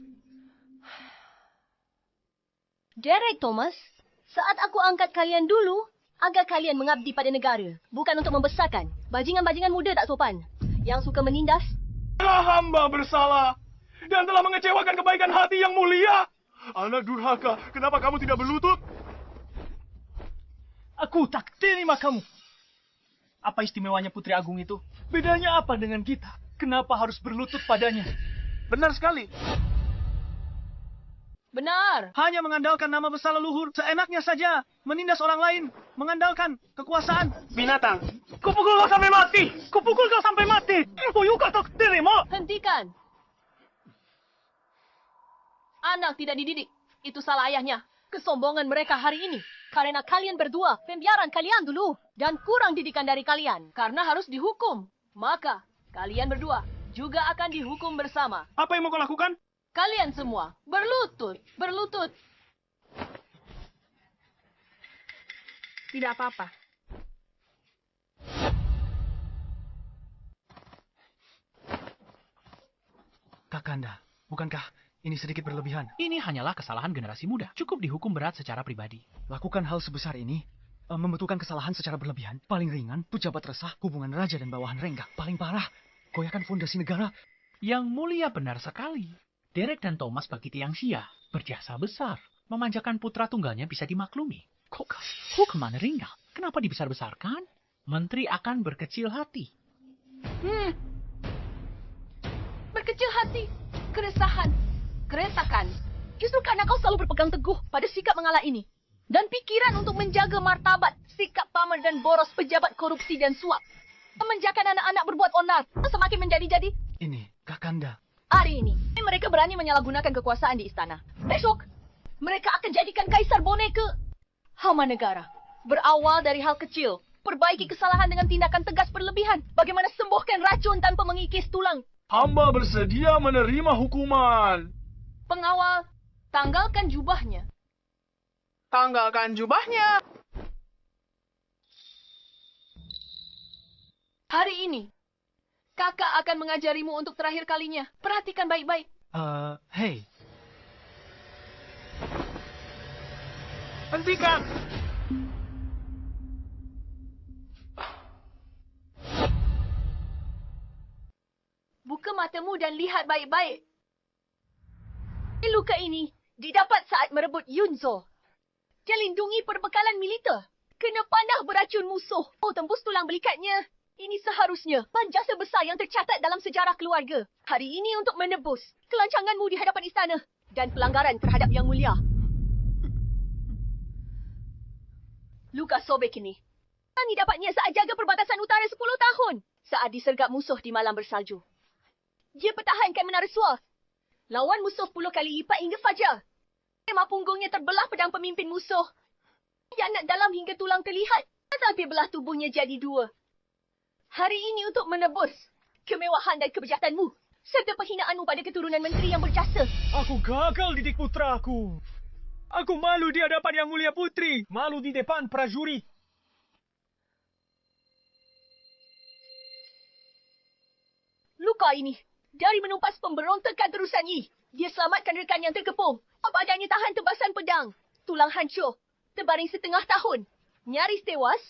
Derek Thomas, saat aku angkat kalian dulu, agar kalian mengabdi pada negara, bukan untuk membesarkan bajingan-bajingan muda tak sopan yang suka menindas. Hamba bersalah dan telah mengecewakan kebaikan hati yang mulia. Anak durhaka, kenapa kamu tidak berlutut? Aku tak terima kamu. Apa istimewanya Putri Agung itu? Bedanya apa dengan kita? Kenapa harus berlutut padanya? Benar sekali. Benar. Hanya mengandalkan nama besar leluhur, seenaknya saja. Menindas orang lain, mengandalkan kekuasaan. Binatang. Kupukul kau sampai mati! Kupukul kau sampai mati! Kuyuka tak terima! Hentikan. Anak tidak dididik. Itu salah ayahnya. Kesombongan mereka hari ini. Karena kalian berdua, pembiaran kalian dulu. Dan kurang didikan dari kalian. Karena harus dihukum. Maka, kalian berdua juga akan dihukum bersama. Apa yang mau kau lakukan? Kalian semua berlutut. Berlutut. Tidak apa-apa. Kakanda, bukankah ini sedikit berlebihan? Ini hanyalah kesalahan generasi muda. Cukup dihukum berat secara pribadi. Lakukan hal sebesar ini, membutuhkan kesalahan secara berlebihan. Paling ringan, pejabat resah, hubungan raja dan bawahan renggang. Paling parah, goyahkan fondasi negara. Yang mulia benar sekali. Derek dan Thomas bagi Tiang Xia berjasa besar. Memanjakan putra tunggalnya bisa dimaklumi. Kok hukuman ringan? Kenapa dibesar-besarkan? Menteri akan berkecil hati. Berkecil hati. Keresahan. Keresakan. Justru karena kau selalu berpegang teguh pada sikap mengalah ini. Dan pikiran untuk menjaga martabat, sikap pamer dan boros pejabat korupsi dan suap. Memanjakan anak-anak berbuat onar. Semakin menjadi-jadi. Ini, Kakanda. Hari ini, mereka berani menyalahgunakan kekuasaan di istana. Besok, mereka akan jadikan kaisar boneka. Hama negara. Berawal dari hal kecil. Perbaiki kesalahan dengan tindakan tegas berlebihan. Bagaimana sembuhkan racun tanpa mengikis tulang. Hamba bersedia menerima hukuman. Pengawal, tanggalkan jubahnya. Tanggalkan jubahnya. Hari ini, kakak akan mengajarimu untuk terakhir kalinya. Perhatikan baik-baik. Hei. Hentikan. Buka matamu dan lihat baik-baik. Luka ini didapat saat merebut Yunzo. Dia lindungi perbekalan militer. Kena panah beracun musuh. Oh, tembus tulang belikatnya. Ini seharusnya jasa besar yang tercatat dalam sejarah keluarga. Hari ini untuk menebus kelancanganmu di hadapan istana dan pelanggaran terhadap Yang Mulia. Luka sobek ini dapatnya saat jaga perbatasan utara 10 tahun. Saat disergap musuh di malam bersalju. Dia pertahankan menara Suar. Lawan musuh 10 kali lipat hingga fajar. Emah punggungnya terbelah pedang pemimpin musuh. Yanat dalam hingga tulang terlihat. Sampai belah tubuhnya jadi 2. Hari ini untuk menebus kemewahan dan kebejatanmu. Serta perhinaanmu pada keturunan menteri yang berjasa. Aku gagal didik putraku. Aku malu di hadapan Yang Mulia Putri. Malu di depan prajurit. Luka ini dari menumpas pemberontakan terusan Yi. Dia selamatkan rekan yang terkepung. Badannya tahan tebasan pedang. Tulang hancur. Terbaring setengah tahun. Nyaris tewas.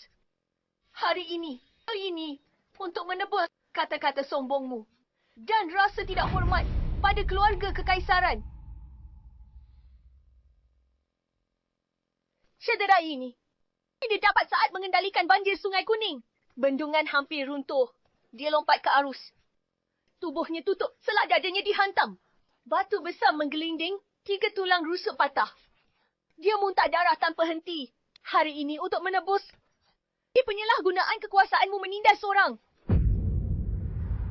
Hari ini untuk menebus kata-kata sombongmu. Dan rasa tidak hormat pada keluarga kekaisaran. Cedera ini didapat saat mengendalikan banjir Sungai Kuning. Bendungan hampir runtuh. Dia lompat ke arus. Tubuhnya tutup selah dadanya dihantam. Batu besar menggelinding, 3 tulang rusuk patah. Dia muntah darah tanpa henti. Hari ini untuk menebus penyalahgunaan kekuasaanmu menindas orang.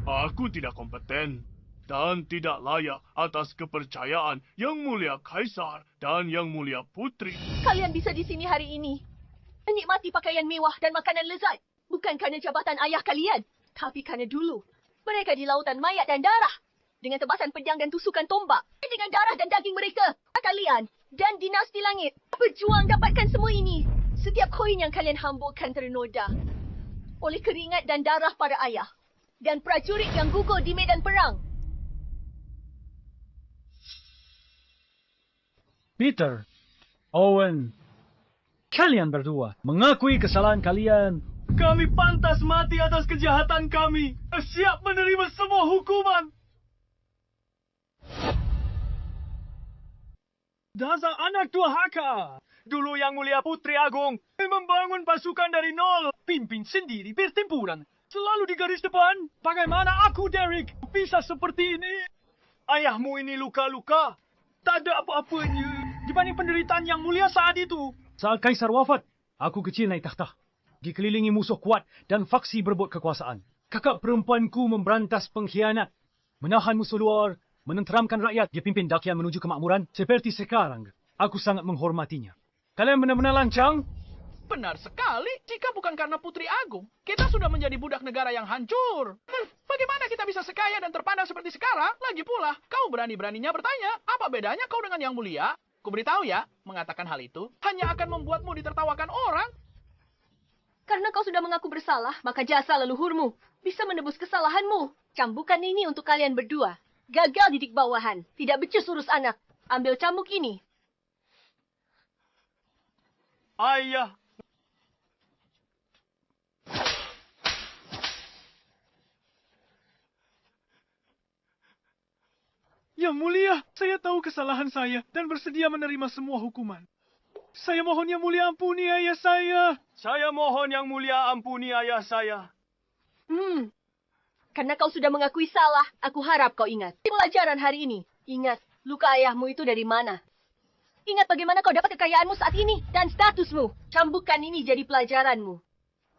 Aku tidak kompeten dan tidak layak atas kepercayaan Yang Mulia Kaisar dan Yang Mulia Putri. Kalian bisa di sini hari ini menikmati pakaian mewah dan makanan lezat. Bukan kerana jabatan ayah kalian, tapi kerana dulu mereka di lautan mayat dan darah. dengan tebasan pedang dan tusukan tombak. Dengan darah dan daging mereka, kalian dan dinasti langit berjuang dapatkan semua ini. Setiap koin yang kalian hamburkan ternoda oleh keringat dan darah para ayah dan prajurit yang gugur di medan perang. Peter, Owen, kalian berdua mengakui kesalahan kalian. Kami pantas mati atas kejahatan kami. Siap menerima semua hukuman. Dasar anak durhaka. Dulu Yang Mulia Putri Agung membangun pasukan dari nol. Pimpin sendiri pertempuran. Selalu di garis depan. Bagaimana aku, Derek, bisa seperti ini? Ayahmu ini luka-luka. Tak ada apa-apanya dibanding penderitaan Yang Mulia saat itu. Saat Kaisar wafat, aku kecil naik takhta. Dikelilingi musuh kuat dan faksi berebut kekuasaan. Kakak perempuanku memberantas pengkhianat. Menahan musuh luar, menenteramkan rakyat. Dia pimpin dakian menuju kemakmuran. Seperti sekarang, aku sangat menghormatinya. Kalian benar-benar lancang? Benar sekali. Jika bukan karena Putri Agung, kita sudah menjadi budak negara yang hancur. Bagaimana kita bisa sekaya dan terpandang seperti sekarang? Lagi pula, kau berani-beraninya bertanya, apa bedanya kau dengan Yang Mulia? Ku beritahu ya, mengatakan hal itu hanya akan membuatmu ditertawakan orang. Karena kau sudah mengaku bersalah, maka jasa leluhurmu bisa menebus kesalahanmu. Cambukan ini untuk kalian berdua. Gagal didik bawahan, tidak becus urus anak. Ambil cambuk ini. Ayah. Yang Mulia, saya tahu kesalahan saya dan bersedia menerima semua hukuman. Saya mohon Yang Mulia ampuni ayah saya. Saya mohon Yang Mulia ampuni ayah saya. Karena kau sudah mengakui salah, aku harap kau ingat. Pelajaran hari ini. Ingat, luka ayahmu itu dari mana? Ingat bagaimana kau dapat kekayaanmu saat ini dan statusmu. Cambukkan ini jadi pelajaranmu.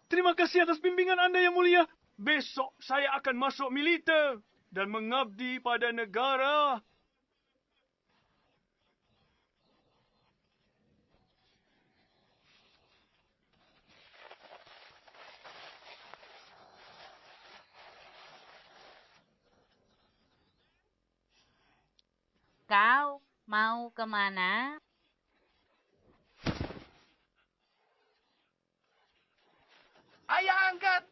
Terima kasih atas bimbingan Anda Yang Mulia. Besok saya akan masuk militer dan mengabdi pada negara. Kau mau kemana? Ayah angkat.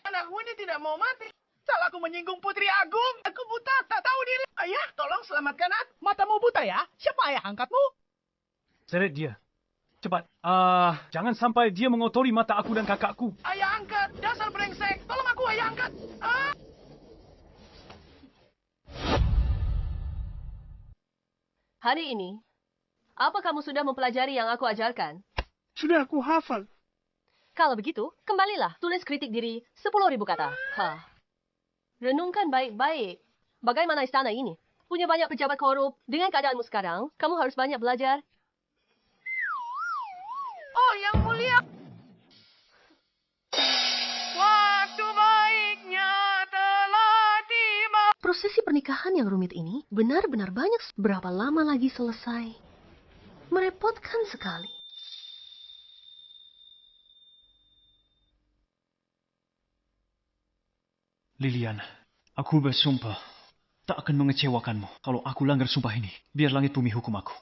Anakku ini tidak mau mati. Salahku menyinggung Putri Agung. Aku buta, tak tahu diri. Ayah, tolong selamatkan aku. Matamu buta ya? Siapa ayah angkatmu? Seret dia. Cepat. Jangan sampai dia mengotori mata aku dan kakakku. Ayah angkat. Dasar brengsek. Tolong aku, ayah angkat. Hari ini, apa kamu sudah mempelajari yang aku ajarkan? Sudah aku hafal. Kalau begitu, kembalilah. Tulis kritik diri 10.000 kata. Renungkan baik-baik. Bagaimana istana ini? Punya banyak pejabat korup. Dengan keadaanmu sekarang, kamu harus banyak belajar. Oh, Yang Mulia. Waktu baiknya telah tiba. Prosesi pernikahan yang rumit ini benar-benar banyak. Berapa lama lagi selesai? Merepotkan sekali. Liliana, aku bersumpah tak akan mengecewakanmu kalau aku langgar sumpah ini. Biar langit bumi hukum aku.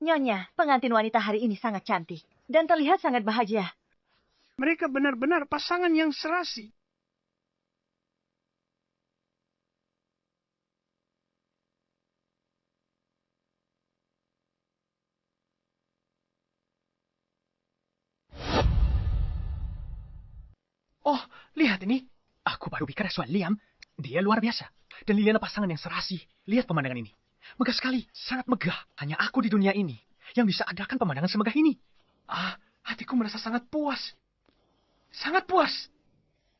Nyonya, pengantin wanita hari ini sangat cantik dan terlihat sangat bahagia. Mereka benar-benar pasangan yang serasi. Oh, lihat ini. Aku baru bicara soal Liam. Dia luar biasa. Dan Liliana pasangan yang serasi. Lihat pemandangan ini. Megah sekali. Sangat megah. Hanya aku di dunia ini yang bisa adakan pemandangan semegah ini. Hatiku merasa sangat puas. Sangat puas.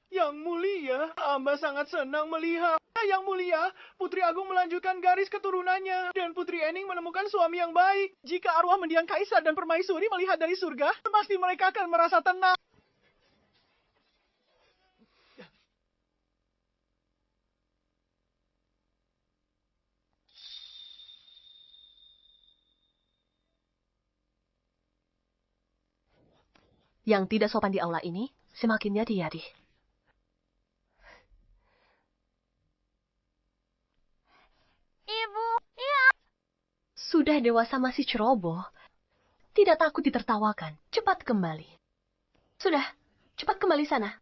Yang Mulia, hamba sangat senang melihat. Yang Mulia, Putri Agung melanjutkan garis keturunannya. Dan Putri Ening menemukan suami yang baik. Jika arwah mendiang kaisar dan permaisuri melihat dari surga, pasti mereka akan merasa tenang. Yang tidak sopan di aula ini semakin jadi-jadi. Ibu, iya. Sudah dewasa masih ceroboh. Tidak takut ditertawakan. Cepat kembali. Sudah, cepat kembali sana.